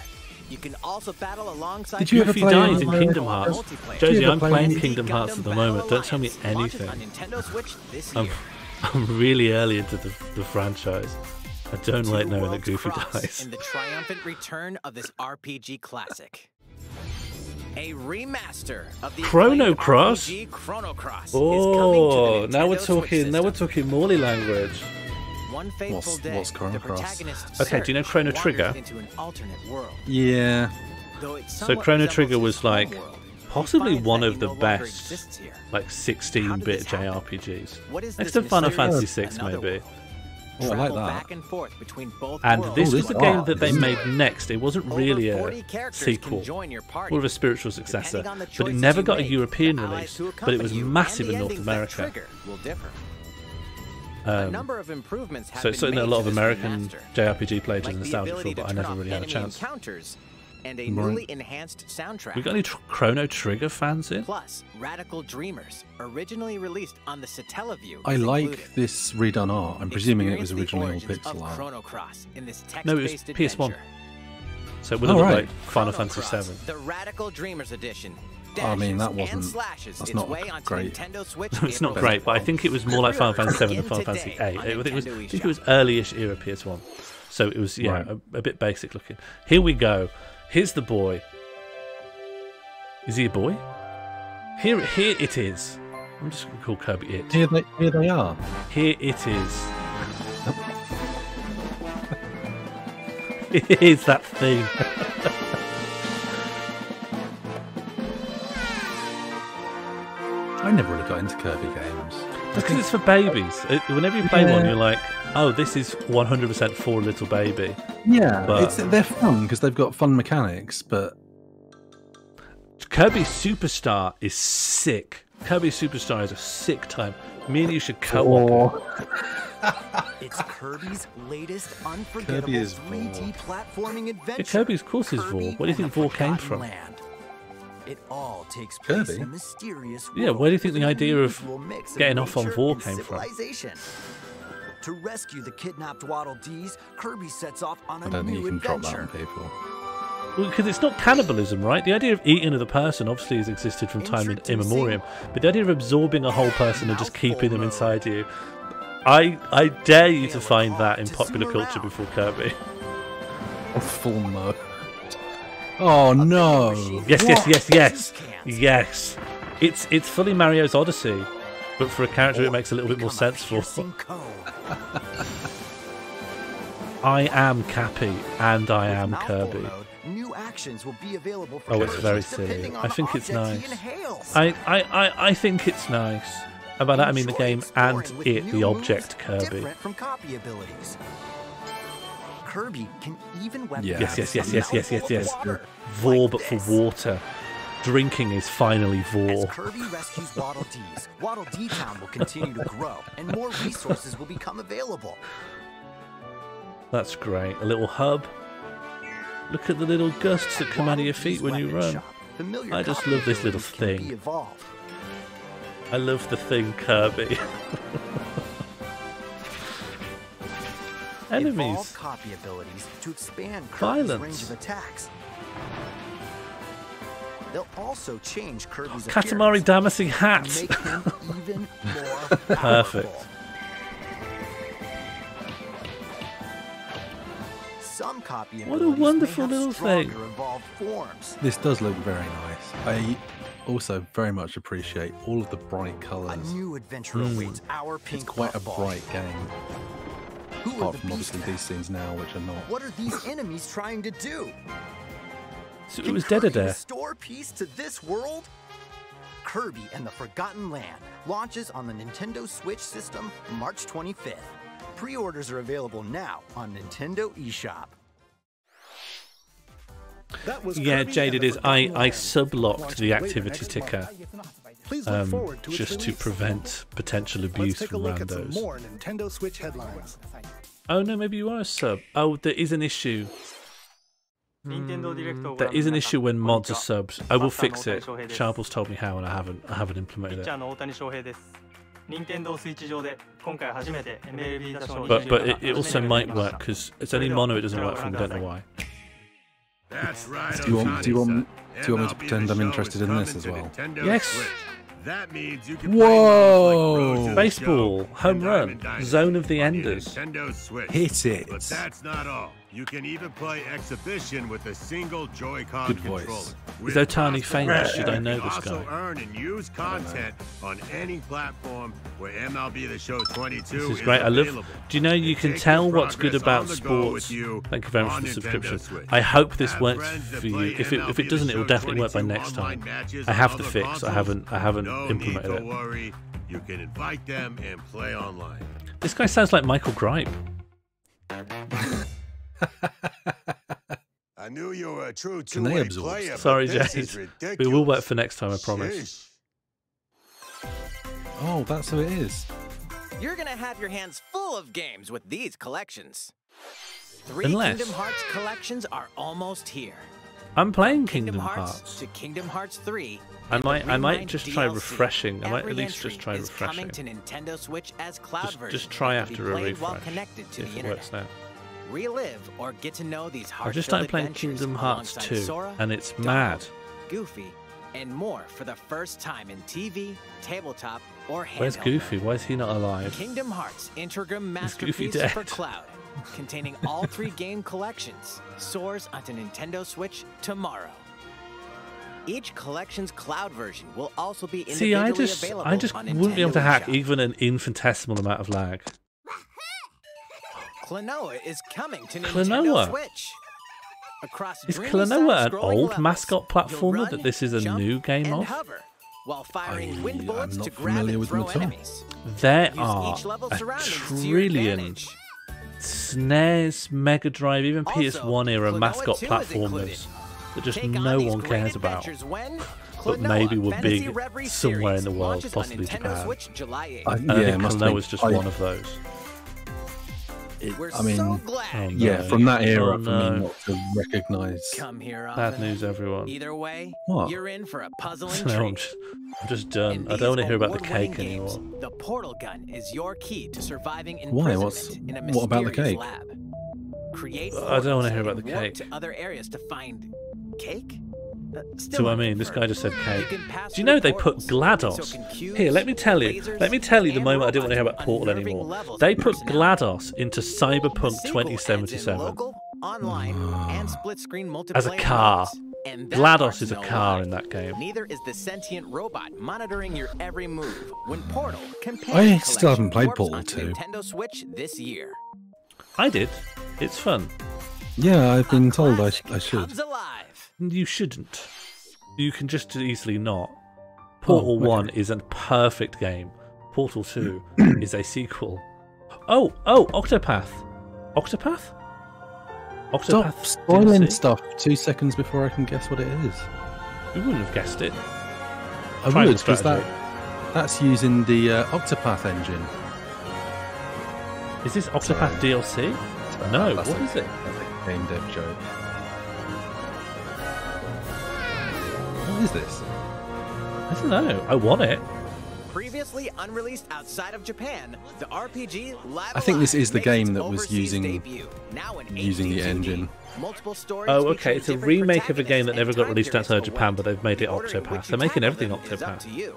You can also battle alongside Did you ever Goofy play dies in on, Kingdom Hearts. multiplayer. Josie, ever I'm play playing any Kingdom Hearts at the Gundam moment. Don't tell me Battle Alliance launches anything. on Nintendo Switch this I'm, year. I'm really early into the franchise. I don't like knowing that Worlds Goofy cross dies. in the triumphant return of this RPG classic. A remaster of the Chrono acclaimed Cross? RPG Chrono Cross is Oh, coming to the now we're Nintendo Switch talking. Now we're system. talking Morley language. One fateful day, what's Chrono the Cross? protagonist Okay, do you know Serge Chrono wanders Trigger? into an alternate world. Yeah. Though it So somewhat Chrono resembles Trigger his was home like world, he possibly finds one that of he the no longer best exists here. like How 16-bit did this happen? JRPGs. What is Next this to Final mysterious Fantasy VI, another maybe. world? Oh, I like Travel that. back and forth between both And worlds. this Oh, was the this game art, that they isn't made it? next. It wasn't really Over a 40 characters sequel can join your party. or a spiritual successor, Depending on the but it choices never you got a make, European the allies release. who But it accompany was you massive and in the North endings that America. trigger will differ. A Um, number of improvements have so been certainly a made lot to of this American remaster, JRPG played like in the nostalgia ability for, to but I turn never off really had a enemy chance. encounters and a Right. newly enhanced soundtrack. We got any Chrono Trigger fans in? Plus, Radical Dreamers, originally released on the Satellaview. I is like included. this redone art. I'm presuming it was Experience the originally all origins of pixel art. Chrono Cross in this No, it was text-based PS1. adventure. So it would have looked right. like Final Chrono Fantasy Cross, VII. The Radical Dreamers edition. I mean, that dashes and wasn't- slashes that's its not way onto great. Nintendo Switch It's not April great, but I 7th. think it was more like Final Fantasy VII than Final Begin Fantasy today VIII. on I think Nintendo it was eShop. early-ish era PS1. So it was, yeah, Right. a bit basic looking. Here we go. Here's the boy. Is he a boy? Here it is. I'm just going to call Kirby it. Here they are. Here it is. It is that thing. I never really got into Kirby games. That's because it's for babies. Whenever you play one, Yeah. you're like, oh, this is 100% for a little baby. Yeah, But- they're fun because they've got fun mechanics, but Kirby Superstar is sick. Kirby Superstar is a sick time. Me and you should co-op it. It's Kirby's latest Kirby unforgettable is 3D platforming adventure. Yeah, Kirby, of course, is Vor. Where do you think Vor came from? Land. It all takes place Kirby? in a mysterious Yeah, world where do you think with the an idea of unusual mix getting off on nature Vor and came from? civilization. To rescue the kidnapped Waddle Dees, Kirby sets off on I a don't think new you can drop that adventure. on people. Well, because it's not cannibalism, right? The idea of eating another person obviously has existed from time immemorial, but the idea of absorbing a whole person and just keeping them inside you, I dare you to find that in popular culture before Kirby. Full mode. Oh no! Yes, yes, yes, yes, yes. It's fully Mario's Odyssey, but for a character it makes a little bit more sense for. I am Cappy and I am Kirby. New actions will be available for Oh, it's very purchase silly. depending on I think the it's object he nice. inhales. I think it's nice. And by that I mean the game and Exploring with it, new the moves object Kirby. Different from copy abilities. Kirby can even weaponize Yes, yes, yes, a yes, yes, yes, mouthful of yes. water Vor, like but for this. water. Drinking is finally As Vor. Kirby rescues Waddle Dees, Waddle Dee Town will continue to grow, and more resources will become available. That's great. A little hub. Look at the little gusts that come out of your feet when you run. Familiar I just copy love this little abilities can be thing. evolved. I love the thing Kirby. Enemies. Evolve copy abilities to expand Kirby's Violence. range of attacks. They'll also change Kirby's Katamari Damacy hat. to make him even more Perfect. powerful. Some copy What a abilities may wonderful have little thing. stronger evolved forms. This does look very nice. I also very much appreciate all of the bright colours. A new adventure awaits our pink It's quite a puffball. bright game. Who are Apart the from beast obviously these scenes now, which are not. What are these enemies trying to do? So it was Dead Kirby there. restore peace to this world? Kirby and the Forgotten Land launches on the Nintendo Switch system March 25th. Pre-orders are available now on Nintendo eShop. That was Yeah, Kirby Jade, and it the is. Forgotten I Land. sub-locked Launched the later activity next ticker month. Please look forward to its just to release. prevent potential abuse Let's take a from look at some randos. more Nintendo Switch headlines. Oh no, maybe you are a sub. Oh, there is an issue. There is an issue when mods are subs. I will fix it. Sharple's told me how, and I haven't implemented it. But it also might work because it's only mono. It doesn't work from. I don't know why. That's right. Do you want me to pretend I'm interested in this as well? Yes. That means you can Whoa! Baseball, home run, Zone of the Enders. Nintendo Switch. Hit it. But that's not all. You can even play Exhibition with a single Joy-Con Good controller. voice. With Is Otani custom famous? mode, Should I you know can this also guy? earn and use content on any platform where MLB The Show 22 This is great. I love. available. Do you know you can Take tell your what's good progress about on the go sports? with you Thank you very much on for the Nintendo subscription. Switch. I hope this Have works friends that for you. play If it MLB doesn't, The it will Show definitely work by 22 next online time. matches I on have the other fix. I consoles. haven't No implemented need it. to worry. You can invite them and play online. This guy sounds like Michael Gripe. I knew you were a true Can they two-way absorb player. stuff? but Sorry, this Jade. is We ridiculous. will work for next time. I promise. Sheesh. Oh, that's who it is. You're gonna have your hands full of games with these collections. 3 Unless- Kingdom Hearts collections are almost here. I'm playing Kingdom Hearts. to Kingdom Hearts 3. I and the might Rewind just try DLC. refreshing. I might Every at least just entry try is coming refreshing. to Nintendo Switch as cloud version. Just try that can be after a played while refresh. connected to See if the it works internet. now. Relive or get to know these I've heartfelt just started playing adventures Kingdom Hearts alongside 2, Sora, and it's Donald, mad. Goofy, and more for the first time in TV, tabletop, or handheld. Where's Goofy? Why is he not alive? Kingdom Hearts Integrum Is Goofy Masterpiece dead? for Cloud, containing all 3 game collections, soars onto Nintendo Switch tomorrow. Each collection's cloud version will also be See, individually available I just on wouldn't be able to Nintendo hack eShop. even an infinitesimal amount of lag. Klonoa is coming to Klonoa? Nintendo Switch. Across Is dreamy Klonoa an side-scrolling old levels, mascot you'll platformer run, that this is a jump, new game and of? hover, while firing I'm wind bullets not to grab familiar and with them throw at all. enemies. There Use are each level a surroundings to your trillion advantage. SNES, Mega Drive, even Also, PS1 era Klonoa mascot 2 is platformers included. that just Take on no these one great cares about, adventures when but Klonoa maybe were Fantasy big Reverie somewhere in series the world, launches on possibly Nintendo Japan. Switch July 8th. And I think must Klonoa be. was just I- one of those. I mean, so glad. yeah, from that era, Oh, for no. me not to recognise. Come here, Bad often. news, everyone. Either way, What? you're in for a puzzling No, treat. I'm just done. In I don't want to these hear about the award-winning cake games, anymore. The portal gun is your key to surviving Why? imprisonment in a What about the mysterious cake? lab. Create I don't want to hear about portals the and warp cake. to other areas to find cake. So I mean, this guy just said cake. can pass Do you know through they put portals, GLaDOS? so can cubes, Here, let me tell you. lasers, Let me tell you the and moment I didn't want to hear robots about Portal unnerving anymore. levels They of put personality. GLaDOS into Cyberpunk The sequel adds in 2077 local, online, and split-screen multiplayer as a car. modes, and that GLaDOS part's is a no car lie. in that game. Neither is the sentient robot monitoring your every move. When Portal I Companion still haven't played Collection Portal warps 2. onto Nintendo Switch this year. I did. It's fun. Yeah, I've been told I should. Comes alive. You shouldn't. You can just as easily not. Portal okay. 1 is a perfect game. Portal 2 is a sequel. Oh, Octopath. Octopath? Stop Octopath spoiling DLC? stuff 2 seconds before I can guess what it is. You wouldn't have guessed it. I Try would, the because strategy. that's using the Octopath engine. Is this Octopath DLC? No, what is it? That's a game dev joke. What is this? I don't know. I want it. Previously unreleased outside of Japan, the RPG Live I think this Alive is the makes game its that was overseas using debut. Now in using the HD2D. engine. Multiple stories Oh, okay. featuring It's a different remake of a game that never protagonists got and released time outside of periods Japan, away. but they've made it The order in which Octopath. you They're making tackle everything them is up Octopath. to you.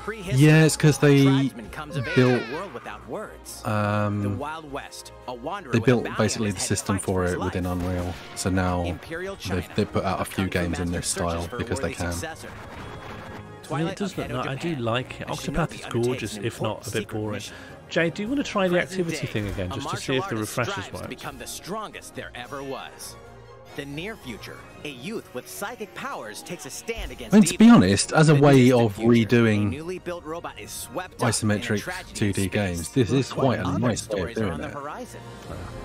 Prehistory, Yeah, it's because they tribesman comes of age in built a world without words. The Wild West, a wanderer they with a built bounty basically on the his head system fights for for his it life. within Unreal. So now Imperial China, they put out a few Kung Fu games in master this searches style for a because they worthy can. successor. It Twilight does of look Edo, nice. I do Japan. like it. A shinobi Octopath is undertakes gorgeous, an if not a important bit secret boring. mission. Jay, do you want to try the Present activity day, thing again, a just to martial see if the artist refreshers strives to work? become the strongest there ever was. The near future, a youth with psychic powers takes a stand against I mean, to be evil. honest, as a The way distant of future, a redoing newly built robot is swept up in a isometric tragedy in 2D space. games, this is quite a Other nice way of stories are on doing the it. horizon.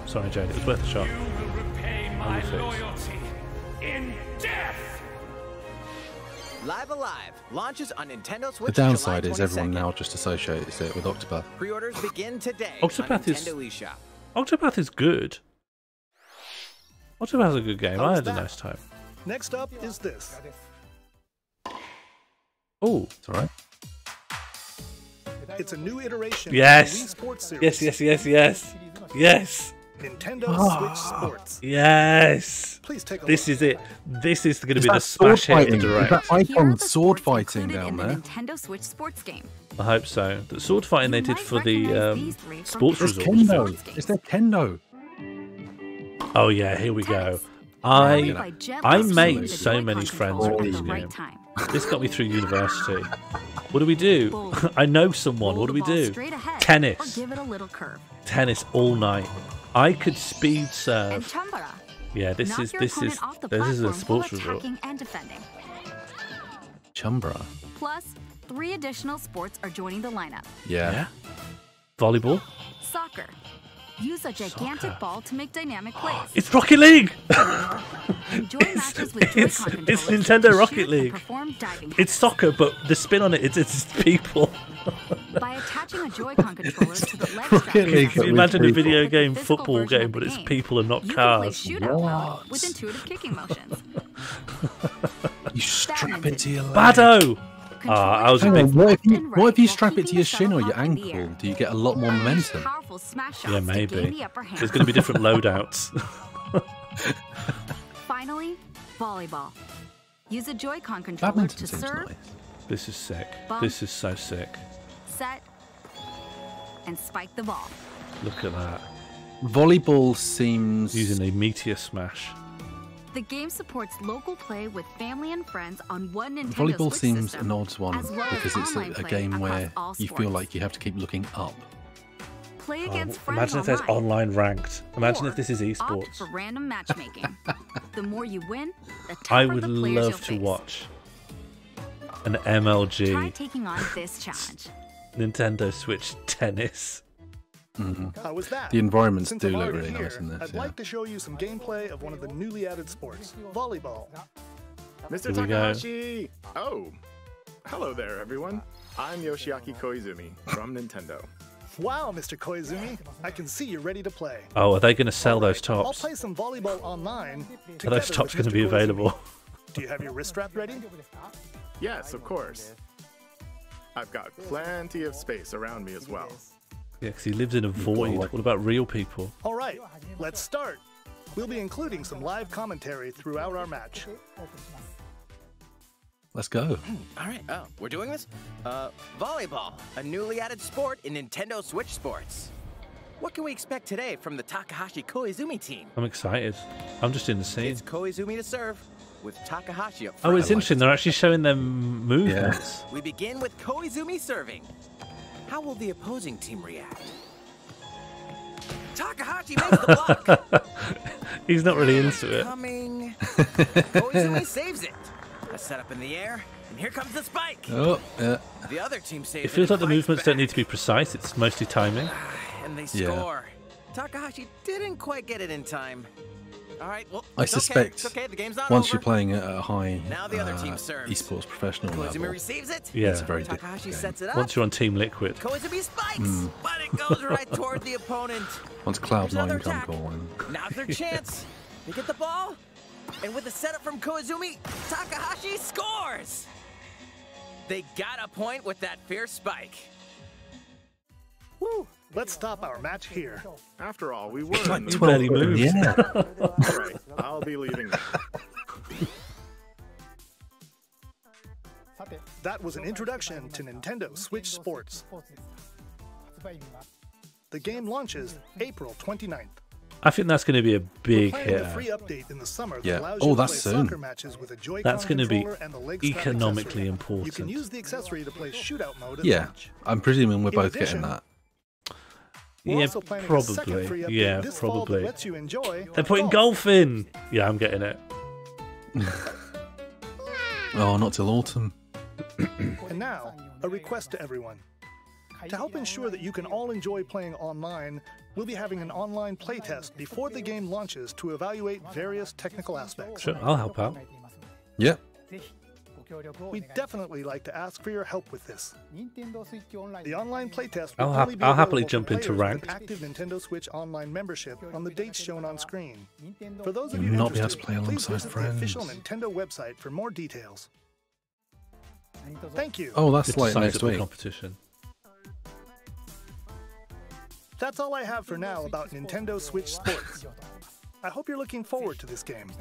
Sorry, Jade. It was worth a shot. My I'll fix. loyalty in death. Live Alive launches on Nintendo Switch. The downside July is everyone 22nd. now just associates it with Octopath. Pre-orders begin today Octopath on is- Nintendo eShop. Octopath is good. Octopath is a good game. How I was had a that? nice time. Next up is this. Oh, it's alright. It's a new iteration Yes. of the Wii Sports series. Yes. Nintendo Switch Sports. Yes. Please take a This look. is it. This is going to Is be the that sword smash hit of the fighting? Is direct. that icon sword fighting down there? Nintendo Switch sports game. I hope so. The sword fighting they did for the sports There's resort. Kendo. Is there Kendo? Oh yeah, here we go. Powered by Jet I Blaster made with the so Joy-Con many friends controller with at this the game. right time. This got me through university. What do we do? I know someone. What do we Roll the ball do? straight ahead, Tennis. Or give it a little curve. Tennis all night. I could speed And serve. Chumbara. Yeah, this Knock is your this opponent is off the this is a platform while sports resort. attacking and defending. Chumbra. Plus, 3 additional sports are joining the lineup. Yeah. Volleyball. Soccer. Use a gigantic Soccer. ball to make dynamic plays. It's Rocket League. Enjoy matches with It's Joy-Con it's controllers Nintendo to Rocket shoot and League. perform diving It's soccer, but the spin on it, it's people. by attaching a Joy-Con controller to the leg Rocket strap. League. with Imagine a people. video game, Physical football version game, of but the it's game. people and not You can play cars. shootout mode with intuitive kicking motions. You strap it to your leg. Bado. I was a Hang big. on, what if you while strap it to keeping your the shin or your shuttlecock in the air. ankle? Do you get a lot more momentum? Powerful smash shots Yeah, to gain the maybe. upper hand. There's going to be different loadouts. Finally, volleyball. Use a Joy-Con controller to Badminton seems serve, nice. This is sick. Bump. This is so sick. set, and spike the ball. Look at that. Volleyball seems Using a meteor smash. The game supports local play with family and friends on one Nintendo Volleyball Switch seems system, an odd one as well as because it's online a play game across where all you feel sports. like you have to keep looking up. Play Oh, against friends imagine if there's online. online ranked. Imagine or if this is Opt esports. for random matchmaking. The more you win, the tougher I would the players love you'll to face. watch an Try MLG taking on this challenge. Nintendo Switch tennis. How was that? The environments Since do I'm look already really here, nice in this. I'd Yeah. like to show you some gameplay of one of the newly added sports, volleyball. Mr. Here we go. Takahashi! Oh, hello there, everyone. I'm Yoshiaki Koizumi from Nintendo. Wow, Mr. Koizumi, I can see you're ready to play. Oh, are they going to sell those I'll tops? play some volleyball online. Are those tops going to be available? Do you have your wrist strap ready? Yes, of course. I've got plenty of space around me as well. Yeah, because he lives in a void. What about real people? All right, let's start. We'll be including some live commentary throughout our match. Let's go. All right, we're doing this? Volleyball, a newly added sport in Nintendo Switch Sports. What can we expect today from the Takahashi Koizumi team? I'm excited. I'm just in the scene. It's Koizumi to serve, with Takahashi up front. Oh, it's interesting. They're actually showing them movements. We begin with Koizumi serving. How will the opposing team react? Takahashi makes the block. He's not really into it. Coming. Koizumi saves it. A setup in the air, and here comes the spike. Oh, yeah. The other team saves It feels like the movements don't need to be precise. It's mostly timing. And they Yeah. score. Takahashi didn't quite get it in time. All right, well, I it's suspect okay. It's okay. The game's not once over. you're playing at a high Now the other team serves. esports professional Koizumi level, receives it. Yeah. it's a very different Takahashi game. sets it up. Once you're on Team Liquid. Koizumi spikes, but it goes right toward the opponent. Once Cloud9 Another come attack. calling. Now's their chance. They get the ball, and with the setup from Koizumi, Takahashi scores. They got a point with that fierce spike. Woo! Let's stop our match here. After all, we were in the 12 moves. Yeah. All right, I'll be leaving now. That was an introduction to Nintendo Switch Sports. The game launches April 29th. I think that's going to be a big We're planning hit. a free update in the summer that Yeah. allows Oh, you to that's play soon. soccer matches with a Joy-Con That's going to be controller and the leg strap economically accessory. important. You can use the accessory to play shootout mode at Yeah. launch. I'm presuming we're In both addition, getting that. We're Yeah, also planning a second probably. free update Yeah, this fall that probably. lets you enjoy They're putting golf in. Yeah, I'm getting it. Oh, not till autumn. And now, a request to everyone. To help ensure that you can all enjoy playing online, we'll be having an online playtest before the game launches to evaluate various technical aspects. Sure, I'll help out. Yeah. We'd definitely like to ask for your help with this. The online playtest will I'll only be I'll happily available jump for into players with ranked. active Nintendo Switch Online membership on the dates shown on screen. For those of You'll you not be able to interested, play please alongside visit the official friends. Nintendo website for more details. Thank you. Oh, that's Good to like size next up the week. competition. That's all I have for now about Nintendo Switch Sports. I hope you're looking forward to this game.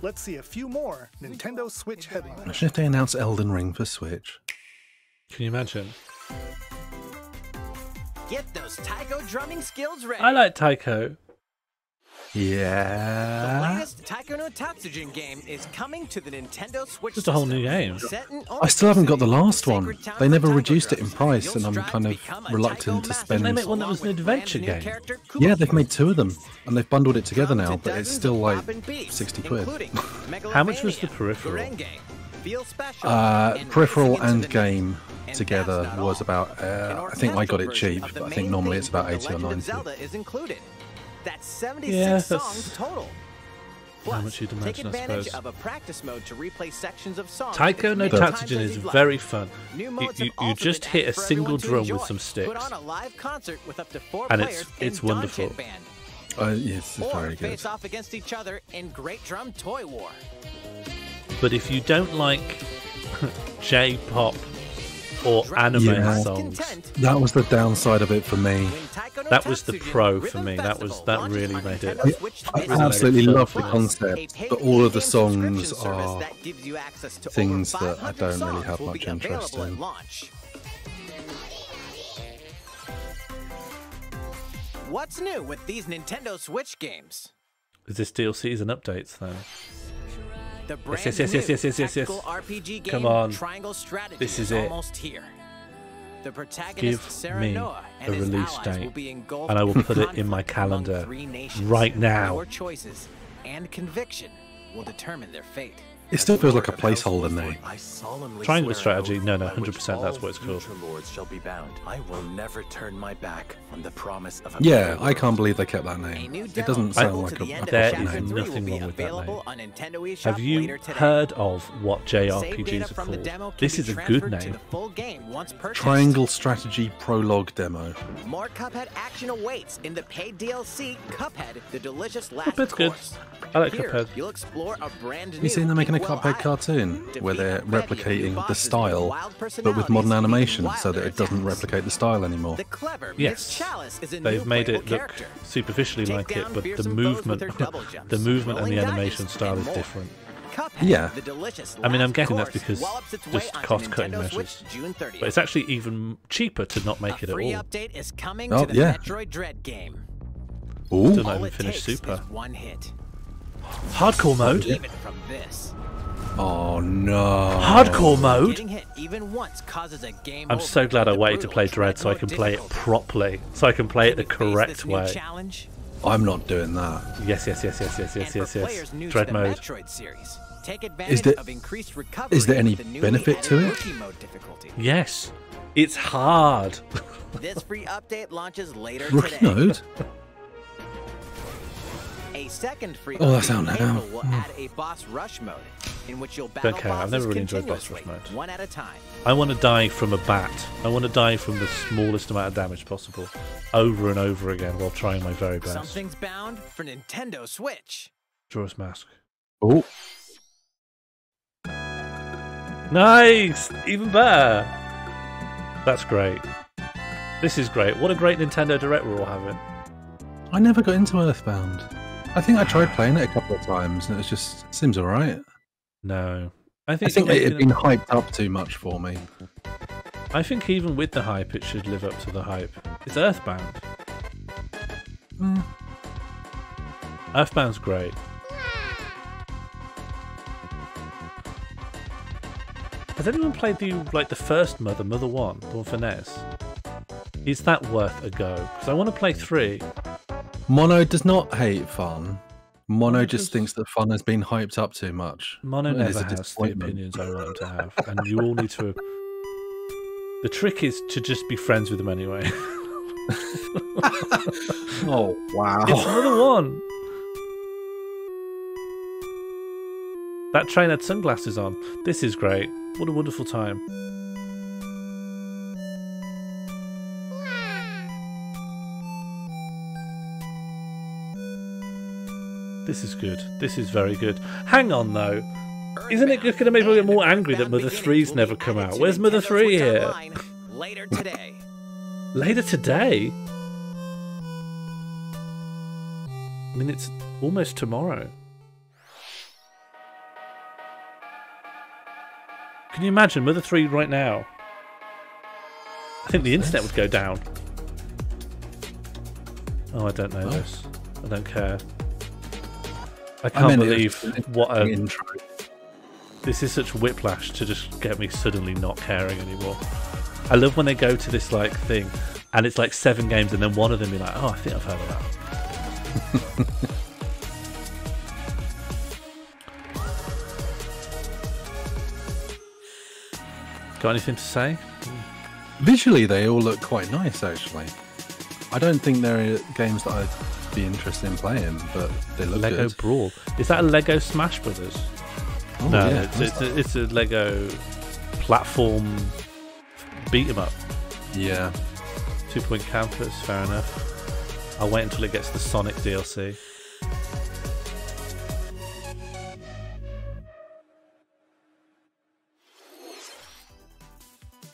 Let's see a few more Nintendo Switch headlines. Imagine if they announce Elden Ring for Switch. Can you imagine? Get those taiko drumming skills ready. I like Taiko. The Yeah. latest Taiko no Tatsujin game is coming to the Nintendo Switch. Just a whole new game. Set in I still haven't got the last Sacred one. town They of never Taiko reduced it in drums. price, You'll and I'm strive kind to of become a reluctant Taiko to master. spend. Didn't they make one that was an adventure game? Yeah, they've made two of them, and they've bundled it together now, but it's still like 60 quid. How much was the peripheral? Peripheral and game together was about, I think I got it cheap, but I think normally it's about 80 or 90. Zelda is included. That's 76 Yeah, that's- songs total. How much you'd Take imagine, I advantage suppose. of a practice mode to replay sections of songs. Taiko no many times Tatsujin as is you'd like. very fun. New You, modes you, have you also just been hit a added for single everyone to drum enjoy. with some sticks, Put on a live concert with up to 4 and players it's in wonderful. Dancing Band. Yes, it's Or very good. face off against each other in Great Drum Toy War. But if you don't like J-pop or anime Yeah. songs, That was the downside of it for me. that was the pro for me. That really made it. I absolutely love the concept, but all of the songs are things that I don't really have much interest in. What's new with these Nintendo Switch games? Is this DLCs and updates then? The brand Yes. new tactical RPG game Come on. Triangle Strategy This is is it. almost here. The protagonist Give Sarah me Noah a and his release allies will date, be engulfed and I will in put it in my conflict among calendar 3 nations. right now. Your choices and conviction will determine their fate. It still feels like a placeholder name. Triangle strategy? No, 100%. That's what it's called. Shall be bound. I will never turn my back on the promise of a Yeah, I can't believe they kept that name. It doesn't sound like a There proper is name. nothing wrong with that name. Have you heard of what JRPGs are called? This is a good name. Triangle Strategy Prologue Demo. More Cuphead action awaits in the paid DLC, Cuphead: The Delicious Last Cuphead's good. Course. I like Here, Cuphead. You'll explore a brand new You seen they're making a Inkwell Cuphead Isle. cartoon where they're Defeat a bevy of new replicating the bosses style, with wild but with modern personalities animation leading so that it doesn't wilder replicate the style anymore. The clever Yes, Miss Chalice is a they've new made playable it look character. superficially Take like it, down but the fearsome foes movement, with her double jumps, the movement and rolling the dice, animation style and is more. different. Cuphead, Yeah. The Delicious I mean, I'm Last guessing that's Course because wallops its way just onto cost-cutting Nintendo measures. Switch June 30th. But it's actually even cheaper to not make it at Free all. update is coming Oh, to the yeah. Metroid Dread game. Ooh. Still not All even it finished takes Super. is one hit. Hardcore mode? Even from this. Oh no. Hardcore mode? Getting hit even once causes a game I'm over. so glad I The waited to brutal play Dread so I can play it properly. So I can play it the correct this new way. challenge? I'm not doing that. Yes. And for players new Dread to the mode. Metroid series, take advantage there- of increased recovery is there any with the newly benefit added to it? Rookie mode difficulty. Yes. It's hard. This free update launches later Rookie today. mode? A second free Oh, that update sound in now. April will add a boss rush mode, in which you'll battle Okay, I've bosses never really enjoyed boss continuously, rush mode. one at a time. I want to die from a bat. I want to die from the smallest amount of damage possible, over and over again, while trying my very best. Something's bound for Nintendo Switch. Draws mask. Oh. Nice! Even better! That's great. This is great. What a great Nintendo Direct we're all having. I never got into Earthbound. I think I tried playing it a couple of times and it seems alright. No. I I think think you're it had making been hyped up too much for me. I think even with the hype, it should live up to the hype. It's Earthbound. Earthbound's great. Has anyone played the first Mother 1, the one for NES? Is that worth a go? Because I want to play 3. Mono does not hate fun. Mono just thinks that fun has been hyped up too much. Mono It is never a has the disappointment. opinions I want him to have, and you all need to. The trick is to just be friends with him anyway. Oh wow! It's another one. That train had sunglasses on. This is great. What a wonderful time. This is good. This is very good. Hang on though. Isn't it going to make me get more angry that Mother 3's never come out? Where's Mother 3 here? Later today. Later today? I mean, it's almost tomorrow. Can you imagine Mother 3 right now? I think the internet would go down. Oh, I don't know this. I don't care. I can't believe what a... intro. This is such whiplash to just get me suddenly not caring anymore. I love when they go to this like thing and it's like 7 games and then one of them you're like, oh, I think I've heard of that. Got anything to say? Visually, they all look quite nice, actually. I don't think there are games that I'd be interested in playing, but they look Lego good. Brawl. Is that a Lego Smash Brothers? Oh, No, yeah, it's a Lego platform beat 'em up. Yeah. 2 Point Campus, fair enough. I'll wait until it gets the Sonic DLC.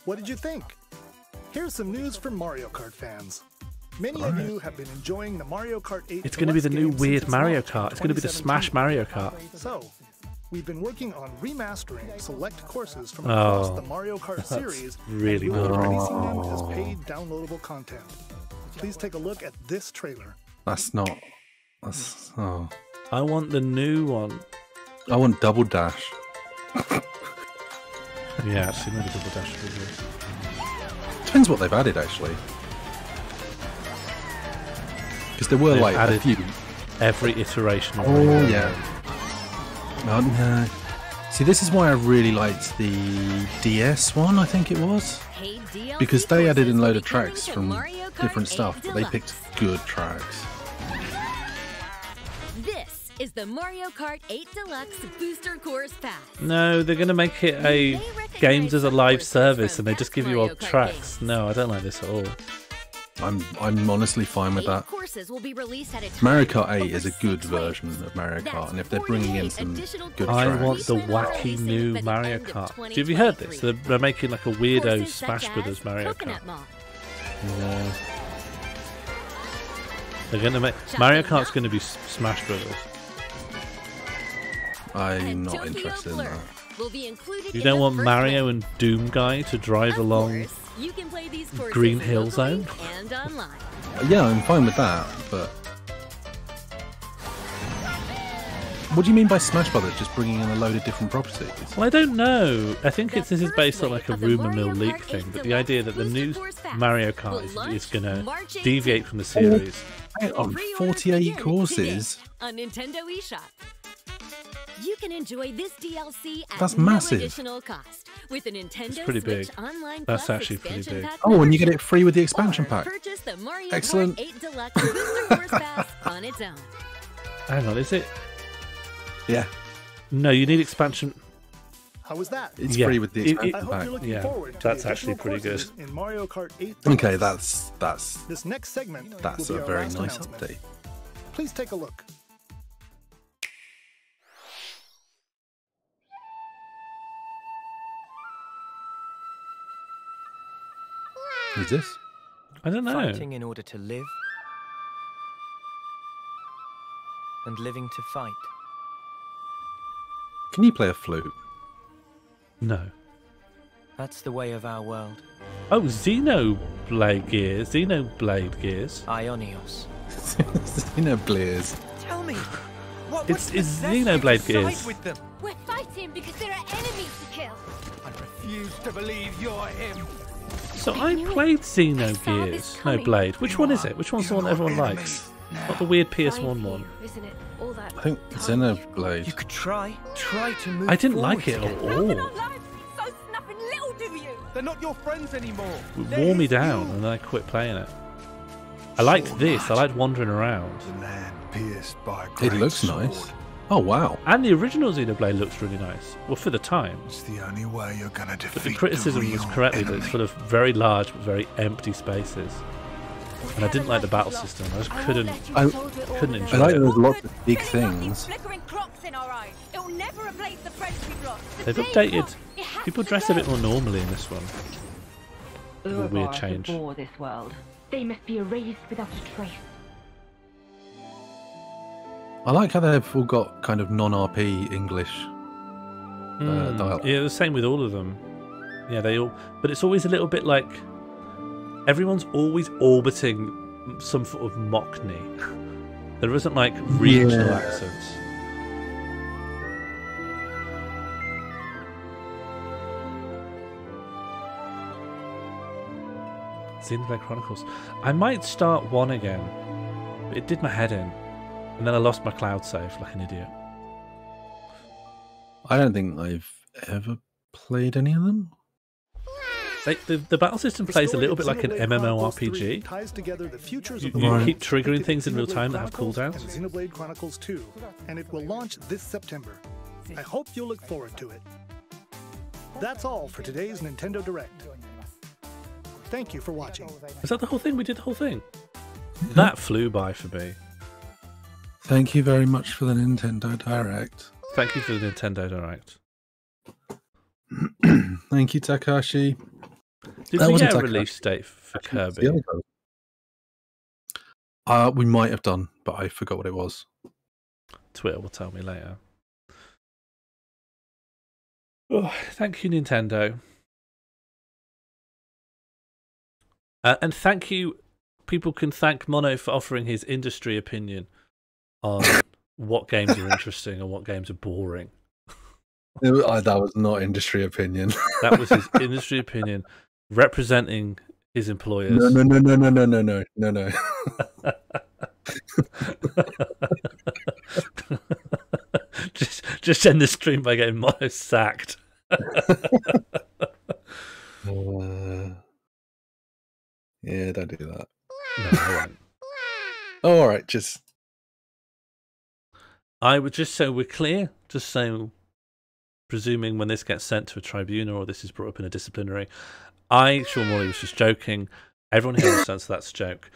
What did you think? Here's some news for Mario Kart fans. Many of you have been enjoying the Mario Kart 8 It's going to be the Deluxe new game since weird its Mario launch in Kart. It's going to be the 2017. Smash Mario Kart. So, we've been working on remastering select courses from across Oh, the Mario Kart that's series really and we'll be good. releasing them as paid downloadable content. Please take a look at this trailer. That's not. That's. Oh. I want the new one. I want Double Dash. Yeah, actually, maybe Double Dash would be good. Depends what they've added, actually. Because there were They've like a added few. every iteration of Oh Rainbow yeah. Road. No, See, this is why I really liked the DS one, I think it was. Because they added in a load of tracks from different stuff, but they picked good tracks. This is the Mario Kart 8 Deluxe Booster Course Pass. No, they're going to make it a games as a live service and they just give you old tracks. No, I don't like this at all. I'm honestly fine with that. Mario Kart 8 is a good version of Mario Kart, and if they're bringing in some good I tracks... want the wacky new Mario Kart. Have you heard this? They're making like a weirdo Smash Brothers Mario Kart. No. They're going to make... Mario Kart's going to be Smash Brothers. I'm not interested in that. You don't want Mario and Doom Guy to drive along Green Hill Zone? Yeah, I'm fine with that, but... What do you mean by Smash Brothers? Just bringing in a load of different properties? Well, I don't know. I think this is based on like a rumour mill leak thing, but the idea that the new Mario Kart is going to deviate from the series. On 48 courses? On Nintendo eShop. You can enjoy this DLC at That's no massive. additional cost with a Nintendo It's pretty big. Switch Online That's Plus actually pretty expansion big. pack Oh, and you get it free with the expansion pack. Purchase the Mario Excellent. Kart 8 Deluxe Booster Course Pass on its own. Hang on, is it? Yeah. No, you need expansion. How was that? It's free with the expansion I hope pack. you're looking Yeah, forward to that's the actually additional pretty good. courses in Mario Kart 8. Okay, that's This next segment that's will a be our very last nice announcement. update. Please take a look. Who's this? I don't know. Fighting in order to live, and living to fight. Can you play a flute? No. That's the way of our world. Oh, Xenoblade Gears. Xenoblade Gears. Ionios. Xenoblaze. Tell me, It's Xenoblade Gears. with them? We're fighting because there are enemies to kill. I refuse to believe you're him. So I played Xenogears. No, Blade. Which one is it? Which one's the one everyone likes? Not the weird PS1 one. Isn't it? All that I think Xenoblade. You could try to move. I didn't like forward it at together. all. So nothing little do you. They're not your friends anymore. It wore me down and then I quit playing it. I liked this. I liked wandering around. It looks nice. Oh wow! And the original Xenoblade looks really nice. Well, for the time. It's the only way you're gonna defeat But the criticism was correctly that it's full of very large but very empty spaces. And I didn't like the battle system. I just couldn't enjoy I like it. there's lots of big things. Flickering clocks in our eyes. It will never replace the friends we've lost. They've updated. People dress a bit more normally in this one. A weird change. Before this world, they must be erased without a trace. I like how they've all got kind of non-RP English dialogue. Yeah, the same with all of them. Yeah, they all. But it's always a little bit like everyone's always orbiting some sort of Mockney. There isn't like regional accents. Xenoblade Chronicles. I might start one again. But it did my head in. And then I lost my cloud save like an idiot. I don't think I've ever played any of them. The battle system plays a little bit like an MMORPG. Ties together the futures You of the keep triggering things in real time that have cooldowns. and Xenoblade Chronicles 2, and it will launch this September. I hope you'll look forward to it. That's all for today's Nintendo Direct. Thank you for watching. Is that the whole thing? We did the whole thing? That flew by for me. Thank you very much for the Nintendo Direct. Thank you for the Nintendo Direct. Thank you, Takashi. Did That we wasn't get a Takashi. release date for Kirby? The other guy. We might have done, but I forgot what it was. Twitter will tell me later. Oh, thank you, Nintendo. And thank you. People can thank Mono for offering his industry opinion on what games are interesting and what games are boring. That was not industry opinion. That was his industry opinion, representing his employers. No. just end the stream by getting Mono sacked. Yeah, don't do that. No, I won't. Oh, all right, just. I would just so we're clear, just so, presuming when this gets sent to a tribunal or this is brought up in a disciplinary, Sean Morley was just joking. Everyone here understands that's a joke.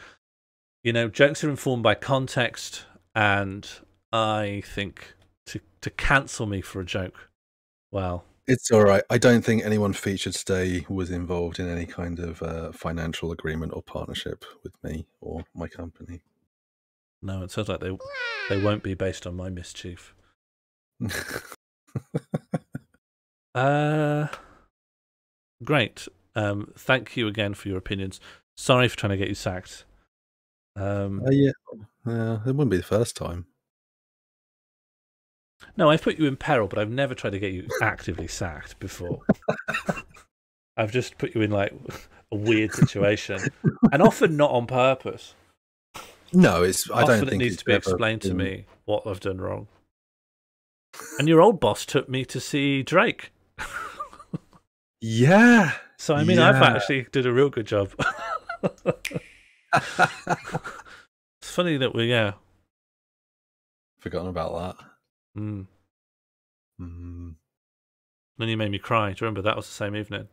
You know, jokes are informed by context, and I think to cancel me for a joke, well, It's all right. I don't think anyone featured today was involved in any kind of financial agreement or partnership with me or my company. no, it sounds like they won't be based on my mischief. Great. Thank you again for your opinions. Sorry for trying to get you sacked. Yeah, it wouldn't be the first time. No, I've put you in peril, but I've never tried to get you actively sacked before. I've just put you in like a weird situation, and often not on purpose. No, it's. I don't Often think it needs it's to be ever explained to been- me what I've done wrong. And your old boss took me to see Drake. Yeah. So I mean, I've Yeah. actually did a real good job. It's funny that Forgotten about that. Mm. Mm. Then you made me cry. Do you remember that was the same evening?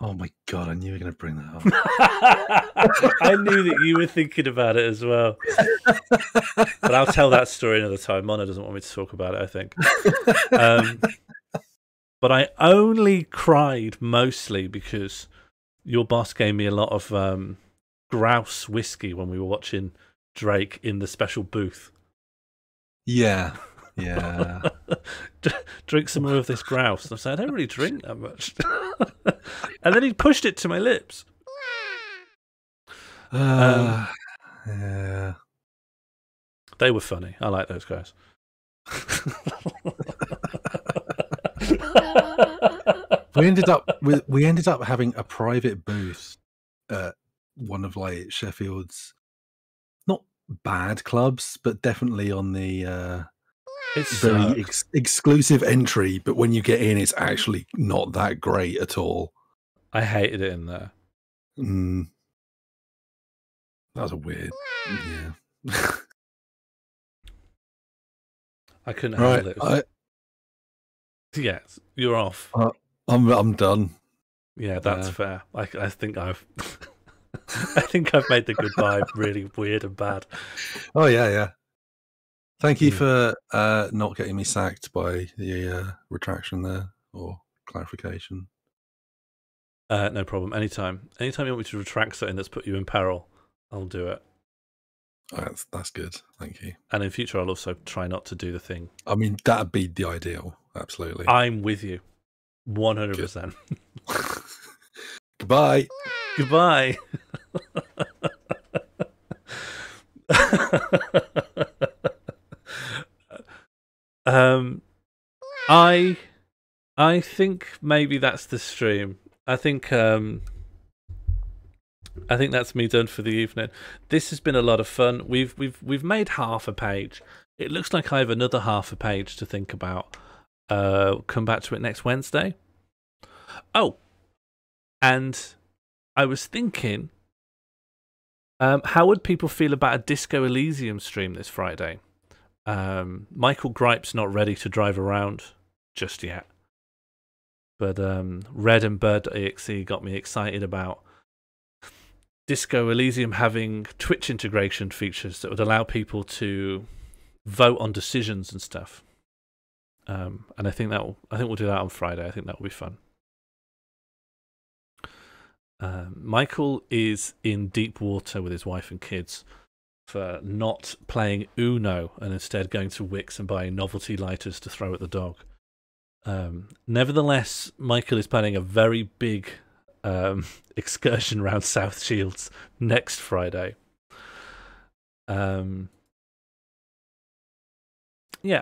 Oh my god! I knew you were going to bring that up. I knew that you were thinking about it as well. But I'll tell that story another time. Mona doesn't want me to talk about it, I think. But I only cried mostly because your boss gave me a lot of grouse whiskey when we were watching Drake in the special booth. Yeah. Yeah. Drink some more of this grouse. And I said, I don't really drink that much. And then he pushed it to my lips. Yeah. They were funny. I like those guys. We ended up having a private booth at one of like Sheffield's not bad clubs, but definitely on the it's very exclusive entry. But when you get in, it's actually not that great at all. I hated it in there. That was a weird. Yeah. I couldn't handle it. Yes, you're off. I'm done. Yeah, that's fair. I think I've I think I've made the goodbye really weird and bad. Oh yeah. Thank you for not getting me sacked by the retraction there or clarification. No problem. Anytime you want me to retract something that's put you in peril, I'll do it. That's good. Thank you. And in future, I'll also try not to do the thing. I mean, that'd be the ideal. Absolutely. I'm with you. 100%. Goodbye. Goodbye. I think maybe that's the stream. I think that's me done for the evening. This has been a lot of fun. We've made half a page. It looks like I have another half a page to think about. Come back to it next Wednesday. Oh, and I was thinking, how would people feel about a Disco Elysium stream this Friday? Michael Gripe's not ready to drive around just yet. But Red and Bird.exe got me excited about Disco Elysium having Twitch integration features that would allow people to vote on decisions and stuff. And I think we'll do that on Friday. I think that will be fun. Michael is in deep water with his wife and kids for not playing Uno and instead going to Wix and buying novelty lighters to throw at the dog. Nevertheless, Michael is planning a very big excursion around South Shields next Friday. Yeah,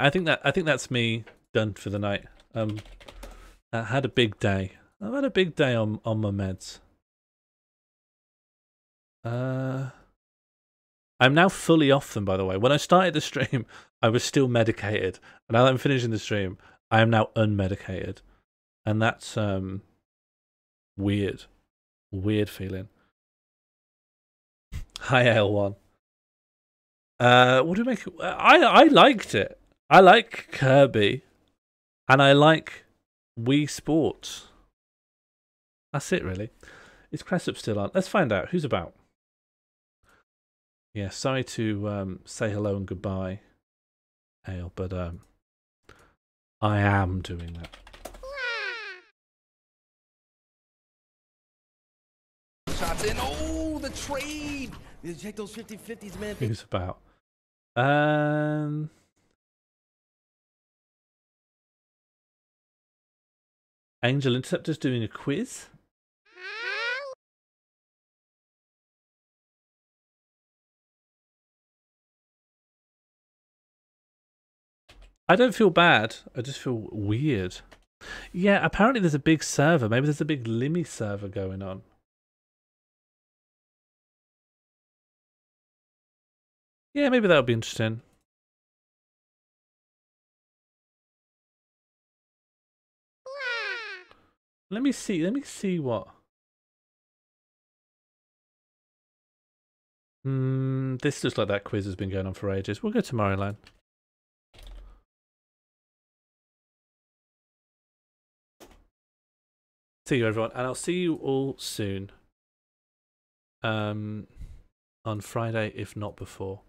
I think that's me done for the night. I had a big day. I've had a big day on my meds. I I'm now fully off them, by the way. When I started the stream, I was still medicated. And now that I'm finishing the stream, I am now unmedicated. And that's weird. Weird feeling. Hi, L1. What do you make? I liked it. I like Kirby. And I like Wii Sports. That's it, really. Is Cressup still on? Let's find out. Who's about? Yeah, sorry to say hello and goodbye, Ale, but I am doing that. Shots in. Oh, the trade. You check those 50-50s, man. Who's about? Angel Interceptor's doing a quiz. I don't feel bad. I just feel weird. Yeah, apparently there's a big server. Maybe there's a big Limmy server going on. Yeah, maybe that would be interesting. Let me see what. This looks like that quiz has been going on for ages. We'll go to Tomorrowland. See you, everyone, and I'll see you all soon. On Friday, if not before.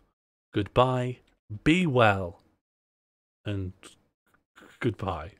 Goodbye, be well, and goodbye.